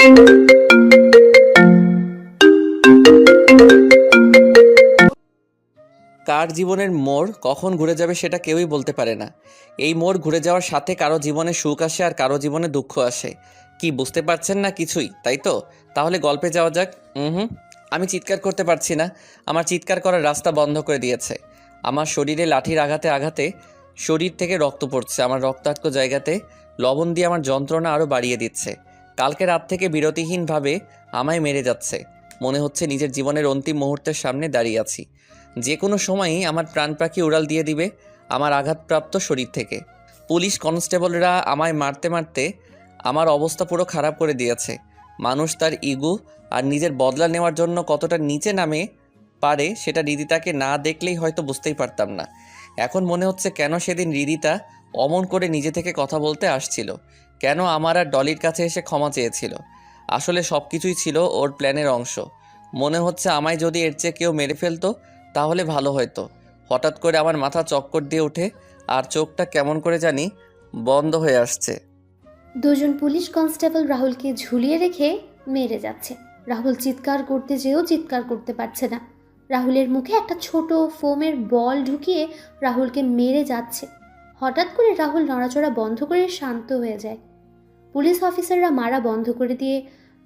কার জীবনের মোড় কখন ঘুরে যাবে সেটা কেউই বলতে পারে না। এই মোড় ঘুরে যাওয়ার সাথে কারো জীবনে সুখ আসে আর কারো জীবনে দুঃখ আসে। কি বুঝতে পারছেন না কিছুই, তাই তো? তাহলে গল্পে যাওয়া যাক। হুম, আমি চিৎকার করতে পারছি না। আমার চিৎকার করার রাস্তা বন্ধ করে দিয়েছে। আমার শরীরে লাঠির আঘাতে আঘাতে শরীর থেকে রক্ত পড়ছে। আমার রক্তাক্ত জায়গাতে লবণ দিয়ে আমার যন্ত্রণা আরও বাড়িয়ে দিচ্ছে। কালকে রাত থেকে বিরতিহীনভাবে আমায় মেরে যাচ্ছে। মনে হচ্ছে নিজের জীবনের অন্তিম মুহূর্তের সামনে দাঁড়িয়ে আছি। যে কোনো সময়ই আমার প্রাণ পাখি উড়াল দিয়ে দিবে আমার আঘাতপ্রাপ্ত শরীর থেকে। পুলিশ কনস্টেবলরা আমায় মারতে মারতে আমার অবস্থা পুরো খারাপ করে দিয়েছে। মানুষ তার ইগো আর নিজের বদলা নেওয়ার জন্য কতটা নিচে নামে পারে সেটা রিদিতাকে না দেখলেই হয়তো বুঝতেই পারতাম না। এখন মনে হচ্ছে কেন সেদিন রিদিতা অমন করে নিজে থেকে কথা বলতে আসছিল, কেন আমার আর ডলির কাছে এসে ক্ষমা চেয়েছিল। আসলে সব কিছুই ছিল ওর প্ল্যানের অংশ। মনে হচ্ছে আমায় যদি এর চেয়ে কেউ মেরে ফেলতো তাহলে ভালো হতো। হঠাৎ করে আমার মাথা চক্কর দিয়ে ওঠে আর চোখটা কেমন করে জানি বন্ধ হয়ে আসছে। দুজন পুলিশ কনস্টেবল রাহুলকে ঝুলিয়ে রেখে মেরে যাচ্ছে। রাহুল চিৎকার করতে যেও চিৎকার করতে পারছে না। রাহুলের মুখে একটা ছোট ফোমের বল ঢুকিয়ে রাহুলকে মেরে যাচ্ছে। হঠাৎ করে রাহুল নড়াচড়া বন্ধ করে শান্ত হয়ে যায়। পুলিশ অফিসাররা মারা বন্ধ করে দিয়ে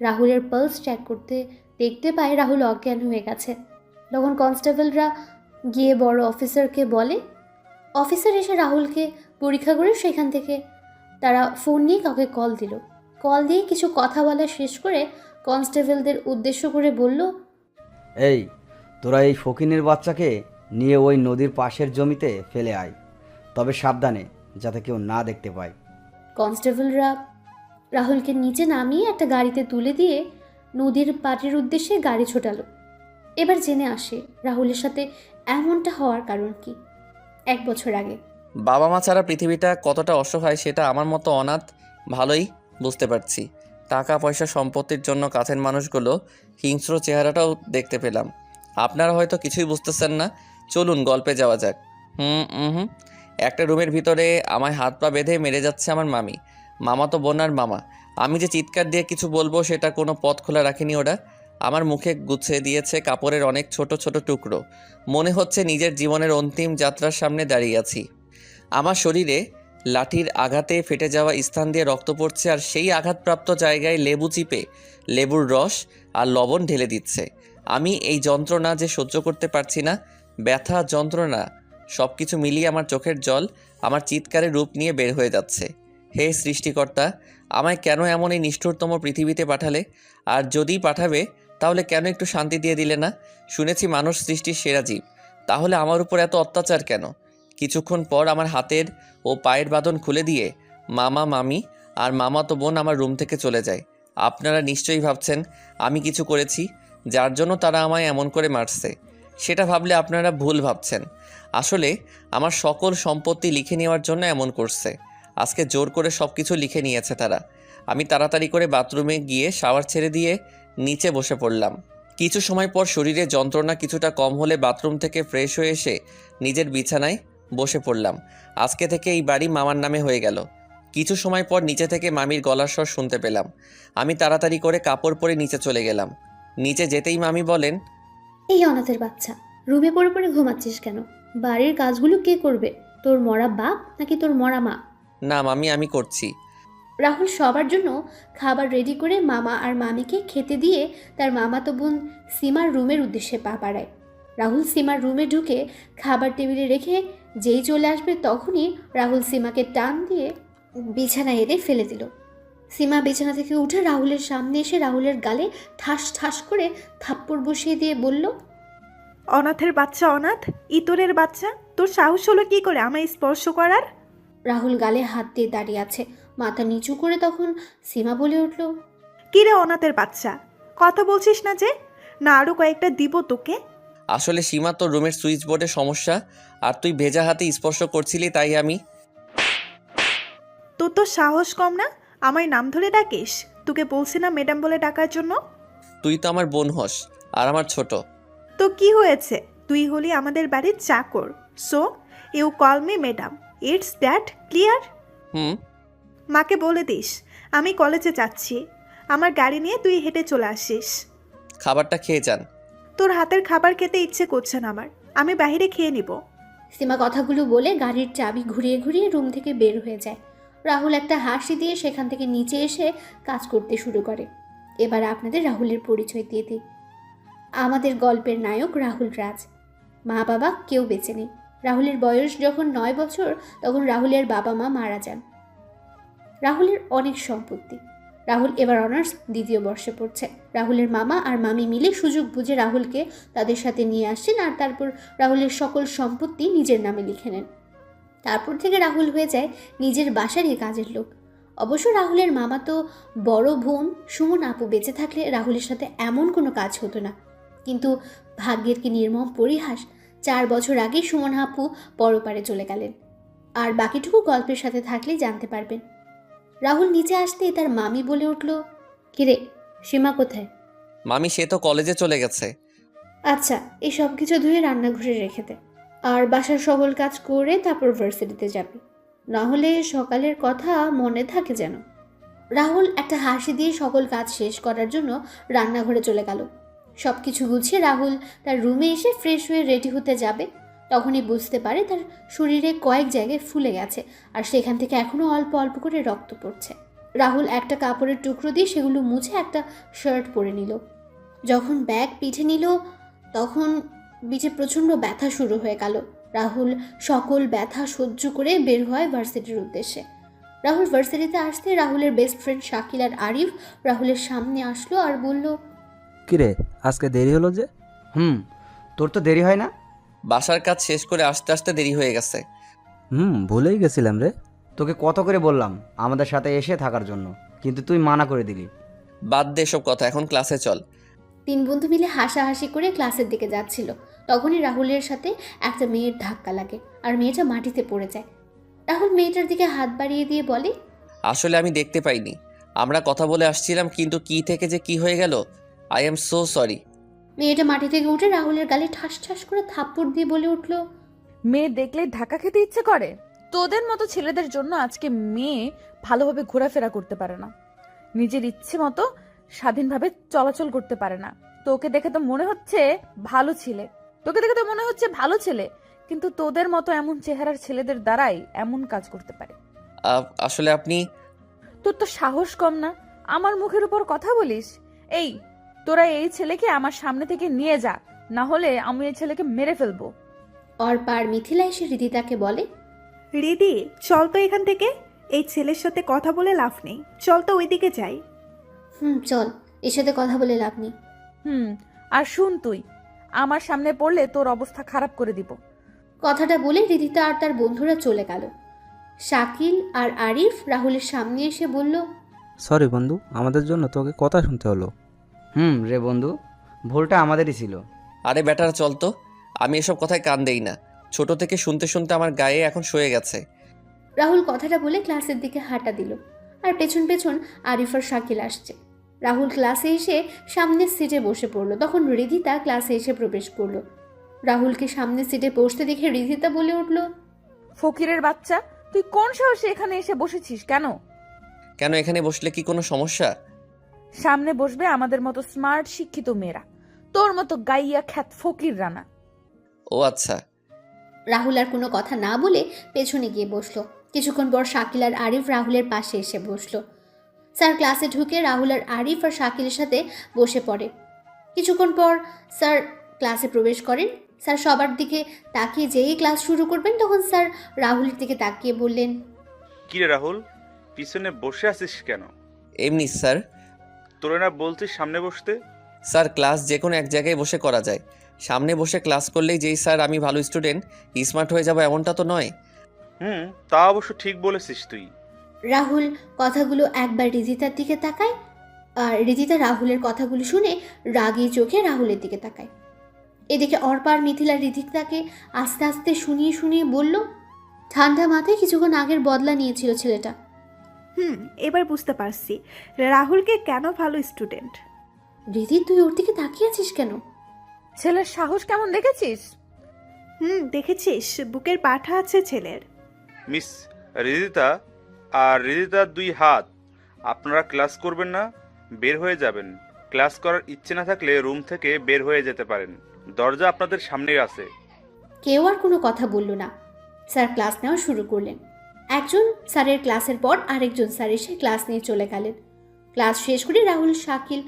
রাহুলের পালস চেক করতে দেখতে পায় রাহুল অজ্ঞান হয়ে গেছে। তখন কনস্টেবলরা গিয়ে বড় অফিসারকে বলে। অফিসার এসে রাহুলকে পরীক্ষা করে সেখান থেকে তারা ফোন নিয়ে কাউকে কল দিল। কল দিয়ে কিছু কথা বলা শেষ করে কনস্টেবলদের উদ্দেশ্য করে বলল, এই, তোরা এই ফকিনের বাচ্চাকে নিয়ে ওই নদীর পাশের জমিতে ফেলে আয়, তবে সাবধানে, যাতে কেউ না দেখতে পায়। কনস্টেবলরা রাহুলকে নিচে নামিয়ে একটা গাড়িতে তুলে দিয়ে নদীর পাড়ের উদ্দেশ্যে গাড়ি ছোটালো। এবার জেনে আসে রাহুলের সাথে এমনটা হওয়ার কারণ কি। 1 বছর আগে বাবা মা ছাড়া পৃথিবীটা কতটা অসহায় সেটা আমার মতো অনাথ ভালোই বুঝতে পারছি। টাকা পয়সা সম্পত্তির জন্য কাছের মানুষগুলো হিংস্র চেহারাটাও দেখতে পেলাম। আপনারা হয়তো কিছুই বুঝতেছেন না। চলুন গল্পে যাওয়া যাক। হুম হুম একটা রুমের ভিতরে আমায় হাত পা বেঁধে মেরে যাচ্ছে আমার মামি, মামা তো বোন আর মামা। আমি যে চিৎকার দিয়ে কিছু বলবো সেটা কোনো পথ খোলা রাখেনি ওরা। আমার মুখে গুছিয়ে দিয়েছে কাপড়ের অনেক ছোট ছোট টুকরো। মনে হচ্ছে নিজের জীবনের অন্তিম যাত্রার সামনে দাঁড়িয়ে আছি। আমার শরীরে লাঠির আঘাতে ফেটে যাওয়া স্থান দিয়ে রক্ত পড়ছে আর সেই আঘাতপ্রাপ্ত জায়গায় লেবু চিপে লেবুর রস আর লবণ ঢেলে দিচ্ছে। আমি এই যন্ত্রণা যে সহ্য করতে পারছি না, ব্যথা যন্ত্রণা সব কিছু মিলিয়ে আমার চোখের জল আমার চিৎকারে রূপ নিয়ে বের হয়ে যাচ্ছে। হে সৃষ্টিকর্তা, আমায় কেন এমন এই নিষ্ঠুরতম পৃথিবীতে পাঠালে? আর যদি পাঠাবে তাহলে কেন একটু শান্তি দিয়ে দিলে না? শুনেছি মানুষ সৃষ্টির সেরা জীব, তাহলে আমার উপর এত অত্যাচার কেন? কিছুক্ষণ পর আমার হাতের ও পায়ের বাঁধন খুলে দিয়ে মামা মামি আর মামাতো বোন আমার রুম থেকে চলে যায়। আপনারা নিশ্চয়ই ভাবছেন আমি কিছু করেছি যার জন্য তারা আমায় এমন করে মারছে। সেটা ভাবলে আপনারা ভুল ভাবছেন। আসলে আমার সকল সম্পত্তি লিখে নেওয়ার জন্য এমন করছে। আজকে জোর করে সব কিছু লিখে নিয়েছে তারা। আমি তাড়াতাড়ি করে বাথরুমে গিয়ে শাওয়ার ছেড়ে দিয়ে নিচে বসে পড়লাম। কিছু সময় পর শরীরে যন্ত্রণা কিছুটা কম হলে বাথরুম থেকে ফ্রেশ হয়ে এসে নিজের বিছানায় বসে পড়লাম। আজকে থেকে এই বাড়ি মামার নামে হয়ে গেল। কিছু সময় পর নিচে থেকে মামির গলার স্বর শুনতে পেলাম। আমি তাড়াতাড়ি করে কাপড় পরে নিচে চলে গেলাম। নিচে যেতেই মামি বলেন, এই অনাথের বাচ্চা, রুমে পড়ে পড়ে ঘুমাচ্ছিস কেন? বাড়ির কাজগুলো কে করবে? তোর মরা বাপ নাকি তোর মরা মা? না মামি, আমি করছি। রাহুল সবার জন্য খাবার রেডি করে মামা আর মামিকে খেতে দিয়ে তার মামাতো বোন সীমার রুমের উদ্দেশ্যে পা বাড়ায়। রাহুল সীমার রুমে ঢুকে খাবার টেবিলে রেখে যেই চলে আসবে তখনই রাহুল সীমাকে টান দিয়ে বিছানায় এনে ফেলে দিল। সীমা বিছানা থেকে উঠে রাহুলের সামনে এসে রাহুলের গালে ঠাস ঠাস করে থাপ্পড় বসিয়ে দিয়ে বলল, অনাথের বাচ্চা, অনাথ ইতরের বাচ্চা, তোর সাহস হলো কি করে আমায় স্পর্শ করার? রাহুল গালে হাত দিয়ে দাঁড়িয়ে আছে, মাথা নিচু করে। তখন সীমা বলে উঠল, কি রে অনাথের বাচ্চা, কথা বলছিস না যে? না আরো কয়েকটা দিব তোকে? আসলে সীমা, তোর রুমের সুইচ বোর্ডে সমস্যা আর তুই ভেজা হাতে স্পর্শ করছিলি তাই আমি। তোর তো সাহস কম না, আমায় নাম ধরে ডাকিস? তোকে বলছি না ম্যাডাম বলে ডাকার জন্য? তুই তো আমার বোন হস আর আমার ছোট। তো কি হয়েছে? তুই হলি আমাদের বাড়ির চাকর, so you call me madam, it's that clear? Hmm. মাকে বলে দিস আমি কলেজে যাচ্ছি, আমার গাড়ি নিয়ে তুই হেঁটে চলে আসিস। খাবারটা খেয়ে যান। তোর হাতের খাবার খেতে ইচ্ছে করছে না আমার, আমি বাইরে খেয়ে নিব। সীমা কথাগুলো বলে গাড়ির চাবি ঘুরিয়ে ঘুরিয়ে রুম থেকে বের হয়ে যায়। রাহুল একটা হাসি দিয়ে সেখান থেকে নিচে এসে কাজ করতে শুরু করে। এবার আপনাদের রাহুলের পরিচয় দিয়ে দিই। আমাদের গল্পের নায়ক রাহুল রাজ। মা বাবা কেউ বেঁচে নেই। রাহুলের বয়স যখন 9 বছর তখন রাহুলের বাবা মা মারা যান। রাহুলের অনেক সম্পত্তি। রাহুল এবার অনার্স 2য় বর্ষে পড়ছে। রাহুলের মামা আর মামি মিলে সুযোগ বুঝে রাহুলকে তাদের সাথে নিয়ে আসছেন আর তারপর রাহুলের সকল সম্পত্তি নিজের নামে লিখে নেন। তারপর থেকে রাহুল হয়ে যায় নিজের বাসারই কাজের লোক। অবশ্য রাহুলের মামা তো বড় বোন সুমন আপু বেঁচে থাকলে রাহুলের সাথে এমন কোনো কাজ হতো না। কিন্তু ভাগ্যের কি নির্মম পরিহাস, 4 বছর আগেই সুমন আপু পরপারে চলে গেলেন। আর বাকিটুকু গল্পের সাথে থাকলেই জানতে পারবেন। রাহুল নিচে আসতেই তার মামি বলে উঠল, কিরে সীমা কোথায়? মামি সে তো কলেজে চলে গেছে। আচ্ছা, এই সব কিছু ধুয়ে রান্নাঘরে রেখে দে, আর বাসার সকল কাজ করে তারপর ভার্সিটিতে যাবি, না হলে সকালের কথা মনে থাকে যেন। রাহুল একটা হাসি দিয়ে সকল কাজ শেষ করার জন্য রান্নাঘরে চলে গেল। সব কিছু গুছিয়ে রাহুল তার রুমে এসে ফ্রেশ হয়ে রেডি হতে যাবে, তখনই বুঝতে পারে তার শরীরে কয়েক জায়গায় ফুলে গেছে আর সেখান থেকে এখনও অল্প অল্প করে রক্ত পড়ছে। রাহুল একটা কাপড়ের টুকরো দিয়ে সেগুলো মুছে একটা শার্ট পরে নিল। যখন ব্যাগ পিঠে নিল তখন পিঠে প্রচণ্ড ব্যথা শুরু হয়ে গেল। রাহুল সকল ব্যথা সহ্য করে বের হয় ভার্সিটির উদ্দেশ্যে। রাহুল ভার্সিটিতে আসতে রাহুলের বেস্ট ফ্রেন্ড শাকিল আর আরিফ রাহুলের সামনে আসলো আর বলল, কিরে আজকে দেরি হলো যে? তোর তো দেরি হয় না? বাসার কাজ শেষ করে আসতে আসতে দেরি হয়ে গেছে। ভুলেই গেছিলাম রে। তোকে কত করে বললাম আমাদের সাথে এসে থাকার জন্য, কিন্তু তুই মানা করে দিলি। বাদ দে সব কথা, এখন ক্লাসে চল। 3 বন্ধু মিলে হাসাহাসি করে ক্লাসের দিকে যাচ্ছিল। তখনই রাহুলের সাথে একটা মেয়ের ধাক্কা লাগে আর মেয়েটা মাটিতে পড়ে যায়। রাহুল মেয়েটার দিকে হাত বাড়িয়ে দিয়ে বলে, আসলে আমি দেখতে পাইনি, আমরা কথা বলে আসছিলাম, কিন্তু কি থেকে যে কি হয়ে গেল, আই এম সো সরি। মেয়েটা মাটি থেকে উঠে রাহুলের গালে ঠাস ঠাস করে থাপ্পড় দিয়ে বলে উঠল, মেয়ে দেখলে ধাক্কা খেতে ইচ্ছে করে। তোদের মতো ছেলেদের জন্য আজকে মেয়ে ভালোভাবে ঘোরাফেরা করতে পারে না, নিজের ইচ্ছে মতো স্বাধীনভাবে চলাচল করতে পারে না। তোকে দেখে তো মনে হচ্ছে ভালো ছেলে, কিন্তু তোদের মতো এমন চেহারার ছেলেদের দ্বারাই এমন কাজ করতে পারে। আসলে আপনি। তোর তো সাহস কম না, আমার মুখের উপর কথা বলিস। এই তোরা এই ছেলেকে আমার সামনে থেকে নিয়ে যা, না হলে আমি এই ছেলেকে মেরে ফেলবো। অর্পার মিথিলা এসে রিদিতাকে বলে, রিদি, চল তো এখান থেকে, এই ছেলের সাথে কথা বলে লাভ নেই, চল তো ওইদিকে যাই। চল, এর সাথে কথা বলে লাভ নেই। আর শুন, তুই আমার সামনে পড়লে তোর অবস্থা খারাপ করে দিব। কথাটা বলে রিদিতা আর তার বন্ধুরা চলে গেল। শাকিল আর আরিফ রাহুলের সামনে এসে বলল, সরি বন্ধু, আমাদের জন্য তোকে কথা শুনতে হলো। রে বন্ধু, ভুলটা আমাদেরই ছিল। আরে বেটার চল তো, আমি এসব কথায় কান দেই না। ছোট থেকে শুনতে শুনতে আমার গায়ে এখন শুয়ে গেছে। রাহুল কথাটা বলে ক্লাসের দিকে হাঁটা দিল আর পেছন পেছন আরিফ আর শাকিল আসছে। রাহুল ক্লাসে এসে সামনের সিটে বসে পড়ল। তখন রিধিতা ক্লাসে এসে প্রবেশ করলো। রাহুলকে সামনের সিটে বসতে দেখে রিধিতা বলে উঠল, ফকিরের বাচ্চা, তুই কোন সাহসে এখানে এসে বসেছিস? কেন এখানে বসলে কি কোনো সমস্যা? সামনে বসবে আমাদের মতো স্মার্ট শিক্ষিত মেয়েরা, তোর মতো গাইয়া খ্যাত ফকির রানা। ও আচ্ছা। রাহুল আর কোনো কথা না বলে পেছনে গিয়ে বসলো। কিছুক্ষণ পর শাকিল আর আরিফ রাহুলের পাশে এসে বসলো। স্যার ক্লাসে ঢুকে রাহুল আর আরিফ আর শাকিলের সাথে বসে পড়ে। কিছুক্ষণ পর স্যার ক্লাসে প্রবেশ করেন। স্যার সবার দিকে তাকিয়ে যেই ক্লাস শুরু করবেন তখন স্যার রাহুলের দিকে তাকিয়ে বললেন, কিরে রাহুল, পিছনে বসে আছিস কেন? এমনি স্যার। তোরে না বলছিস সামনে বসতে? স্যার ক্লাস যে কোনো এক জায়গায় বসে করা যায়, সামনে বসে ক্লাস করলেই যেই স্যার আমি ভালো স্টুডেন্ট স্মার্ট হয়ে যাব এমনটা তো নয়। তা অবশ্য ঠিক বলেছিস তুই। রাহুল কথাগুলো একবার রিদিতার দিকে তাকায় আর রিদিতা রাহুলের কথাগুলো শুনে রাগী চোখে রাহুলের দিকে তাকায়। এদিকে অর্পার মিথিলা রিদিতাকে আস্তে আস্তে শুনিয়ে শুনিয়ে বলল, ঠান্ডা মাথায় কিছুক্ষণ আগের বদলা নিয়েছিল ছেলেটা। এবার বুঝতে পারছি রাহুলকে কেন ভালো স্টুডেন্ট। রিদি, তুই ওর দিকে তাকিয়ে আছিস কেন? ছেলের সাহস কেমন দেখেছিস? দেখেছিস, বুকের পাঠা আছে ছেলের। মিস রিদিতা আর রিদিতার 2 হাত, আপনারা ক্লাস করবেন না? বের হয়ে যাবেন। ক্লাস করার ইচ্ছে না থাকলে রুম থেকে বের হয়ে যেতে পারেন। দরজা আপনাদের সামনেই আছে। কেউ আর কোনো কথা বলল না। স্যার ক্লাস নেওয়া শুরু করলেন। একজন স্যারের ক্লাসের পর আরেকজন স্যার এসে ক্লাস নিয়ে চলে গেলেন। ক্লাস শেষ করে রাহুল, শাকিল,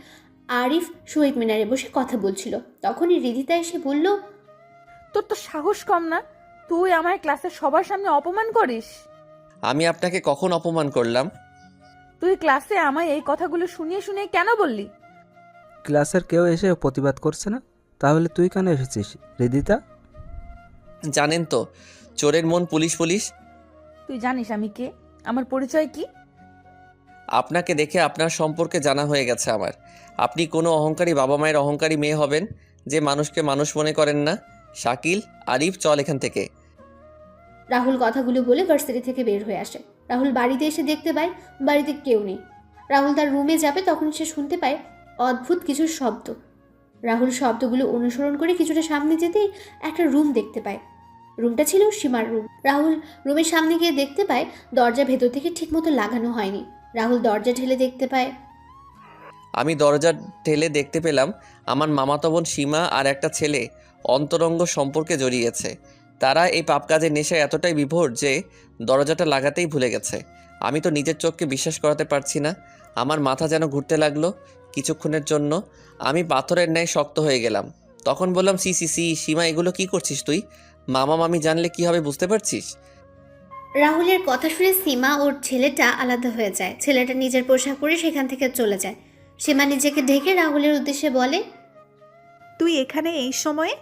আরিফ শহীদ মিনারে বসে কথা বলছিল। তখনই রিদিতা এসে বলল, তোর তো সাহস কম না, তুই আমার ক্লাসের সবার সামনে অপমান করিস। আমি আপনাকে কখন অপমান করলাম? তুই ক্লাসে আমায় এই কথাগুলো শুনিয়ে শুনিয়ে কেন বললি? ক্লাসের কেউ এসে প্রতিবাদ করছে না, তাহলে তুই কেন এসেছিস রিদিতা? জানেন তো, চোরের মন পুলিশ পুলিশ। তুই জানিস আমি কে, আমার পরিচয় কি? আপনাকে দেখে আপনার সম্পর্কে জানা হয়ে গেছে আমার। আপনি কোনো অহংকারী বাবা মায়ের অহংকারী মেয়ে হবেন যে মানুষকে মানুষ মনে করেন না। শাকিল, আরিফ, চল এখান থেকে। রাহুল কথাগুলো বলে ভার্সিটি থেকে বের হয়ে আসে। রাহুল বাড়িতে এসে দেখতে পায় বাড়িতে কেউ নেই। রাহুল তার রুমে যাবে, তখন সে শুনতে পায় অদ্ভুত কিছু শব্দ। রাহুল শব্দগুলো অনুসরণ করে কিছুটা সামনে যেতেই একটা রুম দেখতে পায়। রুমটা ছিল সীমার রুম। রাহুল রুমের সামনে গিয়ে দেখতে পায় দরজা ভেতর থেকে ঠিকমতো লাগানো হয়নি। রাহুল দরজা ঠেলে দেখতে পায়, আমি দরজা ঠেলে দেখতে পেলাম আমার মামাতো বোন সীমা আর একটা ছেলে অন্তরঙ্গ সম্পর্কে জড়িয়েছে। তারা এই পাপ কাজের নেশায় এতটাই বিভোর যে দরজাটা লাগাতেই ভুলে গেছে। আমি তো নিজের চোখকে বিশ্বাস করাতে পারছি না। আমার মাথা যেন ঘুরতে লাগলো। কিছুক্ষণের জন্য আমি পাথরের ন্যায় শক্ত হয়ে গেলাম। তখন বললাম, সি সি সি সীমা, এগুলো কি করছিস তুই? মামা মামি জানলে কি হবে বুঝতে পারছিস? রাহুলের কথা শুনে সীমা ওর ছেলেটা আলাদা হয়ে যায়। ছেলেটা নিজের পোশাক পরে সেখান থেকে চলে যায়। সীমা নিজেকে ঢেকে রাহুলের উদ্দেশ্যে বলে, তুই এখানে এই সময়ে?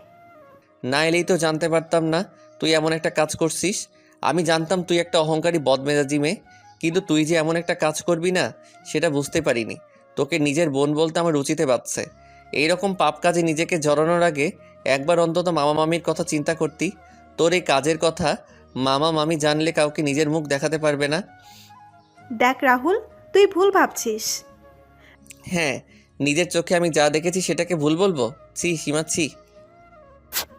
না এলেই তো জানতে পারতাম না তুই এমন একটা কাজ করছিস। আমি জানতাম তুই একটা অহংকারী বদমেজাজি মেয়ে, কিন্তু তুই যে এমন একটা কাজ করবি না সেটা বুঝতে পারিনি। তোকে নিজের বোন বলতে আমার রুচিতে বাজছে। এইরকম পাপ কাজে নিজেকে জড়ানোর আগে একবার অন্তত মামা মামির কথা চিন্তা করতি। তোর এই কাজের কথা মামা মামি জানলে কাউকে নিজের মুখ দেখাতে পারবে না। দেখ রাহুল, তুই ভুল ভাবছিস। হ্যাঁ, নিজের চোখে আমি যা দেখেছি সেটাকে ভুল বলবো? ছি সীমা, ছি।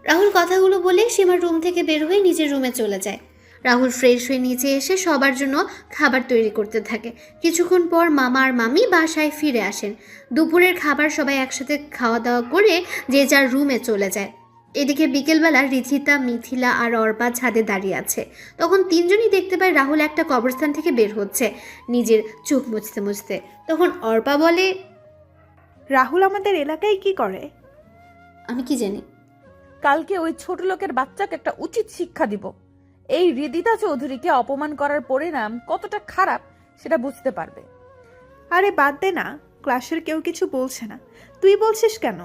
রাহুল কথাগুলো বলে সীমার রুম থেকে বের হয়ে নিজের রুমে চলে যায়। রাহুল ফ্রেশ হয়ে নিচে এসে সবার জন্য খাবার তৈরি করতে থাকে। কিছুক্ষণ পর মামা আর মামি বাসায় ফিরে আসেন। দুপুরের খাবার সবাই একসাথে খাওয়া দাওয়া করে যে যার রুমে চলে যায়। এদিকে বিকেলবেলা রিথিতা, মিথিলা আর অর্পা ছাদে দাঁড়িয়ে আছে। তখন তিনজনই দেখতে পায় রাহুল একটা কবরস্থান থেকে বের হচ্ছে নিজের চোখ মুছতে মুছতে। তখন অর্পা বলে, রাহুল আমাদের এলাকায় কি করে? আমি কি জানি। কালকে ওই ছোট লোকের বাচ্চাকে একটা উচিত শিক্ষা দিব। এই রিদিতা চৌধুরীকে অপমান করার পরিণাম কতটা খারাপ সেটা বুঝতে পারবে। আরে বাদ দে না, ক্লাসের কেউ কিছু বলছে না, তুই বলছিস কেন?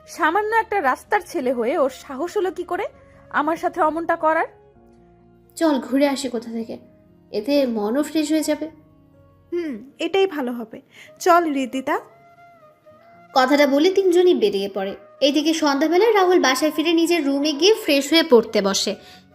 সামান্য একটা রাস্তার ছেলে হয়ে ওর সাহস হলো কি করে আমার সাথে অমনটা করার? চল ঘুরে আসি কোথা থেকে, এতে মনও ফ্রেশ হয়ে যাবে। এটাই ভালো হবে, চল রিদিতা। কথাটা বলে তিনজনই বেরিয়ে পড়ে। এইদিকে সন্ধ্যাবেলায় রাহুল বাসায় ফিরে নিজের রুমে গিয়ে ফ্রেশ হয়ে পড়তে বসে।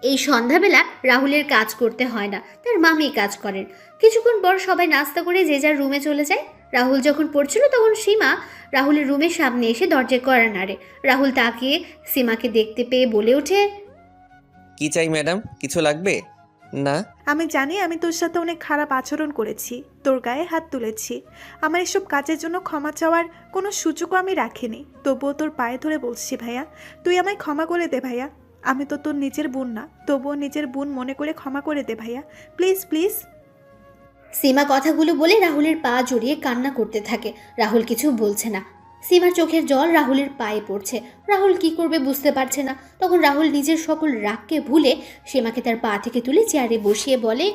এই সন্ধ্যাবেলা রাহুলের কাজ করতে হয় না, তার মামি কাজ করেন। কিছুক্ষণ পর সবাই নাস্তা করে যে যার রুমে চলে যায়। রাহুল যখন পড়ছিল তখন সীমা রাহুলের রুমের সামনে এসে দরজায় কড়া নাড়ে। রাহুল তাকিয়ে সীমাকে দেখতে পেয়ে বলে ওঠে, কি চাই ম্যাডাম? কিছু লাগবে? না। আমি জানি আমি তোর সাথে অনেক খারাপ আচরণ করেছি, তোর গায়ে হাত তুলেছি। আমার এসব কাজের জন্য ক্ষমা চাওয়ার কোনো সুযোগও আমি রাখিনি। তবুও তোর পায়ে ধরে বলছি ভাইয়া, তুই আমায় ক্ষমা করে দে ভাইয়া। আমি তো তোর নিজের বোন না, তবুও নিজের বোন মনে করে ক্ষমা করে দে ভাইয়া, প্লিজ প্লিজ। সীমা কথাগুলো বলে রাহুলের পা জড়িয়ে কান্না করতে থাকে। রাহুল কিছু বলছে না। সীমার চোখের জল রাহুলের পায়ে পড়ছে। রাহুল কি করবে বুঝতে পারছে না। তখন রাহুল নিজের সকল রাগকে ভুলে সীমাকে তার পা থেকে তুলে চেয়ারে বসিয়ে বলে,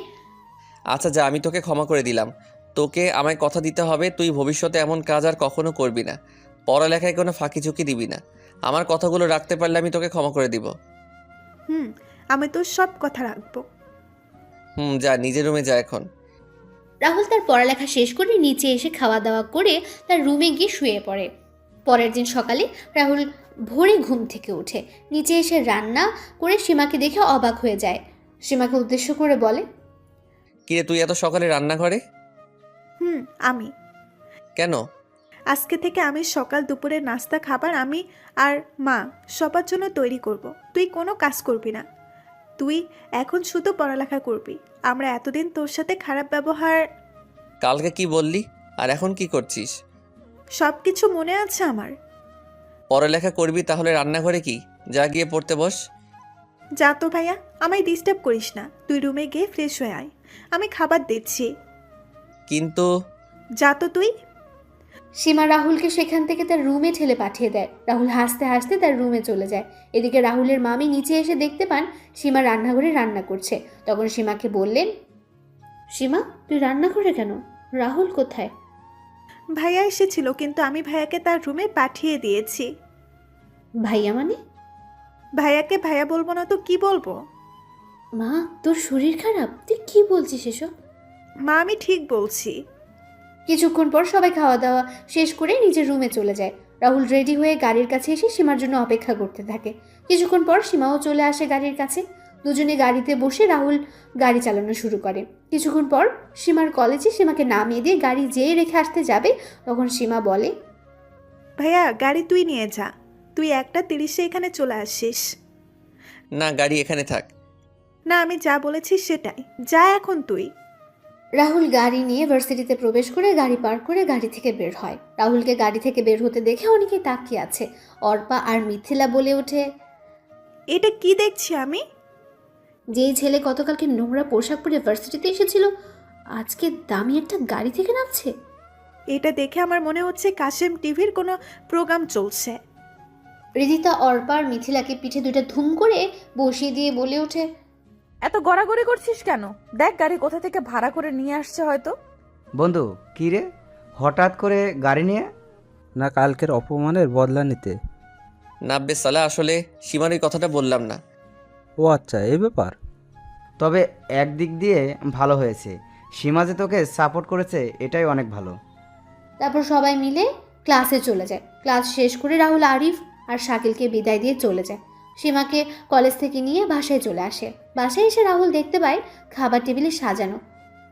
আচ্ছা যা, আমি তোকে ক্ষমা করে দিলাম। তোকে আমায় কথা দিতে হবে তুই ভবিষ্যতে এমন কাজ আর কখনো করবি না। পড়ালেখায় কোনো ফাঁকি ঝুঁকি দিবি না। আমার কথাগুলো রাখতে পারলে আমি তোকে ক্ষমা করে দিব। আমি তোর সব কথা রাখবো। যা, নিজের রুমে যা এখন। রাহুল তার পড়ালেখা শেষ করে নিচে এসে খাওয়া দাওয়া করে তার রুমে গিয়ে শুয়ে পড়ে। পরের দিন সকালে রাহুল ভোরে ঘুম থেকে উঠে নিচে এসে রান্না করে সীমাকে দেখে অবাক হয়ে যায়। সীমাকে উদ্দেশ্য করে বলে, কিরে তুই এত সকালে রান্নাঘরে? আমি কেন? আজকে থেকে আমি সকাল দুপুরের নাস্তা খাবার আমি আর মা সবার জন্য তৈরি করব। তুই কোনো কাজ করবি না, তুই এখন শুধু পড়ালেখা করবি। আমরা এতদিন তোর সাথে খারাপ ব্যবহার। কালকে কি বললি? আর এখন কি করছিস? সব কিছু মনে আছে আমার। পড়ালেখা করবি তাহলে রান্নাঘরে কি? যা গিয়ে পড়তে বস। যা তো ভাইয়া, আমায় ডিস্টার্ব করিস না। তুই রুমে গিয়ে ফ্রেশ হয়ে আয়, আমি খাবার দিচ্ছি। কিন্তু যা তো তুই। সীমা রাহুলকে সেখান থেকে তার রুমে ঠেলে পাঠিয়ে দেয়। রাহুল হাসতে হাসতে তার রুমে চলে যায়। এদিকে রাহুলের মামি নিচে এসে দেখতে পান সীমা রান্নাঘরে রান্না করছে। তখন সীমাকে বললেন, সীমা তুই রান্না করে কেন? রাহুল কোথায়? ভাইয়া এসেছিল, কিন্তু আমি ভাইয়াকে তার রুমে পাঠিয়ে দিয়েছি। ভাইয়া মানে? ভাইয়াকে ভাইয়া বলবো না তো কি বলবো? মা তোর শরীর খারাপ? তুই কি বলছিস এসব? মা আমি ঠিক বলছি। কিছুক্ষণ পর সবাই খাওয়া দাওয়া শেষ করে নিজের রুমে চলে যায়। রাহুল রেডি হয়ে গাড়ির কাছে এসে সীমার জন্য অপেক্ষা করতে থাকে। কিছুক্ষণ পর সীমাও চলে আসে গাড়ির কাছে। দুজনে গাড়িতে বসে রাহুল গাড়ি চালানো শুরু করে। কিছুক্ষণ পর সীমার কলেজে সীমাকে নামিয়ে দিয়ে গাড়ি যেয়ে রেখে আসতে যাবে, তখন সীমা বলে, ভাইয়া গাড়ি তুই নিয়ে যা, তুই 1:30 এখানে চলে আসিস। না, গাড়ি এখানে থাক। না, আমি যা বলেছি সেটাই, যা এখন তুই। রাহুল গাড়ি নিয়ে ভার্সিটিতে প্রবেশ করে গাড়ি পার্ক করে গাড়ি থেকে বের হয়। রাহুলকে গাড়ি থেকে বের হতে দেখে অনেকেই তাকিয়ে আছে। অর্পা আর মিথিলা বলে ওঠে, এটা কি দেখছি আমি? যেই ছেলে গতকালকে নোংরা পোশাক পরে ভার্সিটিতে এসেছিল আজকে দামি একটা গাড়ি থেকে নামছে। এটা দেখে আমার মনে হচ্ছে কাশেম টিভির কোনো প্রোগ্রাম চলছে। রিদিতা অর্পা আর মিথিলাকে পিঠে দুটো ধুম করে বসিয়ে দিয়ে বলে ওঠে, এত গড়াগড়ি করছিস কেন? দেখ গাড়ি কোথা থেকে ভাড়া করে নিয়ে আসছে হয়তো। বন্ধু কী রে, হঠাৎ করে গাড়ি নিয়ে? না, কালকের অপমানের বদলা নিতে। নাব্বে সালা, আসলে সীমার ওই কথাটা বললাম না। ও আচ্ছা, এই ব্যাপার। তবে একদিক দিয়ে ভালো হয়েছে, সীমা যে তোকে সাপোর্ট করেছে, এটাই অনেক ভালো। তারপর সবাই মিলে ক্লাসে চলে যায়। ক্লাস শেষ করে রাহুল আরিফ আর শাকিলকে বিদায় দিয়ে চলে যায়। সীমাকে কলেজ থেকে নিয়ে বাসায় চলে আসে। বাসায় এসে রাহুল দেখতে পায় খাবার টেবিলে সাজানো।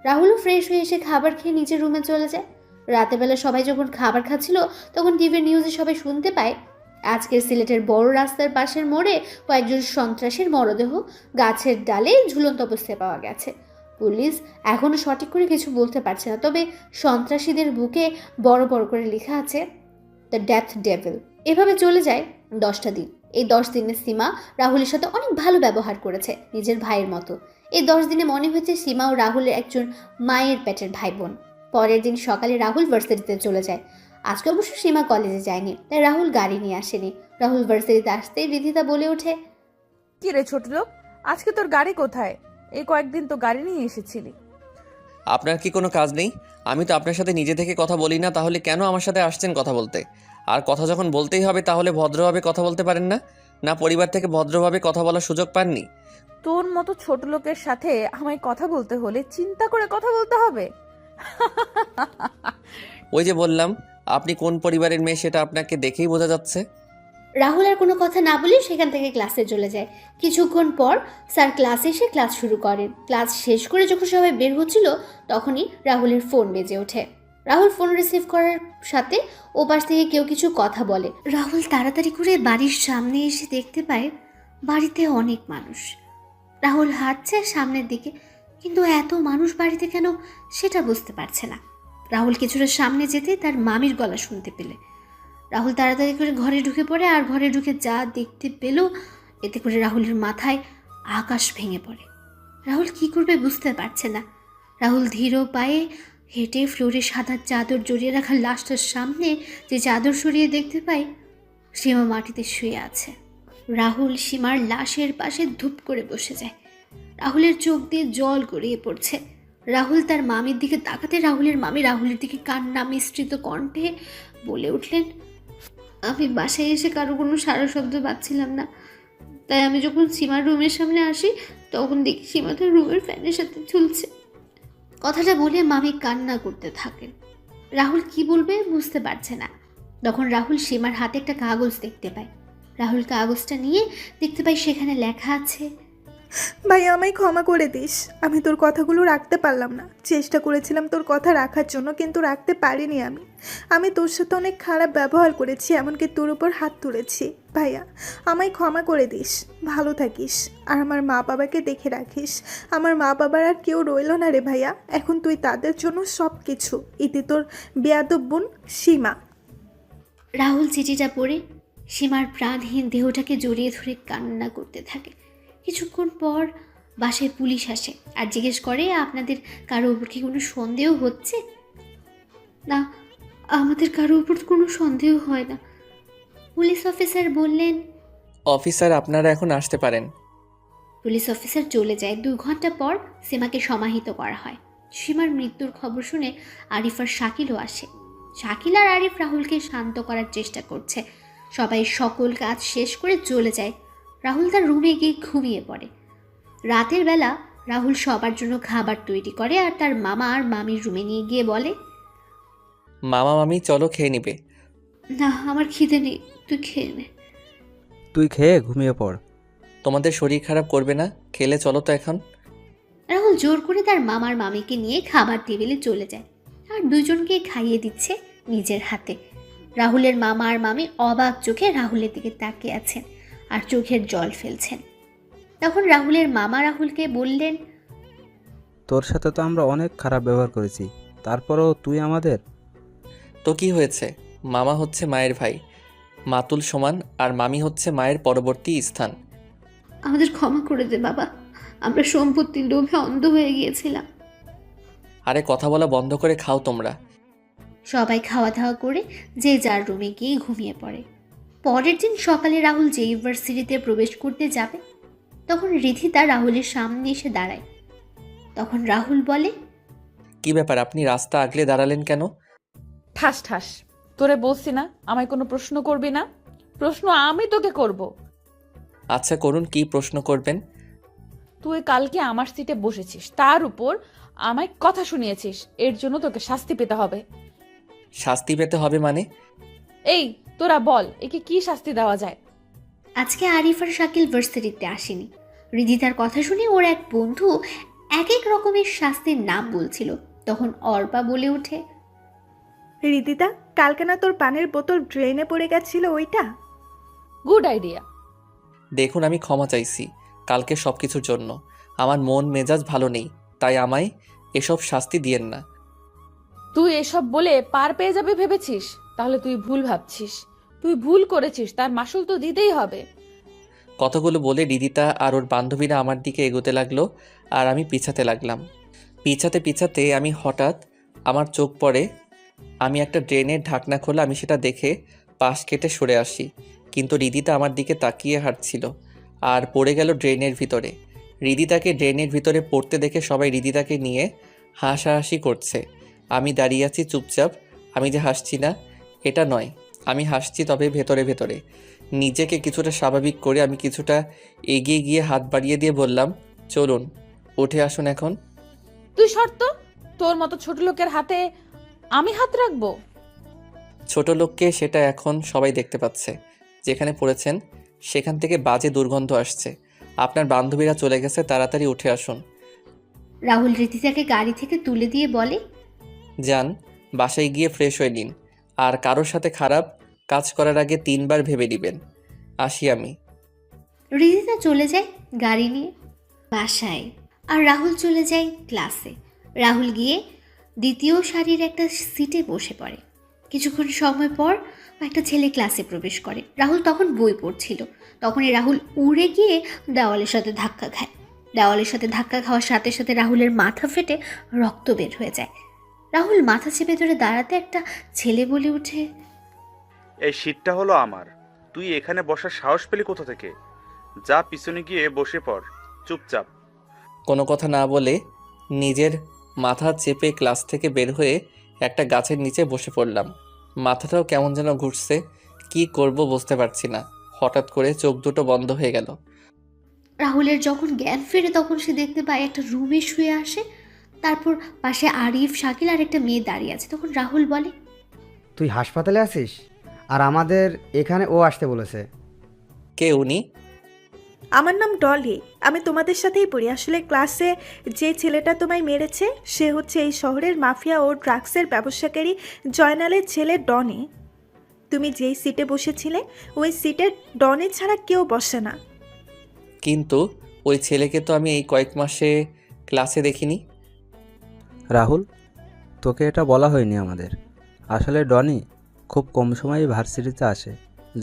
রাহুলও ফ্রেশ হয়ে এসে খাবার খেয়ে নিজের রুমে চলে যায়। রাতের বেলা সবাই যখন খাবার খাচ্ছিল তখন টিভির নিউজে সবাই শুনতে পায় আজকের সিলেটের বড় রাস্তার পাশের মোড়ে কয়েকজন সন্ত্রাসীর মরদেহ গাছের ডালে ঝুলন্ত অবস্থায় পাওয়া গেছে। পুলিশ এখনও সঠিক করে কিছু বলতে পারছে না, তবে সন্ত্রাসীদের বুকে বড় বড় করে লেখা আছে দ্য ডেথ ডেভিল। এভাবে চলে যায় 10টা দিন। এই 10 দিনে সীমা রাহুলের সাথে অনেক ভালো ব্যবহার করেছে, নিজের ভাইয়ের মতো। এই 10 দিনে মনে হয়েছে সীমা ও রাহুলের একজন মায়ের পেটের ভাই বোন। পরের দিন সকালে রাহুল ভার্সিটিতে চলে যায়। আজকে অবশ্য সীমা কলেজে যায়নি, তাই রাহুল গাড়ি নিয়ে আসেনি। রাহুল ভার্সিটিতে আসতেই রিধিতা বলে ওঠে, কি রে ছোট লোক, আজকে তোর গাড়ি কোথায়? এই কয়েকদিন তো গাড়ি নিয়ে এসেছিলি। আপনার কি কোনো কাজ নেই? আমি তো আপনার সাথে নিজে থেকে কথা বলি না, তাহলে কেন আমার সাথে আসছেন কথা বলতে? আর কথা যখন বলতেই হবে তাহলে ভদ্রভাবে কথা বলতে পারেন না? না পরিবার থেকে ভদ্রভাবে কথা বলার সুযোগ পাননি? তোর মতো ছোট লোকের সাথে আমায় কথা বলতে হলে চিন্তা করে কথা বলতে হবে। ওই যে বললাম, আপনি কোন পরিবারের মেয়ে সেটা আপনাকে দেখেই বোঝা যাচ্ছে। রাহুল আর কোনো কথা না বলে সেখান থেকে ক্লাসে চলে যায়। কিছুক্ষণ পর স্যার ক্লাসে এসে ক্লাস শুরু করেন। ক্লাস শেষ করে যখন সবাই বের হচ্ছিল তখনই রাহুলের ফোন বেজে ওঠে। রাহুল ফোন রিসিভ করার সাথে ওপাশ থেকে কেউ কিছু কথা বলে। রাহুল তাড়াতাড়ি করে বাড়ির সামনে এসে দেখতে পায় বাড়িতে অনেক মানুষ। রাহুল হাঁটছে সামনের দিকে, কিন্তু এত মানুষ বাড়িতে কেন সেটা বুঝতে পারছে না। রাহুল কিছুটা সামনে যেতে তার মামির গলা শুনতে পেলে রাহুল তাড়াতাড়ি করে ঘরে ঢুকে পড়ে। আর ঘরে ঢুকে যা দেখতে পেল এতে করে রাহুলের মাথায় আকাশ ভেঙে পড়ে। রাহুল কি করবে বুঝতে পারছে না। রাহুল ধীর পায়ে হেঁটে ফ্লোরে সাদা চাদর জড়িয়ে রাখা লাশটার সামনে যে চাদর সরিয়ে দেখতে পায় সীমা মাটিতে শুয়ে আছে। রাহুল সীমার লাশের পাশে ধূপ করে বসে যায়। রাহুলের চোখ দিয়ে জল গড়িয়ে পড়ছে। রাহুল তার মামির দিকে তাকাতে রাহুলের মামি রাহুলের দিকে কান্না মিশ্রিত কণ্ঠে বলে উঠলেন, আমি বাসায় এসে কারো কোনো সারা শব্দ পাচ্ছিলাম না, তাই আমি যখন সীমার রুমের সামনে আসি তখন দেখি সীমা তার রুমের ফ্যানের সাথে ঝুলছে। কথাটা বলে মামি কান্না করতে থাকেন। রাহুল কি বলবে বুঝতে পারছে না। তখন রাহুল সীমার হাতে একটা কাগজ দেখতে পায়। রাহুল কাগজটা নিয়ে দেখতে পায় সেখানে লেখা আছে ভাইয়া আমায় ক্ষমা করে দিস। আমি তোর কথাগুলো রাখতে পারলাম না। চেষ্টা করেছিলাম তোর কথা রাখার জন্য, কিন্তু রাখতে পারিনি আমি। আমি তোর সাথে অনেক খারাপ ব্যবহার করেছি, এমনকি তোর উপর হাত তুলেছি। ভাইয়া আমায় ক্ষমা করে দিস। ভালো থাকিস আর আমার মা বাবাকে দেখে রাখিস। আমার মা বাবার আর কেউ রইলো না রে ভাইয়া, এখন তুই তাদের জন্য সব কিছু। ইতি তোর বেয়াদব বোন সীমা। রাহুল চিঠিটা পড়ে সীমার প্রাণহীন দেহটাকে জড়িয়ে ধরে কান্না করতে থাকে। কিছুক্ষণ পর বাসায় পুলিশ আসে আর জিজ্ঞেস করে, আপনাদের কারো উপর কি কোনো সন্দেহ হচ্ছে? না, আমাদের কারো উপর কোনো সন্দেহ হয় না। পুলিশ অফিসার বললেন। অফিসার, আপনারা এখন আসতে পারেন। পুলিশ অফিসার চলে যায়। 2 ঘন্টা পর সীমাকে সমাহিত করা হয়। সীমার মৃত্যুর খবর শুনে আরিফ আর শাকিলও আসে। শাকিল আর আরিফ রাহুলকে শান্ত করার চেষ্টা করছে। সবাই সকল কাজ শেষ করে চলে যায়। রাহুল তার রুমে গিয়ে ঘুমিয়ে পড়ে। রাতের বেলা রাহুল সবার জন্য খাবার তৈরি করে আর তার মামা আর মামির রুমে নিয়ে গিয়ে বলে, মামা মামি চলো খেয়ে নিবে। না, আমার খিদে নেই, তুই খেয়ে নে। তুই খেয়ে ঘুমিয়ে পড়। তোমাদের শরীর খারাপ করবে না, খেলে চলো তো এখন। রাহুল জোর করে তার মামার মামিকে নিয়ে খাবার টেবিলে চলে যায় আর দুজনকে খাইয়ে দিচ্ছে নিজের হাতে। রাহুলের মামা আর মামি অবাক চোখে রাহুলের দিকে তাকিয়ে আছেন আর চোখের জল ফেলছেন। তখন রাহুলের মামা রাহুলকে বললেন, তোর সাথে তো আমরা অনেক খারাপ ব্যবহার করেছি, তারপরেও তুই আমাদের। তো কি হয়েছে? মামা হচ্ছে মায়ের ভাই, মাতুল সমান, আর মামি হচ্ছে মায়ের পরবর্তী স্থান। আমাদের ক্ষমা করে দে বাবা, আমরা সম্পত্তির লোভে অন্ধ হয়ে গিয়েছিলাম। আরে কথা বলা বন্ধ করে খাও তোমরা। সবাই খাওয়া দাওয়া করে যে যার রুমে গিয়ে ঘুমিয়ে পড়ে। পরের দিন সকালে রাহুল যে ইউনিভার্সিটিতে প্রবেশ করতে যাবে, তখন রিধিতা রাহুলের সামনে এসে দাঁড়ায়। তখন রাহুল বলে, কি ব্যাপার, আপনি রাস্তা আগলে দাঁড়ালেন কেন? ঠাস ঠাস, তোরে বলছি না আমায় কোনো প্রশ্ন করবি না? প্রশ্ন আমি তোকে করব। আচ্ছা করুন, কি প্রশ্ন করবেন? তুই কালকে আমার সিটে বসেছিস, তার উপর আমায় কথা শুনিয়েছিস, এর জন্য তোকে শাস্তি পেতে হবে। শাস্তি পেতে হবে মানে? এই তোরা বল, একে কি শাস্তি দেওয়া যায়? আজকে আরিফ আর শাকিল ভার্সিটিতে আসেনি। রিধিতার কথা শুনে ওর এক বন্ধু এক এক রকমের শাস্তির নাম বলছিল। তখন অর্পা বলে ওঠে, রিদিতা, কালকে না তোর পানির বোতল ড্রেনে পড়ে গেছিল ওইটা? Good idea. দেখুন, আমি ক্ষমা চাইছি কালকে সব কিছুর জন্য। আমার মন মেজাজ ভালো নেই, তাই আমায় এসব শাস্তি দিয়েন না। তুই এসব বলে পার পেয়ে যাবে ভেবেছিস? তাহলে তুই ভুল ভাবছিস। তুই ভুল করেছিস, তার মাসুল তো দিতেই হবে। কথাগুলো বলে রিদিতা আর ওর বান্ধবীরা আমার দিকে এগোতে লাগলো আর আমি পিছাতে লাগলাম। পিছাতে পিছাতে আমি হঠাৎ আমার চোখ পড়ে, আমি একটা ড্রেনের ঢাকনা খোলা, আমি সেটা দেখে পাশ কেটে সরে আসি। কিন্তু রিদিতা আমার দিকে তাকিয়ে হাঁটছিল আর পড়ে গেল ড্রেনের ভিতরে। রিদিতাকে ড্রেনের ভিতরে পড়তে দেখে সবাই রিদিতাকে নিয়ে হাসাহাসি করছে। আমি দাঁড়িয়ে আছি চুপচাপ। আমি যে হাসছি না এটা নয়, আমি হাসছি, তবে ভেতরে ভেতরে। নিজেকে কিছুটা স্বাভাবিক করে আমি কিছুটা এগিয়ে গিয়ে হাত বাড়িয়ে দিয়ে বললাম, চলুন উঠে আসুন এখন। তুই শর্ত, তোর মতো ছোট লোকের হাতে আমি হাত রাখবো? ছোট লোককে সেটা এখন সবাই দেখতে পাচ্ছে। যেখানে পড়েছেন সেখান থেকে বাজে দুর্গন্ধ আসছে। আপনার বান্ধবীরা চলে গেছে, তাড়াতাড়ি উঠে আসুন। রাহুল রিধিতাকে গাড়ি থেকে তুলে দিয়ে বলে, যান, বাসায় গিয়ে ফ্রেশ হয়ে নিন, আর কারোর সাথে খারাপ কাজ করার আগে 3 বার ভেবে নেবেন। আসি আমি। রিধিতা চলে যায় গাড়ি নিয়ে বাসায়, আর রাহুল চলে যায় ক্লাসে। রাহুল গিয়ে দ্বিতীয় সারির একটা সিটে বসে পড়ে। কিছুক্ষণ সময় পর একটা ছেলে ক্লাসে প্রবেশ করে। রাহুল তখন বই পড়ছিল। তখনই রাহুল উড়ে গিয়ে দেওয়ালের সাথে ধাক্কা খায়। দেওয়ালের সাথে ধাক্কা খাওয়ার সাথে সাথে রাহুলের মাথা ফেটে রক্ত বের হয়ে যায়। রাহুল মাথা চেপে ধরে দাঁড়াতে একটা ছেলে বলে ওঠে, এই সিটটা হলো আমার। তুই এখানে বসার সাহস পেলি কোথা থেকে? যা পিছনে গিয়ে বসে পড় চুপচাপ। কোনো কথা না বলে নিজের মাথা চেপে ক্লাস থেকে বের হয়ে একটা গাছের নিচে বসে পড়লাম। মাথাটাও কেমন যেন ঘুরছে, কি করব বুঝতে পারছি না। হঠাৎ করে চোখ দুটো বন্ধ হয়ে গেল। রাহুলের যখন জ্ঞান ফেরে তখন সে দেখতে পায় একটা রুমে শুয়ে আসে। তারপর পাশে আরিফ, শাকিল আর একটা মেয়ে দাঁড়িয়ে আছে। তখন রাহুল বলে, তুই হাসপাতালে আছিস? আর আমাদের এখানে ও আসতে বলেছে। কে উনি? আমার নাম ডলি। আমি তোমাদের সাথেই পড়ি। আসলে ক্লাসে যে ছেলেটা তোমায় মেরেছে সে হচ্ছে এই শহরের মাফিয়া ও ড্রাগসের ব্যবসাকারী জয়নালের ছেলে ডনি। তুমি যেই সিটে বসেছিলে ওই সিটে ডনি ছাড়া কেউ বসে না। কিন্তু ওই ছেলেকে তো আমি এই কয়েক মাসে ক্লাসে দেখিনি। রাহুল, তোকে এটা বলা হয়নি আমাদের। আসলে ডনি খুব কম সময়ে ভার্সিটিতে আসে।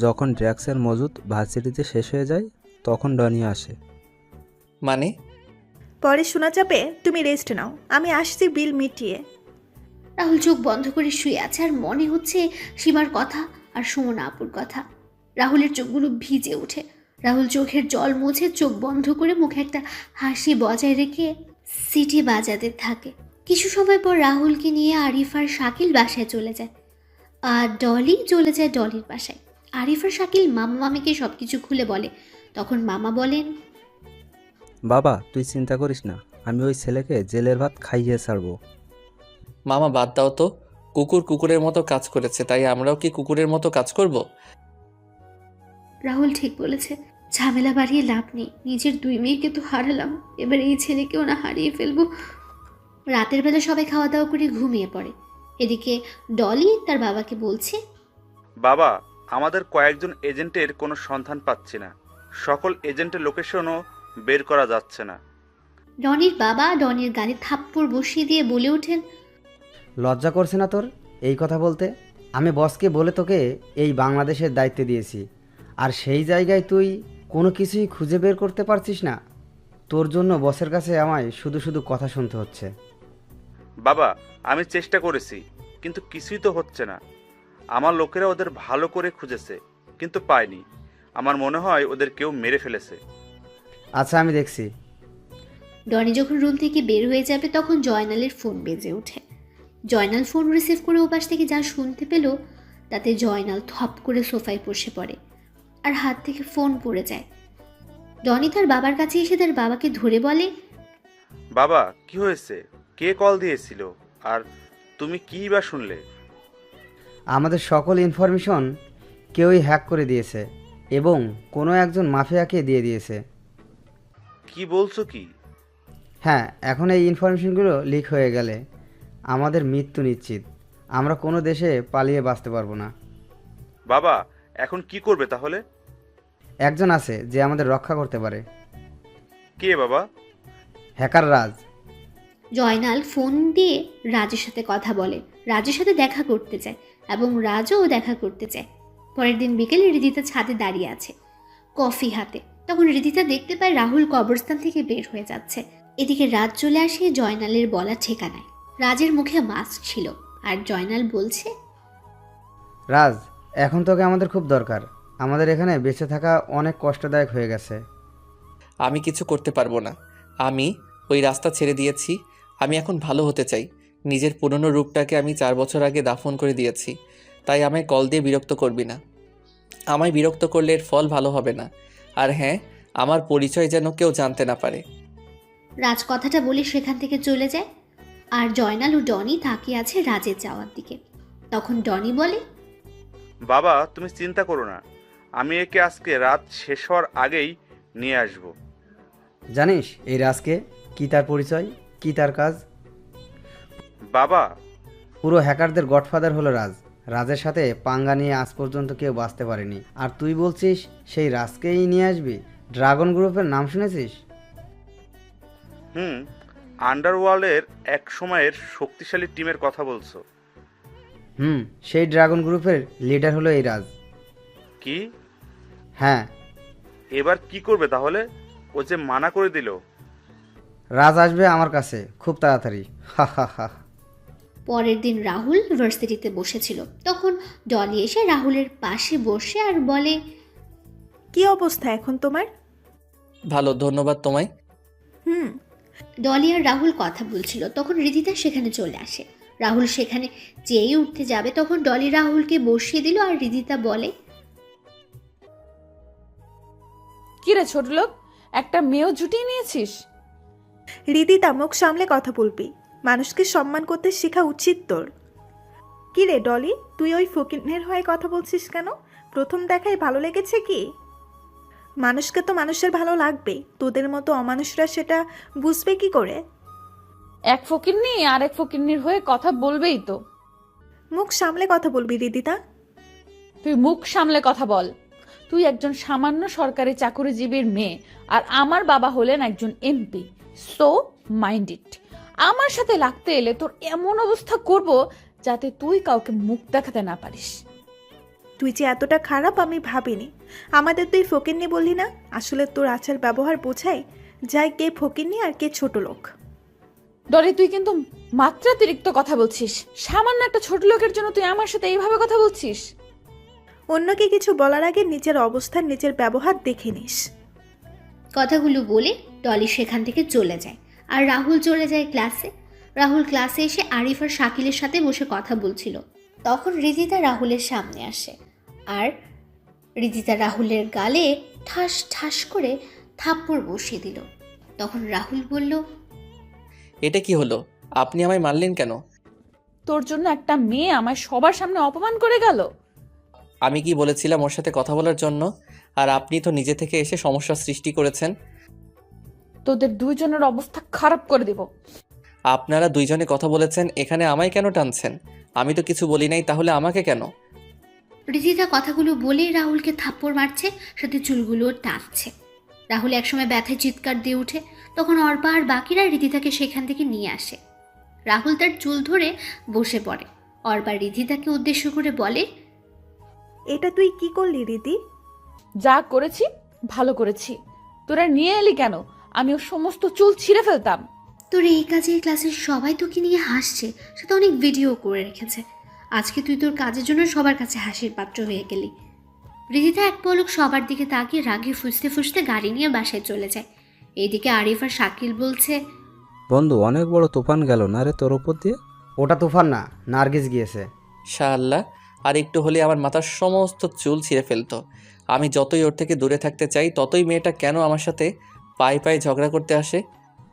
যখন ড্রাগসের মজুদ ভার্সিটিতে শেষ হয়ে যায় তখন ডনি আসে। মানে? পরে শোনা যাবে। তুমি রেস্ট নাও, আমি আসছি বিল মিটিয়ে। রাহুল চোখ বন্ধ করে শুয়ে আছে আর মনে হচ্ছে সীমার কথা আর সুমনা আপুর কথা। রাহুলের চোখগুলো ভিজে ওঠে। রাহুল চোখের জল মুছে চোখ বন্ধ করে মুখে একটা হাসি বজায় রেখে সিটি বাজাতে থাকে। কিছু সময় পর রাহুলকে নিয়ে আরিফ আর শাকিল বাসায় চলে যায়, আর ডলি চলে যায় ডলির বাসায়। আরিফ আর শাকিল মামা মামিকে সব কিছু খুলে বলে। তখন মামা বলেন, বাবা, তুই চিন্তা করিস না, আমি ওই ছেলেকে জেলের ভাত খাইয়ে ছাড়বো। মামা বাদ দাও তো, কুকুর কুকুরের মতো কাজ করেছে, তাই আমরাও কি কুকুরের মতো কাজ করব? রাহুল ঠিক বলেছে, ঝামেলা বাড়িয়ে লাভ নেই। নিজের 2 মেয়েকে তো হারালাম, এবার এই ছেলেকেও না হারিয়ে ফেলবো। রাতের বেলা সবাই খাওয়া দাওয়া করে ঘুমিয়ে পড়ে। এদিকে ডলি তার বাবাকে বলছে, বাবা, আমাদের কয়েকজন এজেন্টের কোনো সন্ধান পাচ্ছি না। সকল এজেন্টের লোকেশনও বের করা যাচ্ছে না। ডনির বাবা ডনির গালে থাপ্পড় বসিয়ে দিয়ে বলে ওঠেন, লজ্জা করছে না তোর এই কথা বলতে? আমি বসকে বলে তোকে এই বাংলাদেশের দায়িত্ব দিয়েছি, আর সেই জায়গায় তুই কোনো কিছুই খুঁজে বের করতে পারছিস না। তোর জন্য বসের কাছে আমায় শুধু শুধু কথা শুনতে হচ্ছে। বাবা, আমি চেষ্টা করেছি, কিন্তু কিছুই তো হচ্ছে না। আমার লোকেরা ওদের ভালো করে খুঁজেছে, কিন্তু পায়নি। আমার মনে হয় ওদের কেউ মেরে ফেলেছে। আচ্ছা, আমি দেখছি। ডনি যখন রুম থেকে বের হয়ে যাবে তখন জয়নালের ফোন বেজে ওঠে। জয়নাল ফোন রিসিভ করে ওপাশ থেকে যা শুনতে পেল তাতে জয়নাল থপ করে সোফায় বসে পড়ে আর হাত থেকে ফোন পড়ে যায়। ডনি তার বাবার কাছে এসে তার বাবাকে ধরে বলে, বাবা, কি হয়েছে? কে কল দিয়েছিল? আর তুমি কী বা শুনলে? আমাদের সকল ইনফরমেশন কেউই হ্যাক করে দিয়েছে এবং কোনো একজন মাফিয়াকে দিয়ে দিয়েছে। কি বলছো কি? হ্যাঁ, এখন এই ইনফরমেশনগুলো লিক হয়ে গেলে আমাদের মৃত্যু নিশ্চিত। আমরা কোনো দেশে পালিয়ে বাঁচতে পারবো না। বাবা, এখন কি করবে তাহলে? একজন আছে যে আমাদের রক্ষা করতে পারে। কে বাবা? হ্যাকার রাজ। জয়নাল ফোন দিয়ে রাজের সাথে কথা বলে, রাজের সাথে দেখা করতে চায় এবং রাজও দেখা করতে চায়। পরের দিন বিকেলে হৃদিতা ছাদে দাঁড়িয়ে আছে কফি হাতে। তখন হৃদিতা দেখতে পায় রাহুল কবরস্থান থেকে বের হয়ে যাচ্ছে। এদিকে রাজ চলে আসে জয়নালের বলা ঠিকানায়। রাজের মুখে মাস্ক ছিল আর জয়নাল বলছে, রাজ, এখন তোকে আমাদের খুব দরকার। আমাদের এখানে বেঁচে থাকা অনেক কষ্টদায়ক হয়ে গেছে। আমি কিছু করতে পারবো না। আমি ওই রাস্তা ছেড়ে দিয়েছি। আমি এখন ভালো হতে চাই। নিজের পুরনো রূপটাকে আমি 4 বছর আগে দাফন করে দিয়েছি। তাই আমায় কল দিয়ে বিরক্ত করবি না। আমায় বিরক্ত করলে এর ফল ভালো হবে না। আর হ্যাঁ, আমার পরিচয় যেন কেউ জানতে না পারে। রাজ কথাটা বলে সেখান থেকে চলে যায় আর জয়নাল ও ডনি তাকিয়ে আছে রাজের যাওয়ার দিকে। তখন ডনি বলে, বাবা, তুমি চিন্তা করো না। আমি একে আজকে রাত শেষ হওয়ার আগেই নিয়ে আসব। জানিস এই রাজকে? কি তার পরিচয়, কি তার কাজ? বাবা, পুরো হ্যাকারদের গডফাদার হলো রাজ। রাজের সাথে পাঙ্গা নিয়ে আজ পর্যন্ত কেউ বাঁচতে পারেনি, আর তুই বলছিস সেই রাজকেই নিয়ে আসবি? ড্রাগন গ্রুপের নাম শুনেছিস? আন্ডারওয়ার্ল্ডের এক সময়ের শক্তিশালী টিমের কথা বলছো? সেই ড্রাগন গ্রুপের লিডার হলো এই রাজ। কি? হ্যাঁ। এবার কি করবে তাহলে? ও যে মানা করে দিল। রাজ আসবে আমার কাছে খুব তাড়াতাড়ি। হা হা হা। পরের দিন রাহুল ইউনিভার্সিটিতে বসেছিল। তখন ডলি এসে রাহুলের পাশে বসে আর বলে, কি অবস্থা এখন তোমার? ভালো, ধন্যবাদ তোমায়। ডলি আর রাহুল কথা বলছিল তখন হৃদিতা সেখানে চলে আসে। রাহুল সেখানে যেই উঠতে যাবে তখন ডলি রাহুলকে বসিয়ে দিল আর হৃদিতা বলে, কি রে ছোট লোক, একটা মেয়েও জুটিয়ে নিয়েছিস? হৃদিতা, মুখ সামলে কথা বলবি। মানুষকে সম্মান করতে শেখা উচিত তোর। কি রে ডলি, তুই ওই ফকিনের হয়ে কথা বলছিস কেন? প্রথম দেখায় ভালো লেগেছে কি? মানুষকে তো মানুষের ভালো লাগবেই, তোদের মতো অমানুষরা সেটা বুঝবে কি করে? এক ফকিন্নি আর এক ফকিন্নির হয়ে কথা বলবেই তো। মুখ সামলে কথা বলবি রিদিতা। তুই মুখ সামলে কথা বল। তুই একজন সামান্য সরকারি চাকরিজীবীর মেয়ে, আর আমার বাবা হলেন একজন এমপি। So mind it. আমার সাথে লাগতে এলে তোর এমন অবস্থা করব যাতে তুই কাউকে মুখ দেখাতে না পারিস। তুই যে এতটা খারাপ আমি ভাবিনি। আমাদের তুই ফকিন্নি বললি না, আসলে তোর আচার ব্যবহার বোঝাই যায় কে ফকিন্নি আর কে ছোট লোক। ডলি, তুই কিন্তু মাত্রাতিরিক্ত কথা বলছিস। সামান্য একটা ছোট লোকের জন্য তুই আমার সাথে এইভাবে কথা বলছিস? অন্যকে কিছু বলার আগে নিজের অবস্থান নিজের ব্যবহার দেখে নিস। কথাগুলো বলে ডলি সেখান থেকে চলে যায় আর রাহুল চলে যায় ক্লাসে। রাহুল ক্লাসে এসে আরিফ আর শাকিলের সাথে বসে কথা বলছিল। তখন রিদিতা রাহুলের সামনে আসে আর রিদিতা রাহুলের গালে ঠাস ঠাস করে থাপ্পড় বসিয়ে দিল। তখন রাহুল বলল, এটা কি হলো? আপনি আমায় মারলেন কেন? তোর জন্য একটা মেয়ে আমায় সবার সামনে অপমান করে গেল। আমি কি বলেছিলাম ওর সাথে কথা বলার জন্য? আর আপনি তো নিজে থেকে এসে সমস্যা সৃষ্টি করেছেন। তোদের দুইজনের অবস্থা খারাপ করে দিব। আপনারা দুইজনে কথা বলেছেন, এখানে আমায় কেন টানছেন? আমি তো কিছু বলি নাই, তাহলে আমাকে কেন? রিদিতা কথাগুলো বলে রাহুলকে থাপ্পড় মারছে, সাথে চুলগুলো টানছে। রাহুল একসময় ব্যথায় চিৎকার দিয়ে ওঠে। তখন অর্পা আর বাকিরা রিদিতাকে সেখান থেকে নিয়ে আসে। রাহুল তার চুল ধরে বসে পড়ে। অর্পা রিদিতাকে উদ্দেশ্য করে বলে, এটা তুই কি করলি রিদি? যা করেছি ভালো করেছি। তোরা নিয়ে এলি কেন? আমি ওর সমস্ত চুল ছিঁড়ে ফেলতাম। তোর এই কাজে ক্লাসের সবাই তোকে নিয়ে হাসছে, সেটা অনেক ভিডিও করে রেখেছে। আজকে তুই তোর কাজের জন্য সবার কাছে হাসির পাত্র হয়ে গেলি। রিদিতা এক পলক সবার দিকে তাকিয়ে রাগে ফুসতে ফুসতে গাড়ি নিয়ে বাসায় চলে যায়। এইদিকে আরিফ আর শাকিল বলছে, বন্ধু, অনেক বড় তুফান গেল না রে তোর ওপর দিয়ে? ওটা তুফান না, নার্গিস গিয়েছে। শাআল্লাহ, আর একটু হলে আমার মাথার সমস্ত চুল ছিঁড়ে ফেলতো। আমি যতই ওর থেকে দূরে থাকতে চাই, ততই মেয়েটা কেন আমার সাথে পায়ে পায়ে ঝগড়া করতে আসে?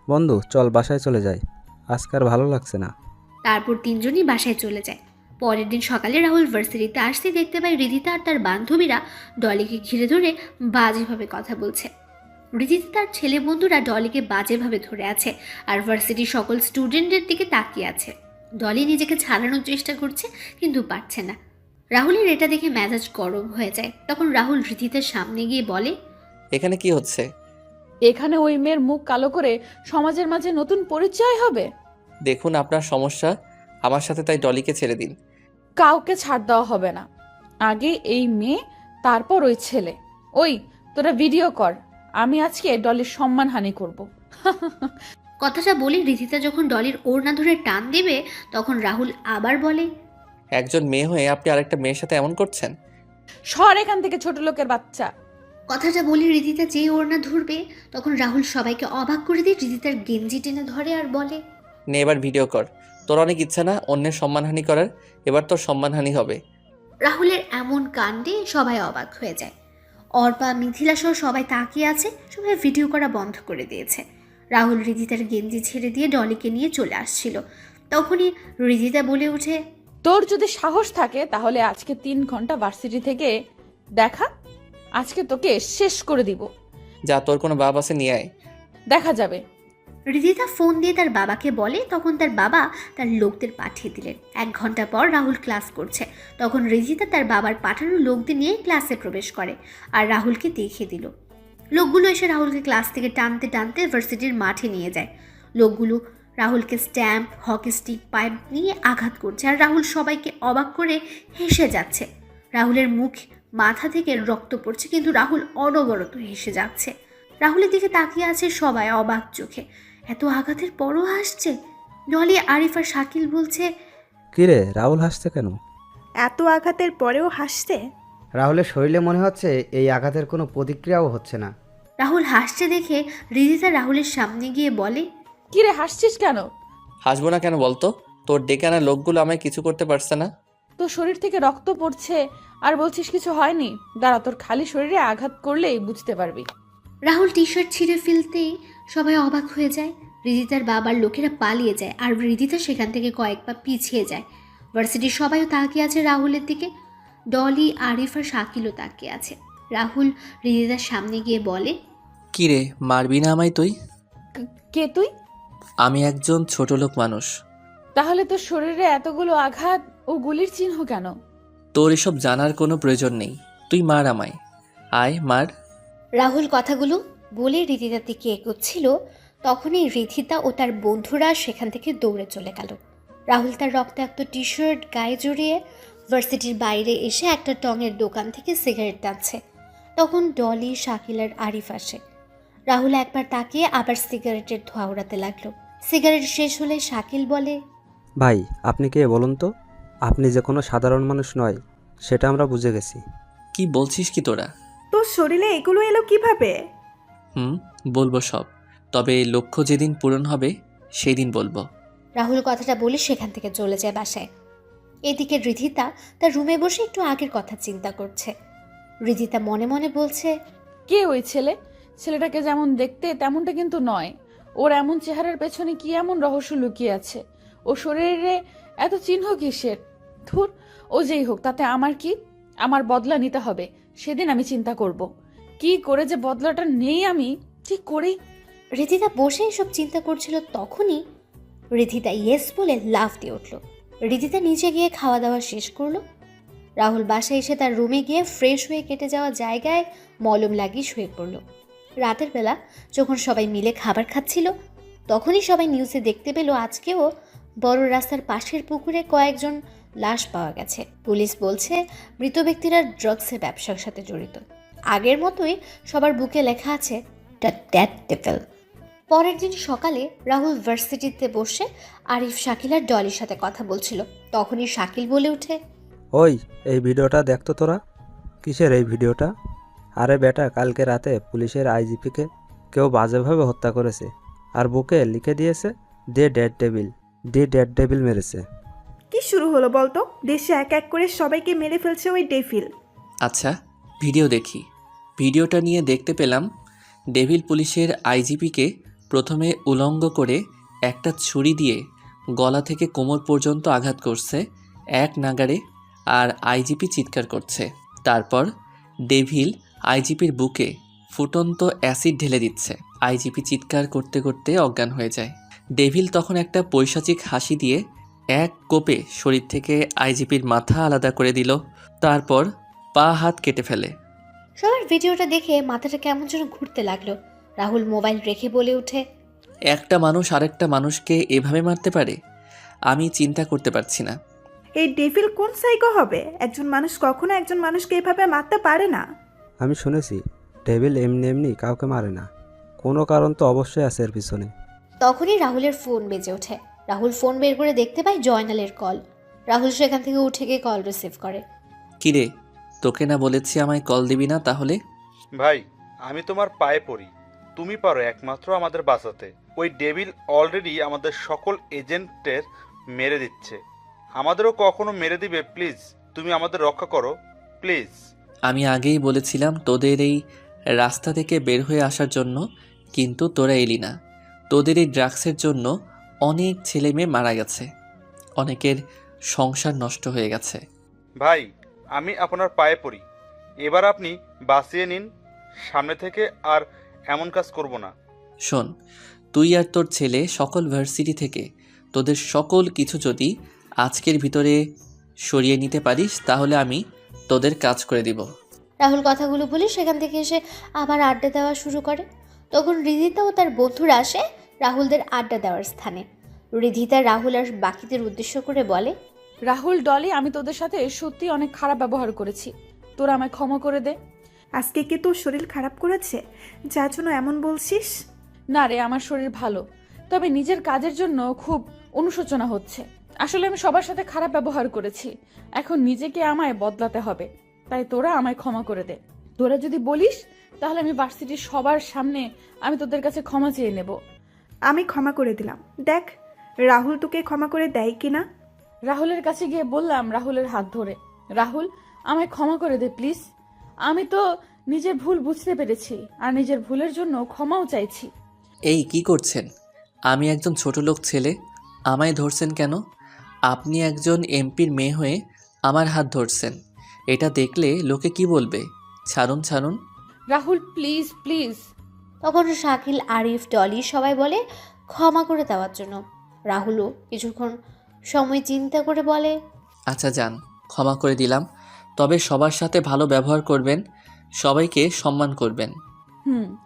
বন্ধু চল বাসায় চলে যাই, আজকে আর ভালো লাগছে না। তারপর তিনজনই বাসায় চলে যায়। পরের দিন সকালে রাহুল ভার্সিটিতে আসতে দেখতে পায় রিদিতা আর তার বান্ধবীরা ডলিকে ঘিরে ধরে বাজেভাবে কথা বলছে। রিদিতা তার ছেলে বন্ধুরা ডলিকে বাজেভাবে ধরে আছে আর ভার্সিটির সকল স্টুডেন্টদের দিকে তাকিয়ে আছে। ডলি নিজেকে ছাড়ানোর চেষ্টা করছে কিন্তু পারছে না। রাহুলের এটা দেখে মেজাজ গরম হয়ে যায়। তখন রাহুল রিদিতার সামনে গিয়ে বলে, এখানে কি হচ্ছে? এখানে ওই মেয়ের মুখ কালো করে সমাজের মাঝে নতুন পরিচয় হবে। দেখুন আপনার সমস্যা আমার সাথে, তাই ডলিকে ছেড়ে দিন। কাউকে ছাড় দেওয়া হবে না। আগে এই মেয়ে, তারপর ওই ছেলে। ওই তোরা ভিডিও কর, আমি আজকে ডলির সম্মানহানি করব। কথাটা বলে রিদিতা যখন ডলির ওড়না ধরে টান দেবে, তখন রাহুল আবার বলে, একজন মেয়ে হয়ে আপনি আরেকটা মেয়ের সাথে এমন করছেন? সর এখান থেকে, ছোট লোকের বাচ্চা। কথাটা বলে রিদিতা যেই ওড়না ধরবে, তখন রাহুল সবাইকে অবাক করে দিয়ে রিদিতার গেঞ্জি টেনে ধরে আর বলে, নে এবার ভিডিও কর। তোর অনেক ইচ্ছা না অন্যের সম্মানহানি করার? এবার তোর সম্মানহানি হবে। রাহুলের এমন কাণ্ডে সবাই অবাক হয়ে যায়। অর্পা, মিথিলা সহ সবাই তাকিয়ে আছে। সবাই ভিডিও করা বন্ধ করে দিয়েছে। রাহুল রিদিতার গেঞ্জি ছেড়ে দিয়ে ডলিকে নিয়ে চলে আসছিল। তখনই রিদিতা বলে ওঠে, তোর যদি সাহস থাকে তাহলে আজকে 3 ঘন্টা ভার্সিটি থেকে দেখা। আজকে তোকে শেষ করে দিব। যা, তোর কোনো বাপ আছে, নিয়ে আয়। দেখা যাবে। রিদিতা ফোন দিয়ে তার বাবাকে বলে। তখন তার বাবা তার লোকদের পাঠিয়ে দিলেন। 1 ঘন্টা পর রাহুল ক্লাস করছে। তখন রিদিতা তার বাবার পাঠানো লোকদের নিয়ে ক্লাসে প্রবেশ করে আর রাহুলকে দেখিয়ে দিল। লোকগুলো এসে রাহুলকে ক্লাস থেকে টানতে টানতে ভার্সিটির মাঠে নিয়ে যায়। লোকগুলো রাহুলকে স্ট্যাম্প, হকি স্টিক, পাইপ নিয়ে আঘাত করছে আর রাহুল সবাইকে অবাক করে হেসে যাচ্ছে। রাহুলের মুখ, মাথা থেকে রক্ত পড়ছে, কিন্তু রাহুল অনবরত হেসে যাচ্ছে। রাহুলের দিকে তাকিয়ে আছে সবাই অবাক চোখে। এত আঘাতের পরও হাসছে। ডলি, আরিফ আর শাকিল বলছে, কিরে রাহুল হাসছে কেন? এত আঘাতের পরেও হাসছে? রাহুলের শরীরে মনে হচ্ছে এই আঘাতের কোনো প্রতিক্রিয়াও হচ্ছে না। রাহুল হাসছে দেখে রিদিতা রাহুলের সামনে গিয়ে বলে, কিরে হাসছিস কেন? হাসবো না কেন বলতো? তোর ডেকে আনা লোকগুলো আমায় কিছু করতে পারছে না। তোর শরীর থেকে রক্ত পড়ছে আর বলছিস কিছু হয়নি। দাঁড়া, তোর খালি শরীরে আঘাত করলেই বুঝতে পারবি। রাহুল টি শার্ট ছিঁড়ে ফেলতেই সবাই অবাক হয়ে যায়। রিদিতার বাবার লোকেরা পালিয়ে যায় আর রিদিতা সেখান থেকে কয়েক পা পিছিয়ে যায়। ভার্সিটির সবাইও তাকিয়ে আছে রাহুলের দিকে। ডলি, আরিফ আর শাকিলও তাকিয়ে আছে। রাহুল রিদিতার সামনে গিয়ে বলে, কি রে, মারবি না আমায় তুই? কে তুই? আমি একজন ছোট লোক মানুষ। তাহলে তোর শরীরে এতগুলো আঘাত ও গুলির চিহ্ন কেন? তোর এসব জানার কোনো প্রয়োজন নেই। তুই মার আমায়, আয় মার। রাহুল কথাগুলো বলে রিদিতার দিকে এগোচ্ছিল, তখনই রিধিতা ও তার বন্ধুরা সেখান থেকে দৌড়ে চলে গেল। রাহুল তার রক্তাক্ত টি শার্ট গায়ে জড়িয়ে ভার্সিটির বাইরে এসে একটা টঙের দোকান থেকে সিগারেট টানছে। তখন ডলি, শাকিল আর আরিফ আসে। রাহুল একবার তাকিয়ে আবার সিগারেটের ধোঁয়া ওড়াতে লাগলো। সিগারেট শেষ হলে শাকিল বলে, ভাই, আপনি কে বলুন তো? আপনি যে কোনো সাধারণ মানুষ নয়, সেটা আমরা বুঝে গেছি। কি বলছিস কি তোরা? তোর শরীরে এগুলো এলো কিভাবে? বলবো সব, তবে লক্ষ্য যেদিন পূরণ হবে সেই দিন বলবো। রাহুল কথাটা বলে সেখান থেকে চলে যায় বাসায়। এদিকে রিধিতা তার রুমে বসে একটু আগের কথা চিন্তা করছে। রিধিতা মনে মনে বলছে, কে ওই ছেলে? ছেলেটাকে যেমন দেখতে তেমনটা কিন্তু নয়। ওর এমন চেহারার পেছনে কি এমন রহস্য লুকিয়ে আছে? ও শরীরে এত চিহ্ন কিসের? ধুর, ও যেই হোক, তাতে আমার কি? আমার বদলা নিতে হবে। সেদিন আমি চিন্তা করব কি করে যে বদলাটা নেই আমি ঠিক করেই। রিধিতা বসে এসব চিন্তা করছিল, তখনই রিধিতা ইয়েস বলে লাফ দিয়ে উঠল। রিধিতা নিচে গিয়ে খাওয়া দাওয়া শেষ করলো। রাহুল বাসায় এসে তার রুমে গিয়ে ফ্রেশ হয়ে কেটে যাওয়া জায়গায় মলম লাগিয়ে শুয়ে পড়ল। রাতের বেলা যখন সবাই মিলে খাবার খাচ্ছিল, তখনই সবাই নিউজে দেখতে পেল আজকেও বড় রাস্তার পাশের পুকুরে কয়েকজন লাশ পাওয়া গেছে। পুলিশ বলছে মৃত ব্যক্তিরা ড্রাগসের ব্যবসার সাথে জড়িত। আগের মতোই সবার বুকে লেখা আছে দ্য ডেথ ডেভিল। পরের দিন সকালে রাহুল ভার্সিটিতে বসে আরিফ, শাকিল আর ডলির সাথে কথা বলছিল। তখনই শাকিল বলে ওঠে, ওই, এই ভিডিওটা দেখতো তোরা? কিসের এই ভিডিওটা? আরে বেটা, কালকে রাতে পুলিশের আইজিপিকে কেউ বাজেভাবে হত্যা করেছে, আর বুকে লিখে দিয়েছে day dead devil. Dead devil মেরেছে। কি শুরু হলো বলতো? দেশে এক এক করে সবাইকে মেরে ফেলছে ওই ডেভিল। আচ্ছা, ভিডিও দেখি। ভিডিওটা নিয়ে দেখতে পেলাম ডেভিল পুলিশের আইজিপিকে প্রথমে উলঙ্গ করে একটা ছুরি দিয়ে গলা থেকে কোমর পর্যন্ত আঘাত করছে এক নাগাড়ে, আর আইজিপি চিৎকার করছে। তারপর ডেভিল আইজিপির বুকে ফুটন্ত অ্যাসিড ঢেলে দিচ্ছে। আইজিপি চিৎকার করতে করতে অজ্ঞান হয়ে যায়। ডেভিল তখন একটা পৈশাচিক হাসি দিয়ে এক কোপে শরীর থেকে আইজিপির মাথা আলাদা করে দিল, তারপর পা হাত কেটে ফেলে। সবার ভিডিওটা দেখে মাথাটা কেমন যেন ঘুরতে লাগলো। রাহুল মোবাইল রেখে বলে ওঠে, একটা মানুষ আরেকটা মানুষকে এভাবে মারতে পারে? আমি চিন্তা করতে পারছি না। এই ডেভিল কোন সাইকো হবে? একজন মানুষ কখনো একজন মানুষকে এভাবে মারতে পারে না। আমি শুনেছি ডেভিল এমনি এমনি কাউকে মারে না, কোনো কারণ তো অবশ্যই আছে এর পিছনে। তখনই রাহুলের ফোন বেজে ওঠে। রাহুল ফোন বের করে দেখতে পায় জয়নালের কল। রাহুল সেখান থেকে উঠে গিয়ে কল রিসিভ করে। কিরে, তোকে না বলেছি আমায় কল দিবি না? তাহলে ভাই, আমি তোমার পায়ে পড়ি, তুমি পারো একমাত্র আমাদের বাঁচাতে। ওই ডেভিল অলরেডি আমাদের সকল এজেন্টের মেরে দিচ্ছে, আমাদেরও কখনো মেরে দিবে। প্লিজ, তুমি আমাদের রক্ষা করো, প্লিজ। আমি আগেই বলেছিলাম তোদের এই রাস্তা থেকে বের হয়ে আসার জন্য, কিন্তু তোরা এলি না। তোদের এই ড্রাগসের জন্য অনেক ছেলে মেয়ে মারা গেছে, অনেকের সংসার নষ্ট হয়ে গেছে। ভাই, আমি আপনার পায়ে পড়ি, এবার আপনি বাঁচিয়ে নিন, সামনে থেকে আর এমন কাজ করব না। শোন, তুই আর তোর ছেলে সকল ভার্সিটি থেকে তোদের সকল কিছু যদি আজকের ভিতরে সরিয়ে নিতে পারিস, তাহলে আমি তোদের কাজ করে দিব। রাহুল কথাগুলো বলে সেখান থেকে এসে আবার আড্ডা দেওয়া শুরু করে। তখন রিধিতা ও তার বন্ধুরা আসে রাহুলদের আড্ডা দেওয়ার স্থানে। রিধিতা রাহুল আর বাকিদের উদ্দেশ্য করে বলে, রাহুল, ডলি, আমি তোদের সাথে সত্যি অনেক খারাপ ব্যবহার করেছি। তোরা আমায় ক্ষমা করে দে। আজকে কি তোর শরীর খারাপ করেছে যার জন্য এমন বলছিস? না রে, আমার শরীর ভালো, তবে নিজের কাজের জন্য খুব অনুশোচনা হচ্ছে। আসলে আমি সবার সাথে খারাপ ব্যবহার করেছি, এখন নিজেকে আমায় বদলাতে হবে। তাই তোরা আমায় ক্ষমা করে দে। তোরা যদি বলিস তাহলে আমি ভার্সিটির সবার সামনে আমি তোদের কাছে ক্ষমা চেয়ে নেব। আমি ক্ষমা করে দিলাম। দেখ রাহুল তোকে ক্ষমা করে দেয় কিনা। রাহুলের কাছে গিয়ে বললাম রাহুলের হাত ধরে, রাহুল, আমায় ক্ষমা করে দে প্লিজ। আমি তো নিজের ভুল বুঝতে পেরেছি আর নিজের ভুলের জন্য ক্ষমাও চাইছি। এই কি করছেন? আমি একজন ছোট লোক ছেলে, আমায় ধরছেন কেন? আপনি একজন এমপির মেয়ে হয়ে আমার হাত ধরছেন, এটা দেখলে লোকে কি বলবে? ছাড়ুন ছাড়ুন। Rahul please please. তখন শাকিল, আরিফ, ডলি সবাই বলে ক্ষমা করে দেওয়ার জন্য। রাহুলও কিছুক্ষণ সময় চিন্তা করে বলে, আচ্ছা যান, ক্ষমা করে দিলাম। তবে সবার সাথে ভালো ব্যবহার করবেন, সবাইকে সম্মান করবেন। হুম,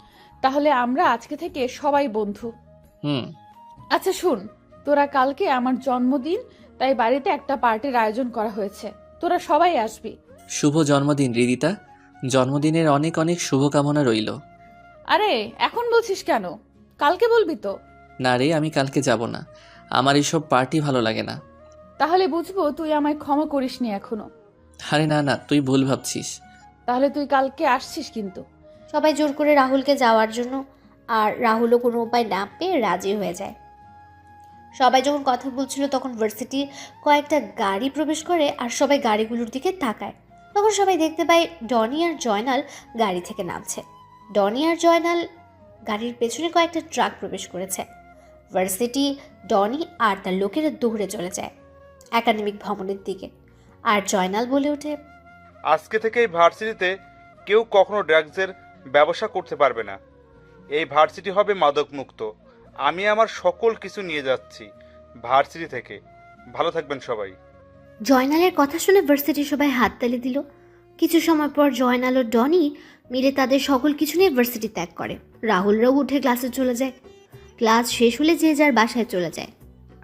তাহলে আমরা আজকে থেকে সবাই বন্ধু। হুম। আচ্ছা শুন, তোরা কালকে আমার জন্মদিন, তাই বাড়িতে একটা পার্টির আয়োজন করা হয়েছে, তোরা সবাই আসবি। শুভ জন্মদিন রিদিতা। জন্মদিনের অনেক অনেক শুভকামনা রইল। আরে এখন বলছিস কেন? কালকে বলবি তো? না রে, আমি কালকে যাব না। আমার এইসব পার্টি ভালো লাগে না। তাহলে বুঝবো তুই আমায় ক্ষমা করিসনি এখনো। আরে না না, তুই ভুল ভাবছিস। তাহলে তুই কালকে আসছিস কিন্তু। সবাই জোর করে রাহুলকে যাওয়ার জন্য, আর রাহুলও কোনো উপায় না পেয়ে রাজি হয়ে যায়। সবাই যখন কথা বলছিল তখন ভার্সিটির কয়েকটা গাড়ি প্রবেশ করে আর সবাই গাড়িগুলোর দিকে তাকায়। তখন সবাই দেখতে পায় ডনি আর জয়নাল গাড়ি থেকে নামছে। ডনি আর জয়নাল গাড়ির পেছনে কয়েকটা ট্রাক প্রবেশ করেছে। ভার্সিটি, ডনি আর তার লোকেরা দৌড়ে চলে যায় একাডেমিক ভবনের দিকে। আর জয়নাল বলে ওঠে, আজকে থেকে এই ভার্সিটিতে কেউ কখনো ড্রাগসের ব্যবসা করতে পারবে না। এই ভার্সিটি হবে মাদক মুক্ত। আমি আমার সকল কিছু নিয়ে যাচ্ছি ভার্সিটি থেকে। ভালো থাকবেন সবাই। জয়নালের কথা শুনে ভার্সিটির সবাই হাততালি দিল। কিছু সময় পর জয়নাল ও ডনি মিলে তাদের সকল কিছু নিয়ে ভার্সিটি ত্যাগ করে। রাহুলরাও উঠে ক্লাসে চলে যায়। ক্লাস শেষ হলে যে যার বাসায় চলে যায়।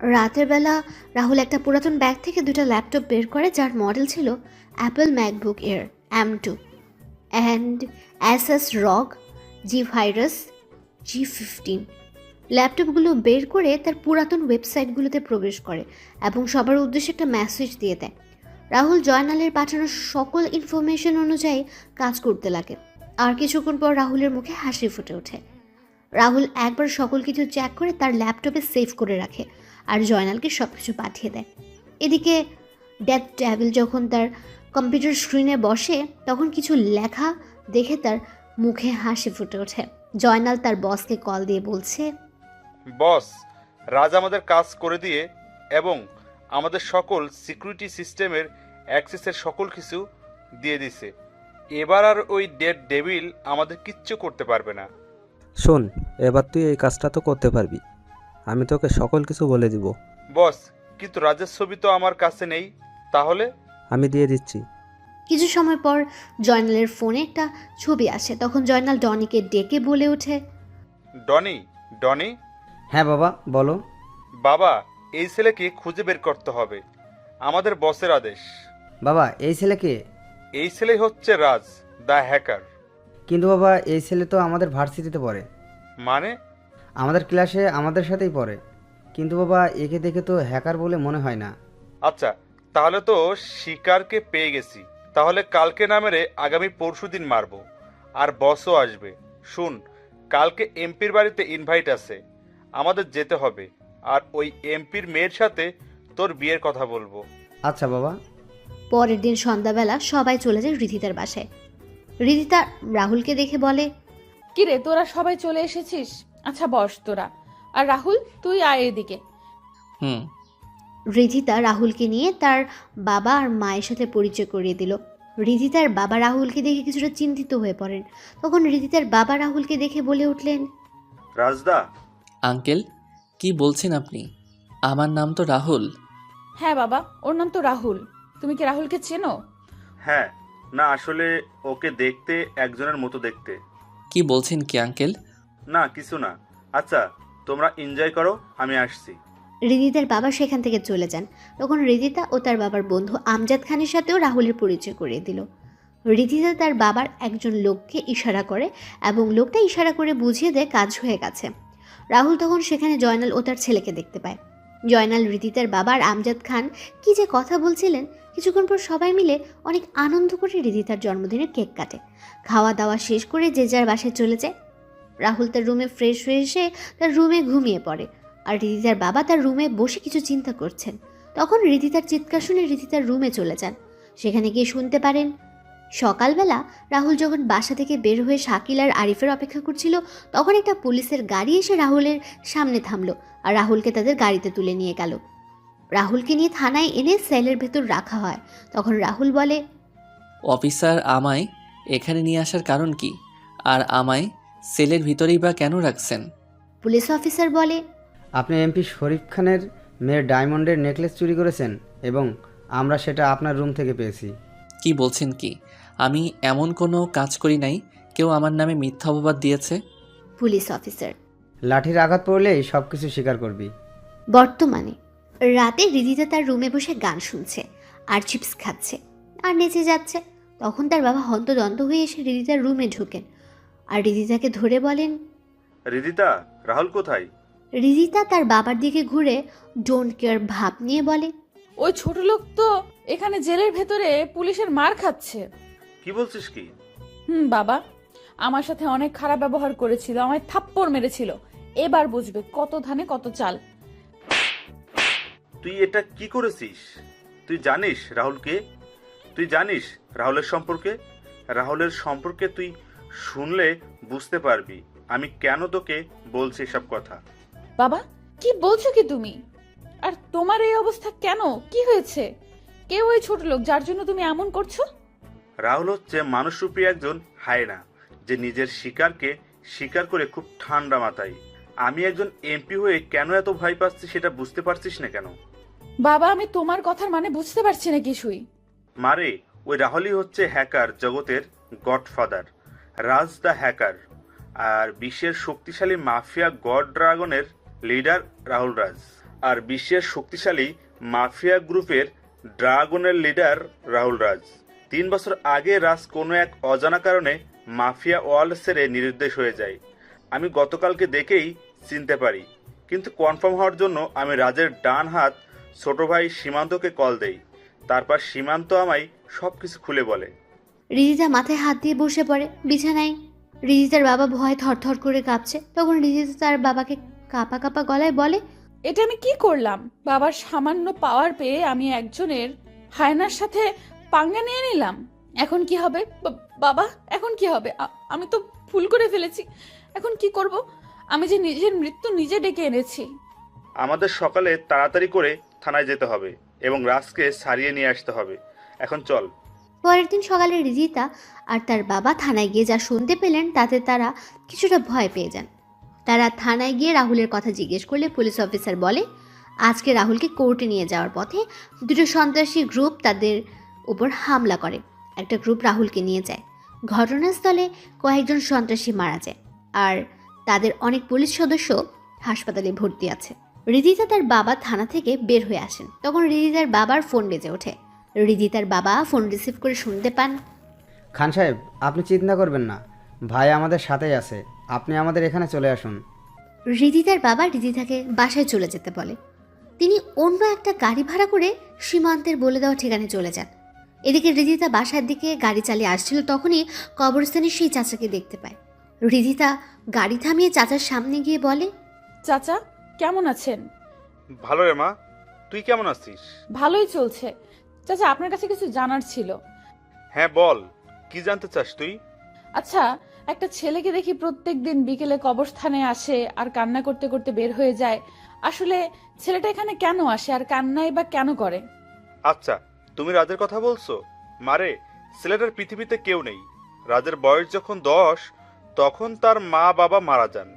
রাতের বেলা রাহুল একটা পুরাতন ব্যাগ থেকে দুটো ল্যাপটপ বের করে, যার মডেল ছিল Apple MacBook air M2 and Asus রগ G-Virus G15। ল্যাপটপগুলো বের করে তার পুরাতন ওয়েবসাইটগুলোতে প্রবেশ করে এবং সবার উদ্দেশ্যে একটা মেসেজ দিয়ে দেয়। রাহুল জয়নালের পাঠানো সকল ইনফরমেশন অনুযায়ী কাজ করতে লাগে। আর কিছুক্ষণ পর রাহুলের মুখে হাসি ফুটে ওঠে। রাহুল একবার সকল কিছু চেক করে তার ল্যাপটপে সেভ করে রাখে আর জয়নালকে সব কিছু পাঠিয়ে দেয়। এদিকে ডেথ ডেভিল যখন তার কম্পিউটার স্ক্রিনে বসে তখন কিছু লেখা দেখে তার মুখে হাসি ফুটে ওঠে। জয়নাল তার বসকে কল দিয়ে বলছে, বস, রাজ আমাদের কাজ করে দিয়ে এবং আমাদের সকল সিকিউরিটি সিস্টেমের অ্যাক্সেসের সকল কিছু দিয়ে দিছে। এবার আর ওই ডেড ডেভিল আমাদের কিচ্ছু করতে পারবে না। শোন, এবার তুই এই কাজটা তো করতে পারবি। আমি তোকে সকল কিছু বলে দিব। বস, কিন্তু রাজের ছবি তো আমার কাছে নেই। তাহলে? আমি দিয়ে দিচ্ছি। কিছু সময় পর জয়নালের ফোনে একটা ছবি আসে। তখন জয়নাল ডনিকে ডেকে বলে ওঠে, ডনি, ডনি হ্যাঁ বাবা, বলো। বাবা, এই ছেলেকে খুঁজে বের করতে হবে। আমাদের বসের আদেশ। বাবা, এই ছেলেকে? এই ছেলেই হচ্ছে রাজ, দ্য হ্যাকার। কিন্তু বাবা, এই ছেলে তো আমাদের ভার্সিটিতে পড়ে। মানে? আমাদের ক্লাসে আমাদের সাথেই পড়ে। কিন্তু বাবা, একে দেখে তো হ্যাকার বলে মনে হয় না। আচ্ছা, তাহলে তো শিকারকে পেয়ে গেছি। তাহলে কালকে না মেরে আগামী পরশুদিন মারবো। আর বসও আসবে। শুন, কালকে এমপির বাড়িতে ইনভাইট আছে, আমাদের যেতে হবে। আর ওই এমপির মেয়ের সাথে তোর বিয়ের কথা বলবো। আচ্ছা বাবা। পরের দিন সন্ধ্যাবেলা সবাই চলে যায় রিদিতার বাসায়। রিদিতা রাহুলকে দেখে বলে, কিরে তোরা সবাই চলে এসেছিস? আচ্ছা বস তোরা। আর রাহুল তুই আয় এদিকে। হুম। রিদিতা রাহুলকে নিয়ে তার বাবা আর মায়ের সাথে পরিচয় করিয়ে দিল। রিদিতার বাবা রাহুলকে দেখে কিছুটা চিন্তিত হয়ে পড়েন। তখন রিদিতার বাবা রাহুলকে দেখে বলে উঠলেন, রাজদা। আঙ্কেল, কি বলছেন আপনি? আমার নাম তো রাহুল। হ্যাঁ বাবা, ওর নাম তো রাহুল। তুমি কি রাহুলকে চেনো? হ্যাঁ, না আসলে ওকে দেখতে একজনের মতো দেখতে। কি বলছেন কি আঙ্কেল? না কিছু না। আচ্ছা, তোমরা এনজয় করো, আমি আসছি। রিদিতার বাবা সেখান থেকে চলে যান। তখন রিদিতা ও তার বাবার বন্ধু আমজাদ খানের সাথেও রাহুলের পরিচয় করিয়ে দিল। রিদিতা তার বাবার একজন লোককে ইশারা করে এবং লোকটা ইশারা করে বুঝিয়ে দেয় কাজ হয়ে গেছে। রাহুল তখন সেখানে জয়নাল ও তার ছেলেকে দেখতে পায়। জয়নাল, রিদিতার বাবা আর আমজাদ খান কি যে কথা বলছিলেন। কিছুক্ষণ পর সবাই মিলে অনেক আনন্দ করে রিদিতার জন্মদিনের কেক কাটে। খাওয়া দাওয়া শেষ করে যে যার বাসায় চলে যায়। রাহুল তার রুমে ফ্রেশ হয়ে এসে তার রুমে ঘুমিয়ে পড়ে। আর রিদিতার বাবা তার রুমে বসে কিছু চিন্তা করছেন। তখন রিদিতার চিৎকার শুনে রিদিতার রুমে চলে যান। সেখানে গিয়ে শুনতে পারেন সকালবেলা রাহুল যখন বাসা থেকে বের হয়ে শাকিল আর আরিফের অপেক্ষা করছিল তখন একটা পুলিশের গাড়ি এসে রাহুলের সামনে থামলো আর রাহুলকে তাদের গাড়িতে তুলে নিয়ে গেল। রাহুলকে নিয়ে থানায় এনে সেলের ভেতর রাখা হয়। তখন রাহুল বলে, অফিসার আমায় এখানে নিয়ে আসার কারণ কি? আর আমায় সেলের ভিতরেই বা কেন রাখছেন? পুলিশ অফিসার বলে, আপনি এমপি শরীফ খানের মেয়ের ডায়মন্ডের নেকলেস চুরি করেছেন এবং আমরা সেটা আপনার রুম থেকে পেয়েছি। কি বলছেন কি? আমি এমন কোনো কাজ করি নাই। কেউ আমার নামে মিথ্যা অপবাদ দিয়েছে। Police officer. লাঠির আঘাত পড়লেই সব কিছু স্বীকার করবি। বর্তমানে রাতে রিদিতা তার রুমে বসে গান শুনছে আর চিপস খাচ্ছে আর নেচে যাচ্ছে। তখন তার বাবা হন্তদন্ত হয়ে এসে রিদিতার রুমে ঢোকেন আর রিদিতাকে ধরে বলেন, রিদিতা, রাহুল কোথায়? রিদিতা তার বাবার দিকে ঘুরে ডোন্ট কেয়ার ভাব নিয়ে বলে, ওই ছোট লোক তো এখানে জেলের ভেতরে পুলিশের মার খাচ্ছে। কি বলছিস কি? বাবা আমার সাথে অনেক খারাপ ব্যবহার করেছিল, আমায় থাপ্পড় মেরেছিল। এবার বুঝবে কত ধানে কত চাল। তুই এটা কি করেছিস? তুই জানিস রাহুলকে? তুই জানিস রাহুলের সম্পর্কে? রাহুলের সম্পর্কে তুই শুনলে বুঝতে পারবি আমি কেন তোকে বলছি এসব কথা। বাবা কি বলছো কি তুমি? আর তোমার এই অবস্থা কেন? কি হয়েছে? কে ওই ছোট লোক যার জন্য তুমি এমন করছো? রাহুল হচ্ছে মানুষরূপী একজন হায়না, যে নিজের শিকারকে শিকার করে খুব ঠান্ডা মাথায়। আমি একজন এমপি হয়ে কেন এত ভয় পাচ্ছি সেটা বুঝতে পারছিস না কেন? বাবা আমি তোমার কথার মানে বুঝতে পারছি না কিছুই। মারে, ওই রাহুলই হচ্ছে হ্যাকার জগতের গডফাদার, রাজ দ্য হ্যাকার। আর বিশ্বের শক্তিশালী মাফিয়া গড ড্রাগনের লিডার রাহুল রাজ। আর বিশ্বের শক্তিশালী মাফিয়া গ্রুপের ড্রাগনের লিডার রাহুল রাজ। 3 বছর আগে রাজ কোনো এক অজানা কারণে মাফিয়া ওয়ার্ল্ড ছেড়ে নিরুদ্দেশ হয়ে যায়। আমি গতকালকে দেখেই চিনতে পারি, কিন্তু কনফার্ম হওয়ার জন্য আমি রাজের ডান হাত ছোট ভাই সীমান্তকে কল দেই। তারপর সীমান্ত আমায় সবকিছু খুলে বলে। রিদিতা মাথায় হাত দিয়ে বসে পড়ে বিছানায়। রিদিতার বাবা ভয় থরথর করে কাঁপছে। তখন রিদিতা তার বাবাকে কাঁপা কাঁপা গলায় বলে, এটা আমি কি করলাম? বাবার সামান্য পাওয়ার পেয়ে আমি একজনের হায়নার সাথে পাঙ্গা নিয়ে নিলাম। এখন কি হবে বাবা? এখন কি হবে? আমি তো ভুল করে ফেলেছি। এখন কি করব? আমি যে নিজের মৃত্যু নিজে ডেকে এনেছি। আমাদের সকালে তাড়াতাড়ি করে থানায় যেতে হবে এবং রাজকে সারিয়ে নিয়ে আসতে হবে। এখন চল। পরের দিন সকালে রিদিতা আর তার বাবা থানায় গিয়ে যা শুনতে পেলেন তাতে তারা কিছুটা ভয় পেয়ে যান। তারা থানায় গিয়ে রাহুলের কথা জিজ্ঞেস করলে পুলিশ অফিসার বলে, আজকে রাহুলকে কোর্টে নিয়ে যাওয়ার পথে দুটো সন্ত্রাসী গ্রুপ তাদের উপর হামলা করে। একটা গ্রুপ রাহুলকে নিয়ে যায়। ঘটনাস্থলে কয়েকজন সন্ত্রাসী মারা যায় আর তাদের অনেক পুলিশ সদস্য হাসপাতালে ভর্তি আছে। রিদিতা তার বাবা থানা থেকে বের হয়ে আসেন। তখন রিদিতার বাবার ফোন বেজে ওঠে। রিদিতার বাবা ফোন রিসিভ করে শুনতে পান, খান সাহেব, আপনি চিন্তা করবেন না, ভাই আমাদের সাথেই আছে, আপনি আমাদের এখানে চলে আসুন। রিদিতার বাবা রিদিতাকে বাসায় চলে যেতে বলে। তিনি অন্য একটা গাড়ি ভাড়া করে সীমান্তের বলে দেওয়া ঠিকানায় চলে যান। এদিকে রিদিতা বাসার দিকে গাড়ি চালিয়ে আসছিল, তখনই কবরস্থানে সেই চাচাকে দেখতে পায়। রিদিতা গাড়ি থামিয়ে চাচার সামনে গিয়ে বলে, চাচা কেমন আছেন? ভালো রে মা, তুই কেমন আছিস? ভালোই চলছে। চাচা আপনার কাছে কিছু জানার ছিল। হ্যাঁ বল, কি জানতে চাস তুই? আচ্ছা, একটা ছেলেকে দেখি প্রত্যেক দিন বিকেলে কবরস্থানে আসে আর কান্না করতে করতে বের হয়ে যায়। আসলে ছেলেটা এখানে কেন আসে আর কান্নাই বা কেন করে? আচ্ছা, তুমি রাজের কথা বলছো? মারে, ছেলেটার পৃথিবীতে কেউ নেই। রাজের বয়স যখন 10 তখন তার মা বাবা মারা যান।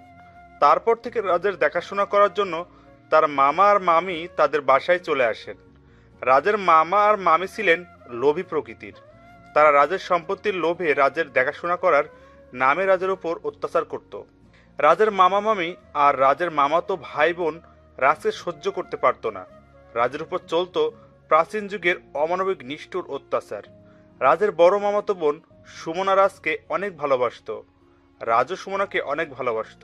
তারপর থেকে রাজের দেখাশোনা করার জন্য তার মামা আর মামি তাদের বাসায় চলে আসেন। রাজের মামা আর মামি ছিলেন লোভী প্রকৃতির। তারা রাজের সম্পত্তির লোভে রাজের দেখাশোনা করার নামে রাজের উপর অত্যাচার করত। রাজের মামা মামি আর রাজের মামাতো ভাই বোন রাজকে সহ্য করতে পারত না। রাজের উপর চলতো প্রাচীন যুগের অমানবিক নিষ্ঠুর অত্যাচার। রাজের বড় মামাতো বোন সুমনা রাজকে অনেক ভালোবাসত। রাজও সুমনাকে অনেক ভালোবাসত।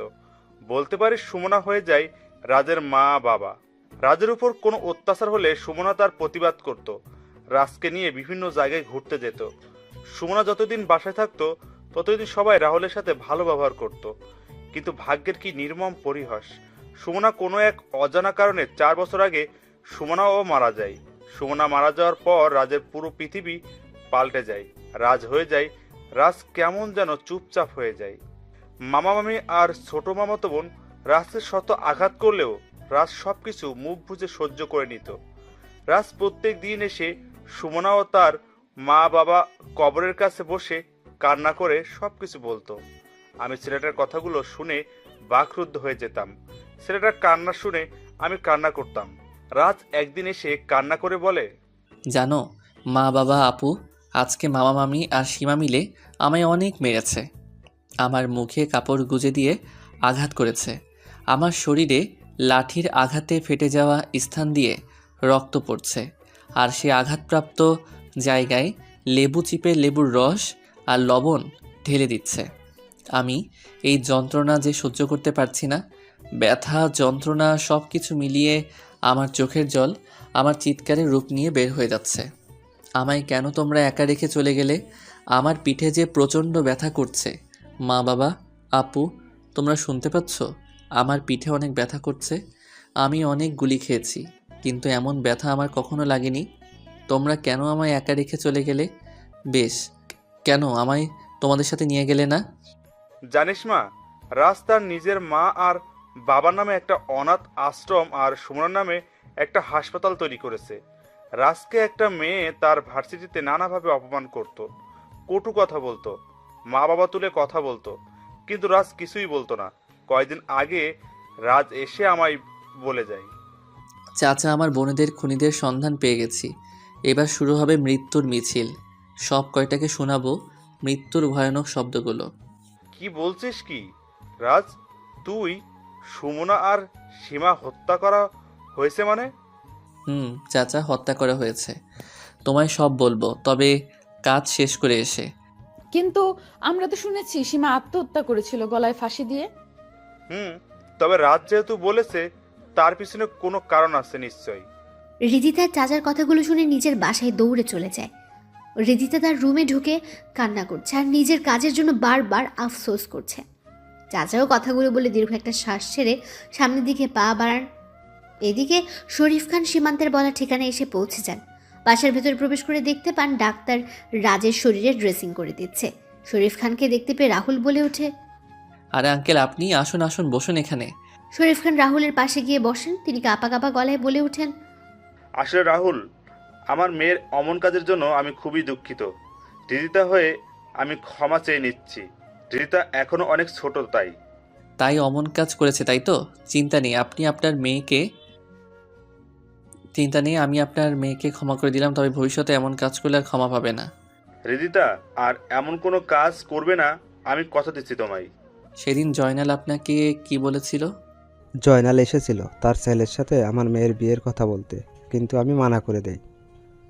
বলতে পারি সুমনা হয়ে যায় রাজের মা বাবা। রাজের উপর কোনো অত্যাচার হলে সুমনা তার প্রতিবাদ করত। রাজকে নিয়ে বিভিন্ন জায়গায় ঘুরতে যেত। সুমনা যতদিন বাসায় থাকতো ততদিন সবাই রাহুলের সাথে ভালো ব্যবহার করত। কিন্তু ভাগ্যের কি নির্মম পরিহাস, সুমনা কোনো এক অজানা কারণে 4 বছর আগে সুমনাও মারা যায়। সুমনা মারা যাওয়ার পর রাজের পুরো পৃথিবী পাল্টে যায়। রাজ হয়ে যায়, রাজ কেমন যেন চুপচাপ হয়ে যায়। মামা মামি আর ছোট মামাতো বোন রাজকে শত আঘাত করলেও রাজ সবকিছু মুখ বুজে সহ্য করে নিত। রাজ প্রত্যেক দিন এসে সুমনা ও তার মা বাবা কবরের কাছে বসে কান্না করে সব কিছু বলতো। আমি ছেলেটার কথাগুলো শুনে বাকরুদ্ধ হয়ে যেতাম। ছেলেটার কান্না শুনে আমি কান্না করতাম। রাজ একদিন এসে কান্না করে বলে, জানো, মা বাবা আপু আজকে মামা মামি আর সীমা মিলে আমায় অনেক মেরেছে। আমার মুখে কাপড় গুজে দিয়ে আঘাত করেছে। আমার শরীরে লাঠির আঘাতে ফেটে যাওয়া স্থান দিয়ে রক্ত পড়ছে। আর সে আঘাতপ্রাপ্ত জায়গায় লেবু চিপে লেবুর রস আর লবণ ঢেলে দিচ্ছে। আমি এই যন্ত্রণা যে সহ্য করতে পারছি না। ব্যথা, যন্ত্রণা সব কিছু মিলিয়ে আমার চোখের জল আমার চিৎকারের রূপ নিয়ে বের হয়ে যাচ্ছে। আমায় কেন তোমরা একা রেখে চলে গেলে? আমার পিঠে যে প্রচণ্ড ব্যথা করছে। মা বাবা, আপু, তোমরা শুনতে পাচ্ছ? আমার পিঠে অনেক ব্যথা করছে। আমি অনেক গুলি খেয়েছি, কিন্তু এমন ব্যথা আমার কখনো লাগেনি। তোমরা কেন আমায় একা রেখে চলে গেলে? বেশ, কেন আমায় তোমাদের সাথে নিয়ে গেলে না? জানিস মা, রাজ তার নিজের মা আর বাবার নামে একটা অনাথ আশ্রম আর সুমনার নামে একটা হাসপাতাল তৈরি করেছে। রাজকে একটা মেয়ে তার ভার্সিটিতে নানাভাবে অপমান করত, কটু কথা বলতো, মা বাবা তুলে কথা বলতো, কিন্তু রাজ কিছুই বলতো না। কয়েকদিন আগে রাজ এসে আমায় বলে যায়, চাচা, আমার বোনেদের খুনিদের সন্ধান পেয়ে গেছি। এবার শুরু হবে মৃত্যুর মিছিল। সব কয়টাকে শোনাবো মৃত্যুর ভয়ানক শব্দগুলো। কি বলছিস কি রাজ? তুই, সুমনা আর সীমা হত্যা করা হয়েছে মানে? চাচা, হত্যা করা হয়েছে। তোমায় সব বলবো, তবে কাজ শেষ করে এসে। কিন্তু আমরা তো শুনেছি সীমা আত্মহত্যা করেছিল গলায় ফাঁসি দিয়ে। তবে রাজ যেহেতু বলেছে, তার পিছনে কোনো কারণ আছে নিশ্চয়ই। রিদিতা চাচার কথাগুলো শুনে নিজের বাসায় দৌড়ে চলে যায়। রিদিতা তার রুমে ঢুকে কান্না করছে আর নিজের কাজের জন্য বারবার আফসোস করছে। চাচাও কথাগুলো বলে দীর্ঘ একটা শ্বাস ছেড়ে সামনের দিকে পা বাড়ান। এদিকে শরীফ খান সীমান্তের বলা ঠিকানায় এসে পৌঁছে যান। বাসার ভেতরে প্রবেশ করে দেখতে পান ডাক্তার রাজের শরীরে ড্রেসিং করে দিচ্ছে। শরীফ খানকে দেখতে পেয়ে রাহুল বলে ওঠে, আরে আঙ্কেল, আপনি আসুন আসুন, বসুন এখানে। শরীফ খান রাহুলের পাশে গিয়ে বসেন। তিনি কাঁপা কাঁপা গলায় বলে ওঠেন, আসলে রাহুল, আমার মেয়ের অমন কাজের জন্য আমি খুবই দুঃখিত। রিদিতা হয়ে আমি ক্ষমা চেয়ে নিচ্ছি। রিদিতা এখনো অনেক ছোট, তাই অমন কাজ করেছে, তাই তো? চিন্তা নেই, আমি আপনার মেয়েকে ক্ষমা করে দিলাম, তবে ভবিষ্যতে এমন কাজ করলে আর ক্ষমা পাবে না। রিদিতা আর এমন কোনো কাজ করবে না, আমি কথা দিচ্ছি তোমায়। সেদিন জয়নাল আপনাকে কি বলেছিল? জয়নাল এসেছিল তার ছেলের সাথে আমার মেয়ের বিয়ের কথা বলতে, কিন্তু আমি মানা করে দেই।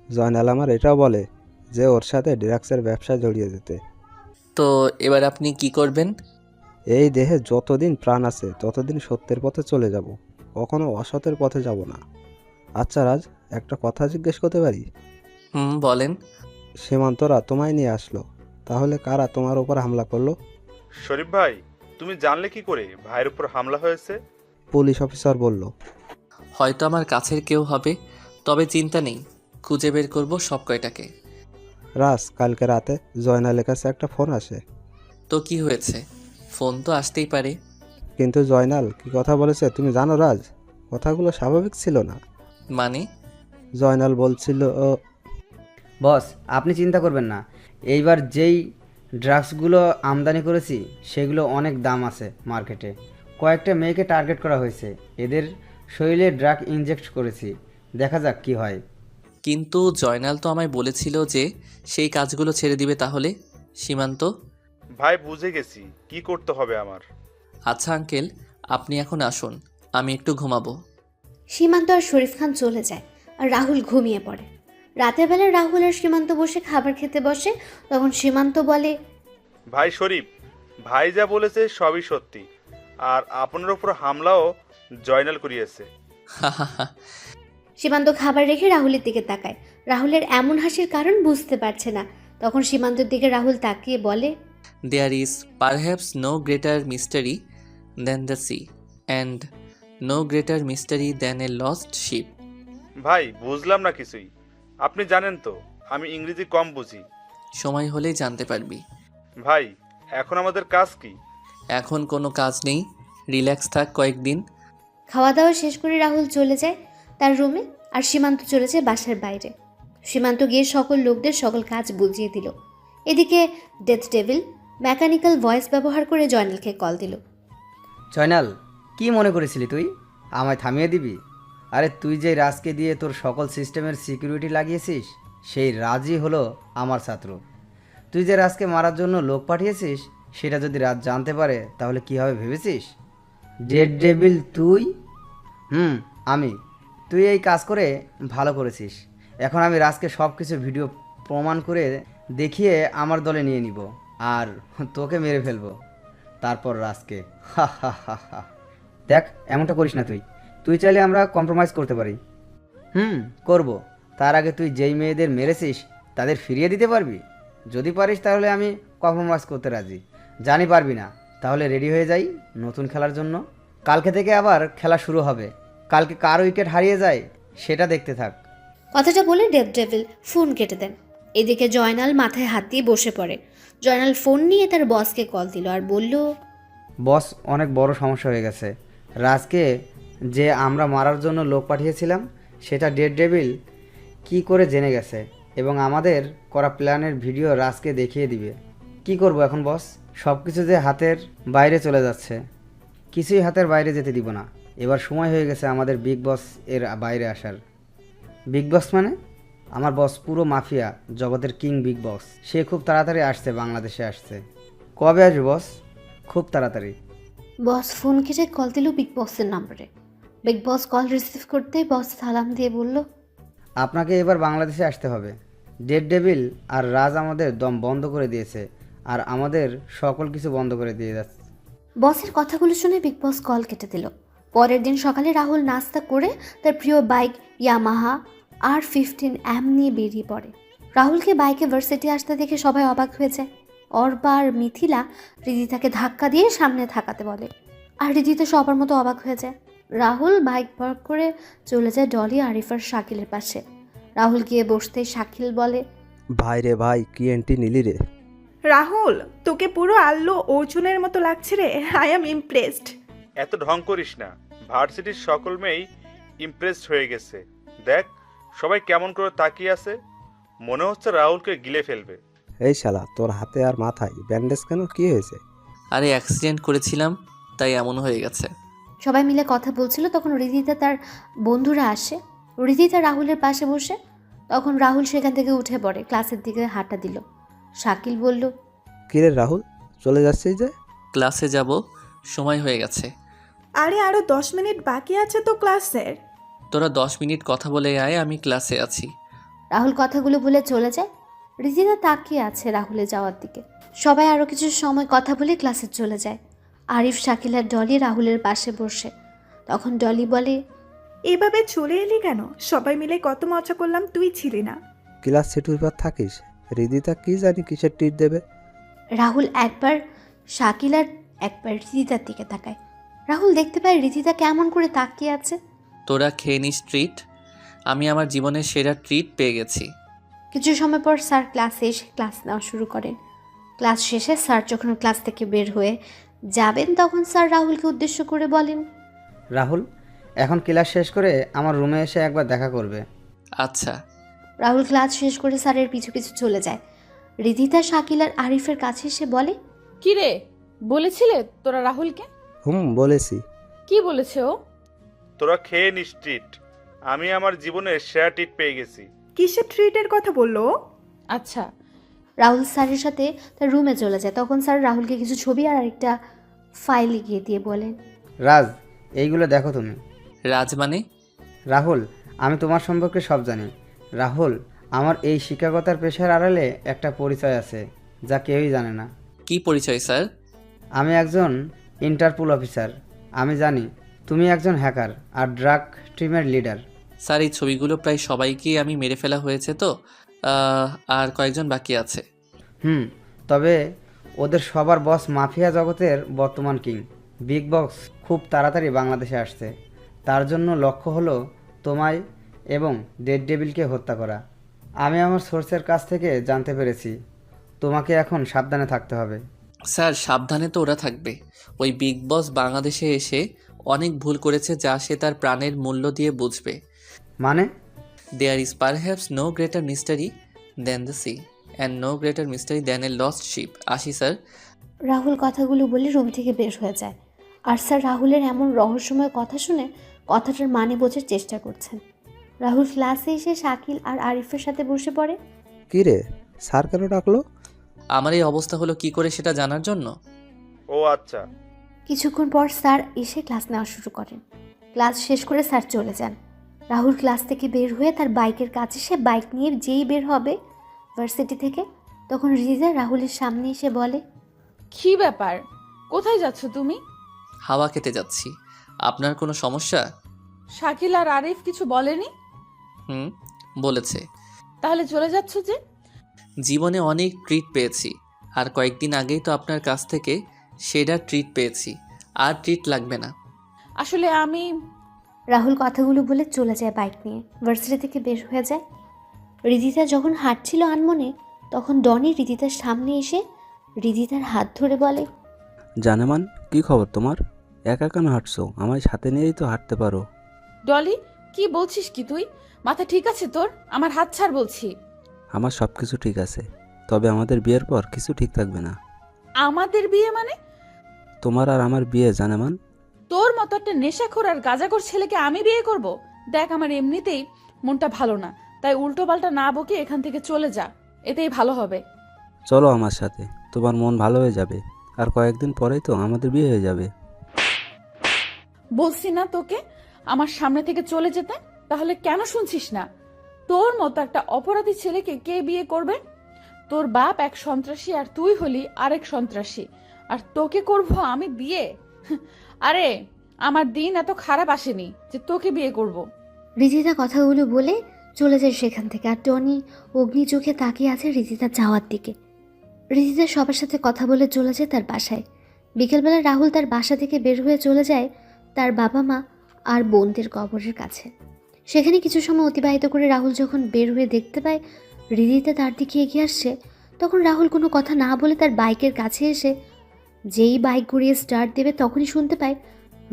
জয়নাল আমার এটাও বলে যে ওর সাথে ড্রাগসের ব্যবসায় জড়িয়ে যেতে। তো এবার আপনি কি করবেন? এই দেহে যতদিন প্রাণ আছে ততদিন সত্যের পথে চলে যাব, কখনো অসতের পথে যাব না। আচ্ছা রাজ, একটা কথা জিজ্ঞেস করতে পারি? বলেন। সীমান্তরা তোমায় নিয়ে আসলো, তাহলে কারা তোমার উপর হামলা করলো? শরীফ ভাই, তুমি জানলে কি করে ভাইয়ের উপর হামলা হয়েছে? পুলিশ অফিসার বলল। হয়তো আমার কাছের কেউ হবে, তবে চিন্তা নেই, খুঁজে বের করব সব কয়টাকে। রাজ, কালকে রাতে জয়নালের কাছে একটা ফোন আসে। তো কি হয়েছে? ফোন তো আসতেই পারে। কিন্তু জয়নাল কি কথা বলেছে তুমি জানো রাজ? কথাগুলো স্বাভাবিক ছিল না। মানে? জয়নাল বলছিল বস, আপনি চিন্তা করবেন না। এইবার যেই ড্রাগসগুলো আমদানি করেছি সেগুলো অনেক দাম আছে মার্কেটে। কয়েকটা মেয়েকে টার্গেট করা হয়েছে, এদের শরীরে ড্রাগ ইনজেক্ট করেছি, দেখা যাক কি হয়। কিন্তু জয়নাল তো আমায় বলেছিল যে সেই কাজগুলো ছেড়ে দিবে। তাহলে সীমান্ত? ভাই, বুঝে গেছি কি করতে হবে আমার। আচ্ছা আঙ্কেল, আপনি এখন আসুন, আমি একটু ঘুমাবো। সীমান্ত আর শরীফ খান চলে যায় আর রাহুল ঘুমিয়ে পড়ে। রাতের বেলা রাহুল আর সীমান্ত বসে খাবার খেতে বসে। তখন সীমান্ত বলে, ভাই শরীফ, ভাই যা বলেছে সবই সত্যি, আর আপনার উপর হামলাও জয়নাল করিয়েছে। সীমান্ত খাবার রেখে রাহুলের দিকে তাকায়। রাহুলের এমন হাসির কারণ বুঝতে পারছে না। তখন সীমান্তের দিকে রাহুল তাকিয়ে বলে, there is perhaps no greater mystery than the sea, and no greater mystery than a lost ship. ভাই, বুঝলাম না কিছুই। আপনি জানেন তো আমি ইংরেজি কম বুঝি। সময় হলেই জানতে পারবি। ভাই, এখন আমাদের কাজ কি? এখন কোনো কাজ নেই, রিল্যাক্স থাক কয়েকদিন। খাওয়া দাওয়া শেষ করে রাহুল চলে যায় তার রুমে আর সীমান্ত চলে যায় বাসার বাইরে। সীমান্ত গিয়ে সকল লোকদের সকল কাজ বুঝিয়ে দিল। এদিকে ডেথ ডেভিল মেকানিক্যাল ভয়েস ব্যবহার করে জয়নালকে কল দিল। জয়নাল, কি মনে করেছিলি তুই আমায় থামিয়ে দিবি? আরে তুই যে রাজকে দিয়ে তোর সকল সিস্টেমের সিকিউরিটি লাগিয়েছিস, সেই রাজই হলো আমার ছাত্র। তুই যে রাজকে মারার জন্য লোক পাঠিয়েছিস, সেটা যদি রাজ জানতে পারে তাহলে কি হবে ভেবেছিস? ডেড ডেভিল তুই? আমি। তুই এই কাজ করে ভালো করেছিস। এখন আমি রাজকে সব কিছু ভিডিও প্রমাণ করে দেখিয়ে আমার দলে নিয়ে নিব আর তোকে মেরে ফেলবো, তারপর রাজকে। হা হা হা হা। দেখ, এমনটা করিস না তুই। তুই চাইলে আমরা কম্প্রোমাইজ করতে পারি। করব। তার আগে তুই যেই মেয়েদের মেরেছিস তাদের ফিরিয়ে দিতে পারবি? যদি পারিস তাহলে আমি কম্প্রোমাইজ করতে রাজি। জানি পারবি না, তাহলে রেডি হয়ে যাই নতুন খেলার জন্য। কালকে থেকে আবার খেলা শুরু হবে। কালকে কার উইকেট হারিয়ে যায় সেটা দেখতে থাক। কথাটা বলে ডেথ ডেভিল ফোন কেটে দেন। এদিকে জয়নাল মাথায় হাত দিয়ে বসে পড়ে। জয়নাল ফোন নিয়ে তার বসকে কল দিল আর বলল, বস, অনেক বড় সমস্যা হয়ে গেছে। রাজকে যে আমরা মারার জন্য লোক পাঠিয়েছিলাম সেটা ডেড ডেভিল কি করে জেনে গেছে এবং আমাদের করা প্ল্যানের ভিডিও রাজকে দেখিয়ে দিবে। কি করব এখন বস? সব কিছু যে হাতের বাইরে চলে যাচ্ছে। কিছুই হাতের বাইরে যেতে দিব না। এবার সময় হয়ে গেছে আমাদের বিগ বস এর বাইরে আসার। বিগ বস মানে? আমার বস পুরো মাফিয়া জগতের কিং বিগ বস। সে খুব তাড়াতাড়ি আসছে, বাংলাদেশে আসছে। কবে আসবে বস? খুব তাড়াতাড়ি। বস ফোন কেটে কল দিল বিগ বসের নম্বরে। বিগ বস কল রিসিভ করতে বস সালাম দিয়ে বলল, আপনাকে এবার বাংলাদেশে আসতে হবে। ডেড ডেভিল আর রাজ আমাদের দম বন্ধ করে দিয়েছে আর আমাদের সকল কিছু বন্ধ করে দিয়ে যাচ্ছে। বসের কথাগুলো শুনে বিগ বস কল কেটে দিল। পরের দিন সকালে রাহুল নাস্তা করে তার প্রিয় বাইক ইয়ামাহা R15M নিয়ে বেরিয়ে পড়ে। রাহুলকে বাইকে ভার্সিটি আসতে দেখে সবাই অবাক হয়ে যায়। অর্বা আর মিথিলা হৃদিতাকে ধাক্কা দিয়ে সামনে থাকাতে বলে, আর হৃদিতা সবার মতো অবাক হয়ে যায়। রাহুল বাইক পার্ক করে চলে যায় ডলি, আরিফ আর শাকিলের পাশে। রাহুল গিয়ে বসতে শাকিল বলে, ভাই রে ভাই, কি এন্ট্রি নিলি রে! রাহুল, তোকে পুরো আল্লু অর্জুনের মতো লাগছে রে। I am impressed. এত ঢং করিস না, ভার্সিটির সকল মেয়েই ইমপ্রেসড হয়ে গেছে। দেখ সবাই কেমন করে তাকিয়ে আছে, মনে হচ্ছে রাহুলকে গিলে ফেলবে। এই শালা, তোর হাতে আর মাথায় ব্যান্ডেজ কেন? কি হয়েছে? আরে অ্যাক্সিডেন্ট করেছিলাম, তাই এমন হয়ে গেছে। সবাই মিলে কথা বলছিল, তখন হৃদিতা তার বন্ধুরা আসে। হৃদিতা রাহুলের পাশে বসে। তখন রাহুল সেখান থেকে উঠে পড়ে, ক্লাসের দিকে হাঁটা দিল। শাকিল বলল, কিরে রাহুল, চলে যাচ্ছিস যে? ক্লাসে যাব, সময় হয়ে গেছে। আরে আরো 10 মিনিট বাকি আছে তো ক্লাসের। তোরা 10 মিনিট কথা বলে আয়, আমি ক্লাসে আছি। রাহুল কথাগুলো বলে চলে যায়। হৃদিতা তাকিয়ে আছে রাহুলের যাওয়ার দিকে। সবাই আরও কিছু সময় কথা বলে ক্লাসে চলে যায়। আরিফ, শাকিল আর ডলি রাহুলের পাশে বসে। তখন ডলি বলে, এভাবে চলে এলি কেন? সবাই মিলে কত মজা করলাম, তুই ছিলি না। ক্লাস সেটুর পর থাকিস। হৃদিতা কি জানি কিসের ট্রিট দেবে। রাহুল একবার শাকিল আর একবার হৃদিতার দিকে তাকায়। রাহুল দেখতে পায় হৃদিতা কেমন করে তাকিয়ে আছে। তোরা খেয়ে নিস ট্রিট, আমি আমার জীবনের সেরা ট্রিট পেয়ে গেছি। কিছু সময় পর স্যার ক্লাসে এসে ক্লাস নেওয়া শুরু করেন। ক্লাস শেষে স্যার যখন ক্লাস থেকে বের হয়ে যাবেন, তখন স্যার রাহুলকে উদ্দেশ্য করে বলেন, রাহুল, এখন ক্লাস শেষ করে আমার রুমে এসে একবার দেখা করবে। আচ্ছা। রাহুল ক্লাস শেষ করে স্যারের পিছু পিছু চলে যায়। হৃদিতা, শাকিল আর আরিফের কাছে এসে বলে, কি রে, বলেছিলে তোরা রাহুলকে? বলেছি। কি বলেছে ও? তোরা খেয়ে নিস ট্রিট, আমি আমার জীবনের সেরা ট্রিট পেয়ে গেছি। কিসের ট্রিটের কথা বললো? আচ্ছা। রাহুল স্যারের সাথে তার রুমে চলে যায়। তখন স্যার রাহুলকে কিছু ছবি আর একটা ফাইল এগিয়ে দিয়ে বলেন, রাজ, এইগুলো দেখো তুমি। রাজ মানে? রাহুল, আমি তোমার সম্পর্কে সব জানি। রাহুল, আমার এই শিক্ষকতার পেশার আড়ালে একটা পরিচয় আছে যা কেউই জানে না। কি পরিচয় স্যার? আমি একজন ইন্টারপোল অফিসার। আমি জানি তুমি একজন হ্যাকার আর ড্রাগ টিমের লিডার। স্যার, এই ছবিগুলো প্রায় সবাইকেই আমি মেরে ফেলা হয়েছে তো, আর কয়েকজন বাকি আছে। তবে ওদের সবার বস মাফিয়া জগতের বর্তমান কিং বিগ বস খুব তাড়াতাড়ি বাংলাদেশে আসছে। তার জন্য লক্ষ্য হলো তোমায় এবং ডেড ডেভিলকে হত্যা করা। আমি আমার সোর্সের কাছ থেকে জানতে পেরেছি তোমাকে এখন সাবধানে থাকতে হবে। স্যার, সাবধানে তো ওরা থাকবে। ওই বিগ বস বাংলাদেশে এসে অনেক ভুল করেছে, যা সে তার প্রাণের মূল্য দিয়ে বুঝবে। মানে? There is perhaps no greater mystery then the sea, and no greater mystery than a lost ship. আসি স্যার। রাহুল কথাগুলো বলে রুম থেকে বের হয়ে যায়। আর স্যার রাহুলের এমন রহস্যময় কথা শুনে কথাটার মানে বোঝার চেষ্টা করছেন। রাহুল ক্লাসে এসে শাকিল আর আরিফের সাথে বসে পড়ে। কী রে, স্যার কেন ডাকলো? আমার এই অবস্থা হলো কি করে সেটা জানার জন্য। ও আচ্ছা। কিছুক্ষণ পর স্যার এসে ক্লাস নেওয়া শুরু করেন। ক্লাস শেষ করে স্যার চলে যান। রাহুল ক্লাস থেকে বের হয়ে তার বাইকের কাছে সে বাইক নিয়ে যেই বের হবে ভার্সিটি থেকে, তখন রিজা রাহুলের সামনে এসে বলে, কি ব্যাপার, কোথায় যাচ্ছ তুমি? হাওয়া খেতে যাচ্ছি। আপনার কোনো সমস্যা? শাকিল আর আরিফ কিছু বলেনি? হুম, বলেছে। তাহলে চলে যাচ্ছ যে? জীবনে অনেক ট্রিট পেয়েছি, আর কয়েকদিন আগেই তো আপনার কাছ থেকে সেটা ট্রিট পেয়েছি। আর ট্রিট লাগবে না। আসলে আমি রাহুল কথাগুলো বলে চলে যায় বাইক নিয়ে, ভার্সিটি থেকে বের হয়ে যায়। রিদিতা যখন হাঁটছিল আনমনে, তখন ডনি রিদিতার সামনে এসে রিদিতার হাত ধরে বলে, জানেমান, কি খবর তোমার? একা কেন হাঁটছো? আমায় সাথে নিয়েই তো হাঁটতে পারো। ডলি, কি বলছিস কি তুই? মাথা ঠিক আছে তোর? আমার হাত ছাড় বলছি। আমার সব কিছু ঠিক আছে, তবে আমাদের বিয়ের পর কিছু ঠিক থাকবে না। আমাদের বিয়ে মানে? তোমার আর আমার বিয়ে জানেমান। তোর মতো একটা নেশাখোর আর গাঁজাখোর ছেলেকে আমি বিয়ে করব? দেখ, আমার এমনিতেই মনটা ভালো না, তাই উল্টো পাল্টা না বকে এখান থেকে চলে যা, এতেই ভালো হবে। চলো আমার সাথে, তোমার মন ভালো হয়ে যাবে। আর কয়েকদিন পরেই তো আমাদের বিয়ে হয়ে যাবে। বলছি না তোকে আমার সামনে থেকে চলে যেতে? তাহলে কেন শুনছিস না? তোর মতো একটা অপরাধী ছেলেকে কে বিয়ে করবে? তোর বাপ এক সন্ত্রাসী আর তুই হলি আরেক সন্ত্রাসী, আর তোকে করব আমি বিয়ে? আরে, আমার দিন এত খারাপ আসেনি যে তোকে বিয়ে করব। রিদিতা কথাগুলো বলে চলে যায় সেখান থেকে। আর টনি অগ্নি চোখে তাকিয়ে আছে রিদিতা যাওয়ার দিকে। রিদিতা সবার সাথে কথা বলে চলে যায় তার বাসায়। বিকেলবেলা রাহুল তার বাসা থেকে বের হয়ে চলে যায় তার বাবা মা আর বোনদের কবরের কাছে। সেখানে কিছু সময় অতিবাহিত করে রাহুল যখন বের হয়ে দেখতে পায় রিদিতা তার দিকে এগিয়ে আসছে, তখন রাহুল কোনো কথা না বলে তার বাইকের কাছে এসে যেই বাইক ঘুরিয়ে স্টার্ট দেবে তখনই শুনতে পায়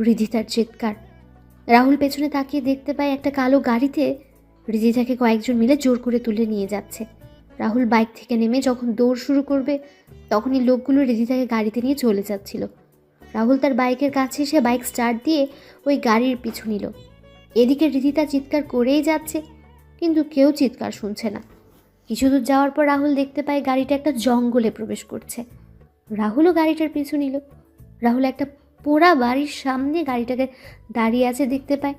রিদিতার চিৎকার। রাহুল পেছনে তাকিয়ে দেখতে পায় একটা কালো গাড়িতে রিদিতাকে কয়েকজন মিলে জোর করে তুলে নিয়ে যাচ্ছে। রাহুল বাইক থেকে নেমে যখন দৌড় শুরু করবে তখনই লোকগুলো রিদিতাকে গাড়িতে নিয়ে চলে যাচ্ছিল। রাহুল তার বাইকের কাছে এসে বাইক স্টার্ট দিয়ে ওই গাড়ির পিছু নিল। এদিকে রিদিতা চিৎকার করেই যাচ্ছে, কিন্তু কেউ চিৎকার শুনছে না। কিছু দূর যাওয়ার পর রাহুল দেখতে পায় গাড়িটা একটা জঙ্গলে প্রবেশ করছে। রাহুলও গাড়িটার পিছু নিল। রাহুল একটা পোড়া বাড়ির সামনে গাড়িটাকে দাঁড়িয়ে আছে দেখতে পায়।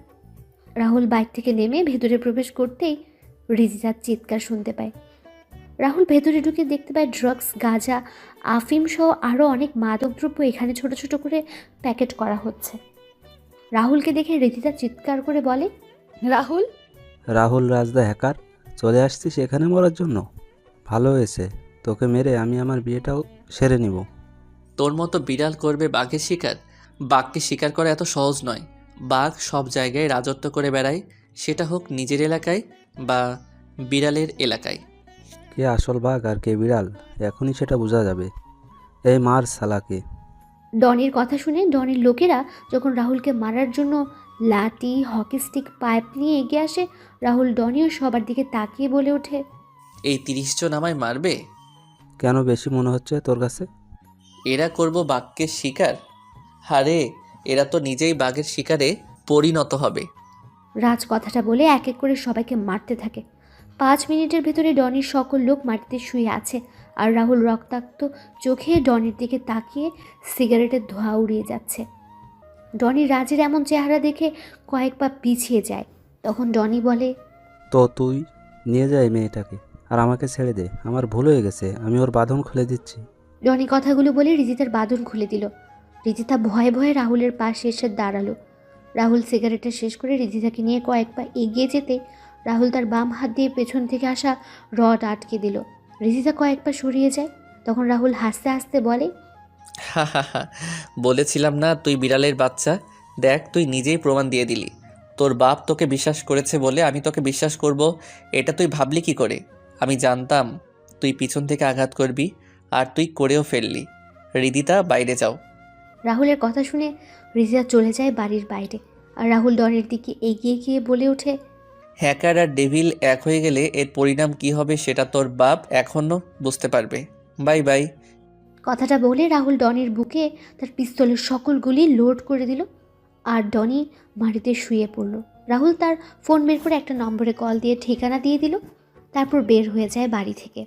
রাহুল বাইক থেকে নেমে ভেতরে প্রবেশ করতেই রিদিতার চিৎকার শুনতে পায়। রাহুল ভেতরে ঢুকে দেখতে পায় ড্রাগস, গাঁজা, আফিম সহ আরও অনেক মাদকদ্রব্য এখানে ছোট ছোট করে প্যাকেট করা হচ্ছে। রাহুলকে দেখে রিদিতা চিৎকার করে বলে, রাহুল, রাহুল রাজদা হ্যাকার, চলে আসছিস এখানে মরার জন্য? ভালো হয়েছে, তোকে মেরে আমি আমার বিয়েটাও সেরে নিব। তোর মতো বিড়াল করবে বাঘের শিকার? বাঘকে শিকার করা এত সহজ নয়। বাঘ সব জায়গায় রাজত্ব করে বেড়ায়, সেটা হোক নিজের এলাকায় বা বিড়ালের এলাকায়। কে আসল বাঘ আর কে বিড়াল এখনই সেটা বোঝা যাবে। এই মার সালাকে। ডনির কথা শুনে ডনির লোকেরা যখন রাহুলকে মারার জন্য লাঠি, হকি স্টিক, পাইপ নিয়ে এগিয়ে আসে, রাহুল ডনিও সবার দিকে তাকিয়ে বলে ওঠে, এই 30 জন আমায় মারবে? কেন বেশি মনে হচ্ছে তোর কাছে? এরা করব বাঘকে শিকার? হারে, এরা তো নিজেই বাঘের শিকারে পরিণত হবে। রাজ কথাটা বলে এক এক করে সবাইকে মারতে থাকে। 5 মিনিটের ভেতরে ডনির সকল লোক মাটিতে শুয়ে আছে, আর রাহুল রক্তাক্ত চোখে ডনির দিকে তাকিয়ে সিগারেটের ধোঁয়া উড়িয়ে যাচ্ছে। ডনি রাজের এমন চেহারা দেখে কয়েক পা পিছিয়ে যায়। তখন ডনি বলে, তো তুই নিয়ে যা এই মেয়েটাকে, আর আমাকে ছেড়ে দে। আমার ভুল হয়ে গেছে, আমি ওর বাঁধন খুলে দিচ্ছি। ডনি কথাগুলো বলে রিদিতার বাঁধন খুলে দিল। রিদিতা ভয়ে ভয়ে রাহুলের পাশে এসে দাঁড়ালো। রাহুল সিগারেটটা শেষ করে রিদিতাকে নিয়ে কয়েক পা এগিয়ে যেতে রাহুল তার বাম হাত দিয়ে পেছন থেকে আসা রড আটকে দিল। রিদিতা কয়েক পা সরিয়ে যায়। তখন রাহুল হাসতে হাসতে বলে, হা হা হা, বলেছিলাম না তুই বিড়ালের বাচ্চা? দেখ, তুই নিজেই প্রমাণ দিয়ে দিলি। তোর বাপ তোকে বিশ্বাস করেছে বলে আমি তোকে বিশ্বাস করব, এটা তুই ভাবলি কি করে? আমি জানতাম তুই পিছন থেকে আঘাত করবি, আর তুই করেও ফেললি। রিদিতা, বাইরে যাও। রাহুলের কথা শুনে রিদিতা চলে যায় বাড়ির বাইরে। আর রাহুল ডনির দিকে এগিয়ে গিয়ে বলে ওঠে, হ্যাকার আর ডেভিল এক হয়ে গেলে এর পরিণাম কি হবে সেটা তোর বাপ এখনও বুঝতে পারবে। Bye bye. কথাটা বলে রাহুল ডনির বুকে তার পিস্তলের সকল গুলি লোড করে দিল আর ডনি মাটিতে শুয়ে পড়ল। রাহুল তার ফোন বের করে একটা নম্বরে কল দিয়ে ঠিকানা দিয়ে দিল, তারপর বের হয়ে যায় বাড়ি থেকে।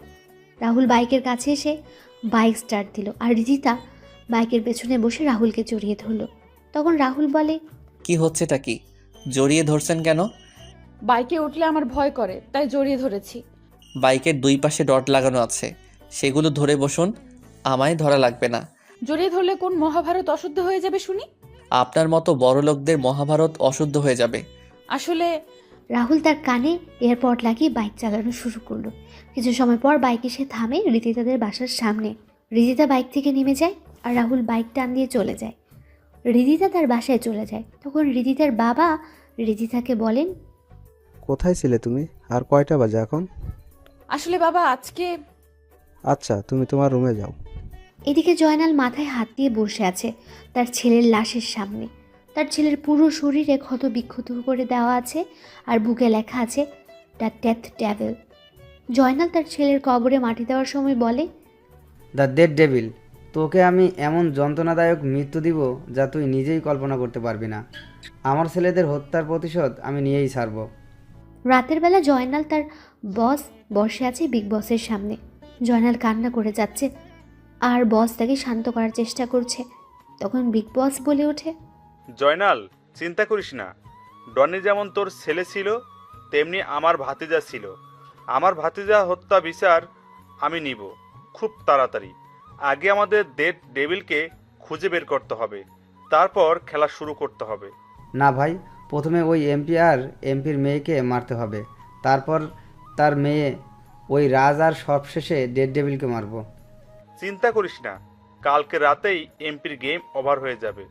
রাহুল বাইকের কাছে এসে বাইক স্টার্ট দিল আর রিজিতা বাইকের পেছনে বসে রাহুলকে জড়িয়ে ধরল। তখন রাহুল বলে, কি হচ্ছেটা কি? জড়িয়ে ধরছেন কেন? বাইকে উঠলে আমার ভয় করে, তাই জড়িয়ে ধরেছি। বাইকের দুই পাশে ডট লাগানো আছে, সেগুলো ধরে বসুন, আমায় ধরা লাগবে না। জড়িয়ে ধরলে কোন মহাভারত অশুদ্ধ হয়ে যাবে শুনি? আপনার মতো বড় লোকদের মহাভারত অশুদ্ধ হয়ে যাবে। আসলে রাহুল তার কানে এয়ারপড লাগিয়ে বাইক চালানো শুরু করলো। কিছু সময় পর বাইক এসে থামে রিদিতাদের বাসার সামনে। রিদিতা বাইক থেকে নেমে যায় আর রাহুল বাইক টান দিয়ে চলে যায়। রিদিতা তার বাসায় চলে যায়। তখন রিদিতার বাবা রিদিতাকে বলেন, কোথায় ছিলে তুমি? আর কয়টা বাজে এখন? আসলে বাবা আজকে আচ্ছা, তুমি তোমার রুমে যাও। এদিকে জয়নাল মাথায় হাত দিয়ে বসে আছে তার ছেলের লাশের সামনে। তার ছেলের পুরো শরীরে ক্ষত বিক্ষত করে দেওয়া আছে আর বুকে লেখা আছে দ্য ডেথ ডেভিল। জয়নাল তার ছেলের কবরে মাটি দেওয়ার সময় বলে, দ্য ডেড ডেভিল, তোকে আমি এমন যন্ত্রণাদায়ক মৃত্যু দিব যা তুই নিজেই কল্পনা করতে পারবি না। আমার ছেলেদের হত্যার প্রতিশোধ আমি নিয়েই ছাড়ব। রাতের বেলা জয়নাল তার বস বসে আছে বিগ বসের সামনে। জয়নাল কান্না করে যাচ্ছে আর বস তাকে শান্ত করার চেষ্টা করছে। তখন বিগ বস বলে ওঠে, জয়নাল, চিন্তা করিস না। ডনি যেমন তোর ছেলে ছিল, তেমনি আমার ভাতিজা ছিল। আমার ভাতিজা হত্যা বিচার আমি নিব খুব তাড়াতাড়ি। আগে আমাদের ডেড ডেভিলকে খুঁজে বের করতে হবে, তারপর খেলা শুরু করতে হবে। না ভাই, প্রথমে ওই এমপি আর এমপির মেয়েকে মারতে হবে, তারপর তার মেয়ে ওই রাজ, আর সবশেষে ডেড ডেভিলকে মারব। চিন্তা করিস না, কালকে রাতেই এমপির গেম ওভার হয়ে যাবে।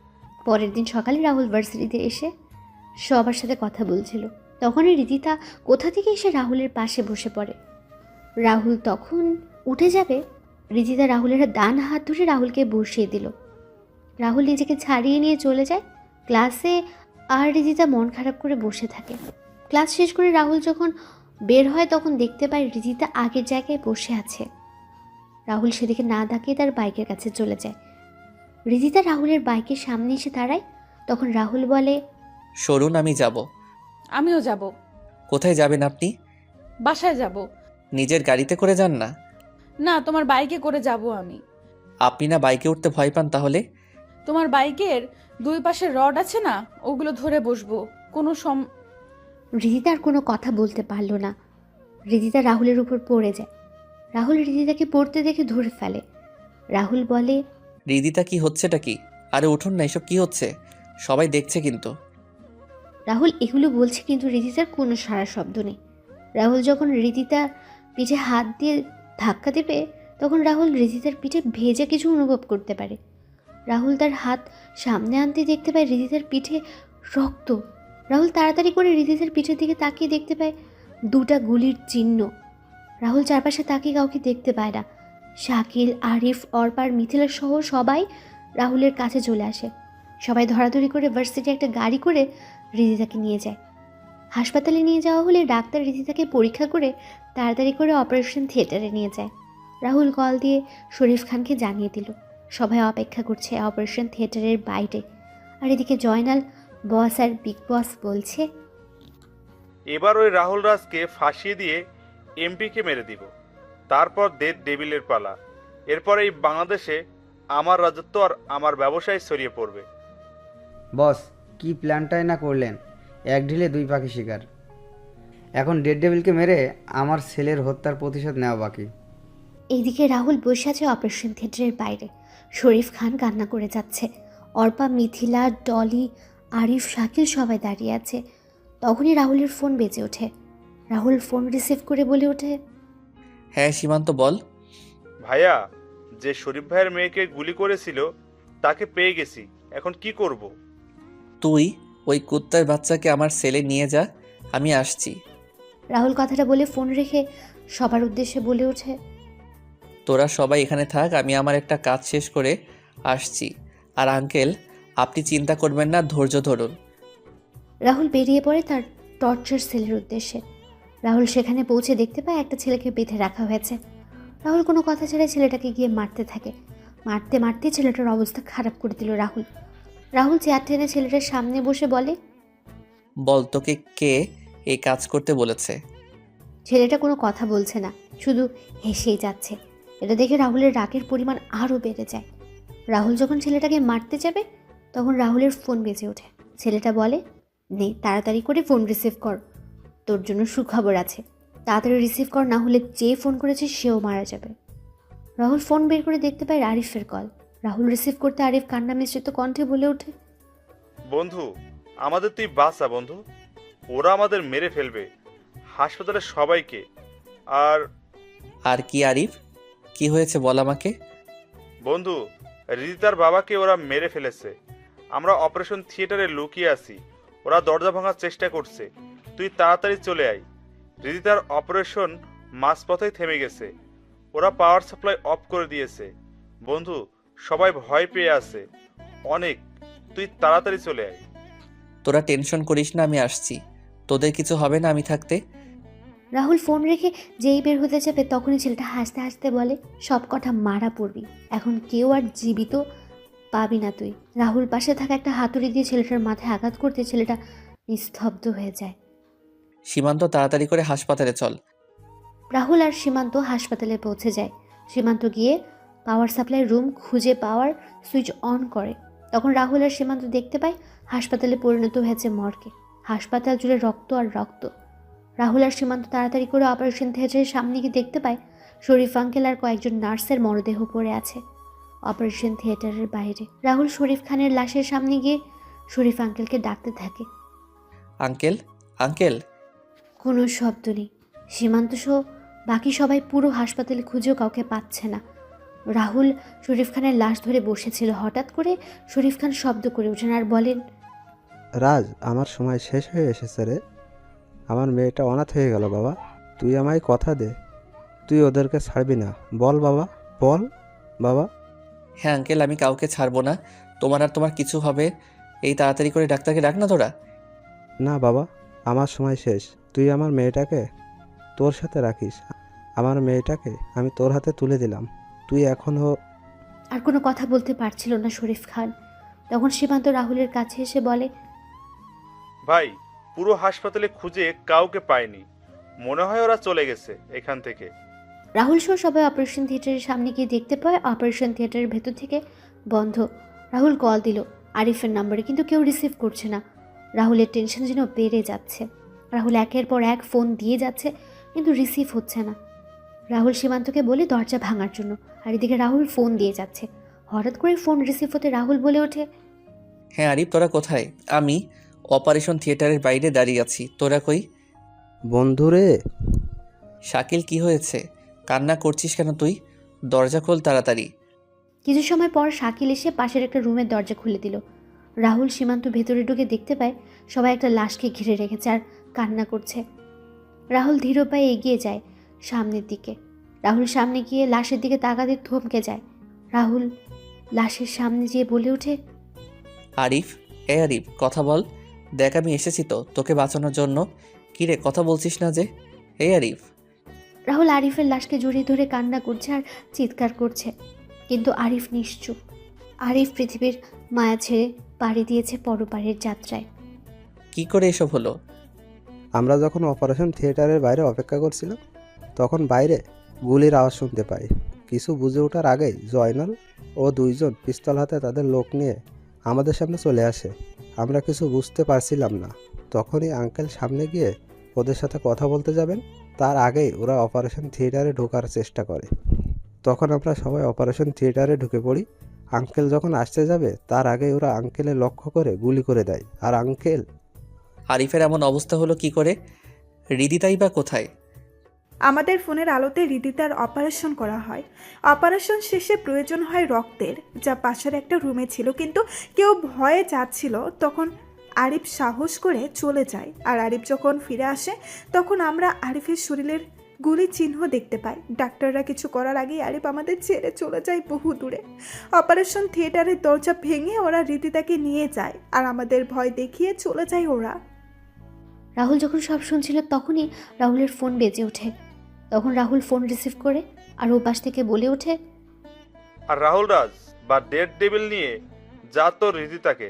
পরের দিন সকালে রাহুল ভার্সিটিতে এসে সবার সাথে কথা বলছিল। তখনই রিদিতা কোথা থেকে এসে রাহুলের পাশে বসে পড়ে। রাহুল তখন উঠে যাবে, রিদিতা রাহুলের ডান হাত ধরে রাহুলকে বসিয়ে দিল। রাহুল নিজেকে ছাড়িয়ে নিয়ে চলে যায় ক্লাসে আর রিদিতা মন খারাপ করে বসে থাকে। ক্লাস শেষ করে রাহুল যখন বের হয় তখন দেখতে পায় রিদিতা আগের জায়গায় বসে আছে। রাহুল সেদিকে না তাকিয়ে তার বাইকের কাছে চলে যায়। রিদিতা রাহুলের বাইকের সামনে এসে দাঁড়ায়। তখন রাহুল বলে, সরুন, আমি যাব। আমিও যাব। কোথায় যাবেন আপনি? বাসায় যাব। নিজের গাড়িতে করে যান না? না, তোমার বাইকে করে যাব আমি। আপনি না বাইকে উঠতে ভয় পান, তাহলে? তোমার বাইকের দুই পাশে রড আছে না, ওগুলো ধরে বসবো। কোনো রিদিতা আর কোনো কথা বলতে পারল না। রিদিতা রাহুলের উপর পড়ে যায়। রাহুল রিদিতাকে পড়তে দেখে ধরে ফেলে। রাহুল বলে, রিদিতা, কি হচ্ছেটা কি? আরে উঠুন না, এসব কি হচ্ছে? সবাই দেখছে কিন্তু। রাহুল এগুলো বলছে কিন্তু রিদিতার কোনো সারা শব্দ নেই। রাহুল যখন রিদিতার পিঠে হাত দিয়ে ধাক্কা দেবে তখন রাহুল রিদিতার পিঠে ভেজা কিছু অনুভব করতে পারে। রাহুল তার হাত সামনে আনতে দেখতে পায় রিদিতার পিঠে রক্ত। রাহুল তাড়াতাড়ি করে রিদিতার পিঠের দিকে তাকিয়ে দেখতে পায় দুটা গুলির চিহ্ন। রাহুল চারপাশে তাকিয়ে কাউকে দেখতে পায় না। শাকিল, আরিফ, অর্পার, মিথিলা সহ সবাই রাহুলের কাছে চলে আসে। সবাই ধরাধরি করে ভার্সিটি একটা গাড়ি করে রিদিতাকে নিয়ে যায়। হাসপাতালে নিয়ে যাওয়া হলে ডাক্তার রিদিতাকে পরীক্ষা করে তাড়াতাড়ি করে অপারেশন থিয়েটারে নিয়ে যায়। রাহুল কল দিয়ে শরীফ খানকে জানিয়ে দিল। সবাই অপেক্ষা করছে অপারেশন থিয়েটারের বাইরে। আর এদিকে জয়নাল, বস আর বিগ বস বলছে, এবার ওই রাহুল রাজকে ফাঁসিয়ে দিয়ে এমপিকে মেরে দিব, তারপর ডেড ডেভিলের পালা। এরপর এই বাংলাদেশে আমার রাজত্ব আর আমার ব্যবসায় ছড়িয়ে পড়বে। বস, কি প্ল্যানটাই না করলেন! এক ঢিলে দুই পাখি শিকার। এখন ডেড ডেভিলকে মেরে আমার ছেলের হত্যার প্রতিশোধ নেওয়া বাকি। এইদিকে রাহুল বসে আছে অপারেশন থিয়েটারের বাইরে। শরীফ খান কান্না করে যাচ্ছে। অর্পা, মিথিলা, ডলি, আরিফ, শাকিল সবাই দাঁড়িয়ে আছে। তখনই রাহুলের ফোন বেজে ওঠে। রাহুল ফোন রিসিভ করে বলে ওঠে, হ্যাঁ সীমান্ত, বল। ভাইয়া, যে শরীফ ভাইয়ের মেয়েকে গুলি করেছিল তাকে পেয়ে গেছি, এখন কি করব? তুই ওই কুত্তার বাচ্চাকে আমার সেলে নিয়ে যা, আমি আসছি। রাহুল কথাটা বলে ফোন রেখে সবার উদ্দেশ্যে বলে ওঠে, তোরা সবাই এখানে থাক, আমি আমার একটা কাজ শেষ করে আসছি। আর আঙ্কেল, আপনি চিন্তা করবেন না, ধৈর্য ধরুন। রাহুল বেরিয়ে পড়ে তার টর্চার সেলের উদ্দেশ্যে। রাহুল সেখানে পৌঁছে দেখতে পায় একটা ছেলেকে বেঁধে রাখা হয়েছে। রাহুল কোনো কথা ছাড়াই ছেলেটাকে গিয়ে মারতে থাকে। মারতে মারতে ছেলেটার অবস্থা খারাপ করে দিল রাহুল। রাহুল চেয়ার টেনে ছেলেটার সামনে বসে বলে, বল তোকে কে এই কাজ করতে বলেছে? ছেলেটা কোনো কথা বলছে না, শুধু হেসেই যাচ্ছে। এটা দেখে রাহুলের রাগের পরিমাণ আরও বেড়ে যায়। রাহুল যখন ছেলেটাকে মারতে যাবে তখন রাহুলের ফোন বেজে ওঠে। ছেলেটা বলে, নে তাড়াতাড়ি করে ফোন রিসিভ কর, তোর জন্য সুখবর আছে। তাড়াতাড়ি রিসিভ কর, না হলে যে ফোন করেছে সেও মারা যাবে। রাহুল ফোন বের করে দেখতে পায় আরিফের কল। রাহুল রিসিভ করতে আরিফ কান্না মিশ্রিত কণ্ঠে বলে ওঠে, বন্ধু, আমাদের তুই বাঁচা বন্ধু, ওরা আমাদের মেরে ফেলবে, হাসপাতালের সবাইকে। আর আর কি আরিফ, কি হয়েছে বল আমাকে। বন্ধু, রিদিতার বাবাকে ওরা মেরে ফেলেছে। আমরা অপারেশন থিয়েটারে লুকিয়ে আছি, ওরা দরজা ভাঙার চেষ্টা করছে। তুই তাড়াতাড়ি চলে আয়। রিদিতার অপারেশন মাঝপথেই থেমে গেছে, ওরা পাওয়ার সাপ্লাই অফ করে দিয়েছে। বন্ধু, সবাই ভয় পেয়ে আছে অনেক, তুই তাড়াতাড়ি চলে আয়। তোরা টেনশন করিস না, আমি আসছি, তোদের কিছু হবে না আমি থাকতে। রাহুল ফোন রেখে যেই বের হতে যাবে তখনই ছেলেটা হাসতে হাসতে বলে, সব কটা মারা পড়বি, এখন কেউ আর জীবিত পাবি না তুই। রাহুল পাশে থাকা একটা হাতুড়ি দিয়ে ছেলেটার মাথায় আঘাত করতে ছেলেটা নিস্তব্ধ হয়ে যায়। সীমান্ত তাড়াতাড়ি করে হাসপাতালে চল। রাহুল আর সীমান্ত হাসপাতালে পৌঁছে যায়। সীমান্ত গিয়ে পাওয়ার সাপ্লাই রুম খুঁজে পাওয়ার সুইচ অন করে। তখন রাহুল আর সীমান্ত দেখতে পায় হাসপাতালে পরিণত হয়েছে মর্গে। হাসপাতাল জুড়ে রক্ত আর রক্ত। রাহুল আর সীমান্ত তাড়াতাড়ি করে অপারেশন থিয়েটারের সামনে গিয়ে দেখতে পায় শরীফ আঙ্কেল আর কয়েকজন নার্সের মরদেহ পড়ে আছে অপারেশন থিয়েটারের বাইরে। রাহুল শরীফ খানের লাশের সামনে গিয়ে শরীফ আঙ্কেলকে ডাকতে থাকে। Uncle, uncle. কোনো শব্দ নেই। সীমান্ত সহ বাকি সবাই পুরো হাসপাতালে খুঁজেও কাউকে পাচ্ছে না। রাহুল শরীফ খানের লাশ ধরে বসেছিল। হঠাৎ করে শরীফ খান শব্দ করে ওঠেন আর বলেন, রাজ, আমার সময় শেষ হয়ে এসেছে রে। আমার মেয়েটা অনাথ হয়ে গেল বাবা। তুই আমায় কথা দে, তুই ওদেরকে ছাড়বি না। বল বাবা, বল বাবা। হ্যাঁ আঙ্কেল, আমি কাউকে ছাড়বো না, তোমার আর তোমার কিছু হবে। এই তাড়াতাড়ি করে ডাক্তারকে ডাক না তোরা। না বাবা, আমার সময় শেষ। তুই আমার মেয়েটাকে তোর সাথে রাখিস। আমার মেয়েটাকে আমি তোর হাতে তুলে দিলাম। তুই এখনও আর কোনো কথা বলতে পারছিল না শরীফ খান। তখন সীমান্ত রাহুলের কাছে এসে বলে, ভাই, পুরো হাসপাতালে খুঁজে কাউকে পায়নি, মনে হয় ওরা চলে গেছে এখান থেকে। রাহুল সহ সবাই অপারেশন থিয়েটারের সামনে গিয়ে দেখতে পায় অপারেশন থিয়েটারের ভেতর থেকে বন্ধ। রাহুল কল দিল আরিফের নাম্বারে, কিন্তু কেউ রিসিভ করছে না। রাহুলের টেনশন যেন বেড়ে যাচ্ছে। রাহুল একের পর এক ফোন দিয়ে যাচ্ছে কিন্তু রিসিভ হচ্ছে না। রাহুল সীমান্তকে বলে দরজা ভাঙার জন্য, আর এদিকে রাহুল ফোন দিয়ে যাচ্ছে। হঠাৎ করে ফোন রিসিভ হতে রাহুল বলে ওঠে, হ্যাঁ আরিফ, তোরা কোথায়? আমি অপারেশন থিয়েটারের বাইরে দাঁড়িয়ে আছি, তোরা কই? বন্ধুরে। শাকিল, কি হয়েছে? কান্না করছিস কেন তুই? দরজা খোল তাড়াতাড়ি। কিছু সময় পর শাকিল এসে পাশের একটা রুমের দরজা খুলে দিল। রাহুল সীমান্ত ভেতরে ঢুকে দেখতে পায় সবাই একটা লাশকে ঘিরে রেখেছে আর কান্না করছে। রাহুল ধীর পায়ে এগিয়ে যায় সামনের দিকে। রাহুল সামনে গিয়ে লাশের দিকে তাকাতে থমকে যায়। রাহুল লাশের সামনে যেয়ে বলে ওঠে, আরিফ, আরিফ কথা বল, দেখ আমি এসেছি তো তোকে বাঁচানোর জন্য। কিরে কথা বলছিস না যে? আরিফ। রাহুল আরিফের লাশকে জড়িয়ে ধরে কান্না করছে আর চিৎকার করছে, কিন্তু আরিফ নিশ্চুপ। আরিফ পৃথিবীর মায়া ছেড়ে পাড়ি দিয়েছে পরপারের যাত্রায়। কি করে এসব হলো? আমরা যখন অপারেশন থিয়েটারের বাইরে অপেক্ষা করছিলাম তখন বাইরে গুলির আওয়াজ শুনতে পাই। কিছু বুঝে ওঠার আগেই জয়নাল ও দুইজন পিস্তল হাতে তাদের লোক নিয়ে আমাদের সামনে চলে আসে। আমরা কিছু বুঝতে পারছিলাম না। তখনই আঙ্কেল সামনে গিয়ে ওদের সাথে কথা বলতে যাবেন, তার আগেই ওরা অপারেশন থিয়েটারে ঢোকার চেষ্টা করে। তখন আমরা সবাই অপারেশন থিয়েটারে ঢুকে পড়ি। আঙ্কেল যখন আসতে যাবে তার আগেই ওরা আঙ্কেলের লক্ষ্য করে গুলি করে দেয়। আর আঙ্কেল আরিফের এমন অবস্থা হলো কি করে? রিদিতাই বা কোথায়? আমাদের ফোনের আলোতে রিদিতার অপারেশন করা হয়। অপারেশন শেষে প্রয়োজন হয় রক্তের, যা পাশের একটা রুমে ছিল, কিন্তু কেউ ভয়ে যাচ্ছিল। তখন আরিফ সাহস করে চলে যায়। আর আরিফ যখন ফিরে আসে তখন আমরা আরিফের শরীরের গুলির চিহ্ন দেখতে পাই। ডাক্তাররা কিছু করার আগেই আরিফ আমাদের ছেড়ে চলে যায় বহু দূরে। অপারেশন থিয়েটারের দরজা ভেঙে ওরা রিদিতাকে নিয়ে যায় আর আমাদের ভয় দেখিয়ে চলে যায় ওরা। রাহুল যখন সব শুনছিল তখনই রাহুলের ফোন বেজে ওঠে। তখন রাহুল ফোন রিসিভ করে আর ও পাশ থেকে বলে ওঠে, আর রাহুল রাজ বা ডেড ডেভিল নিয়ে যা তোর হৃদিতাকে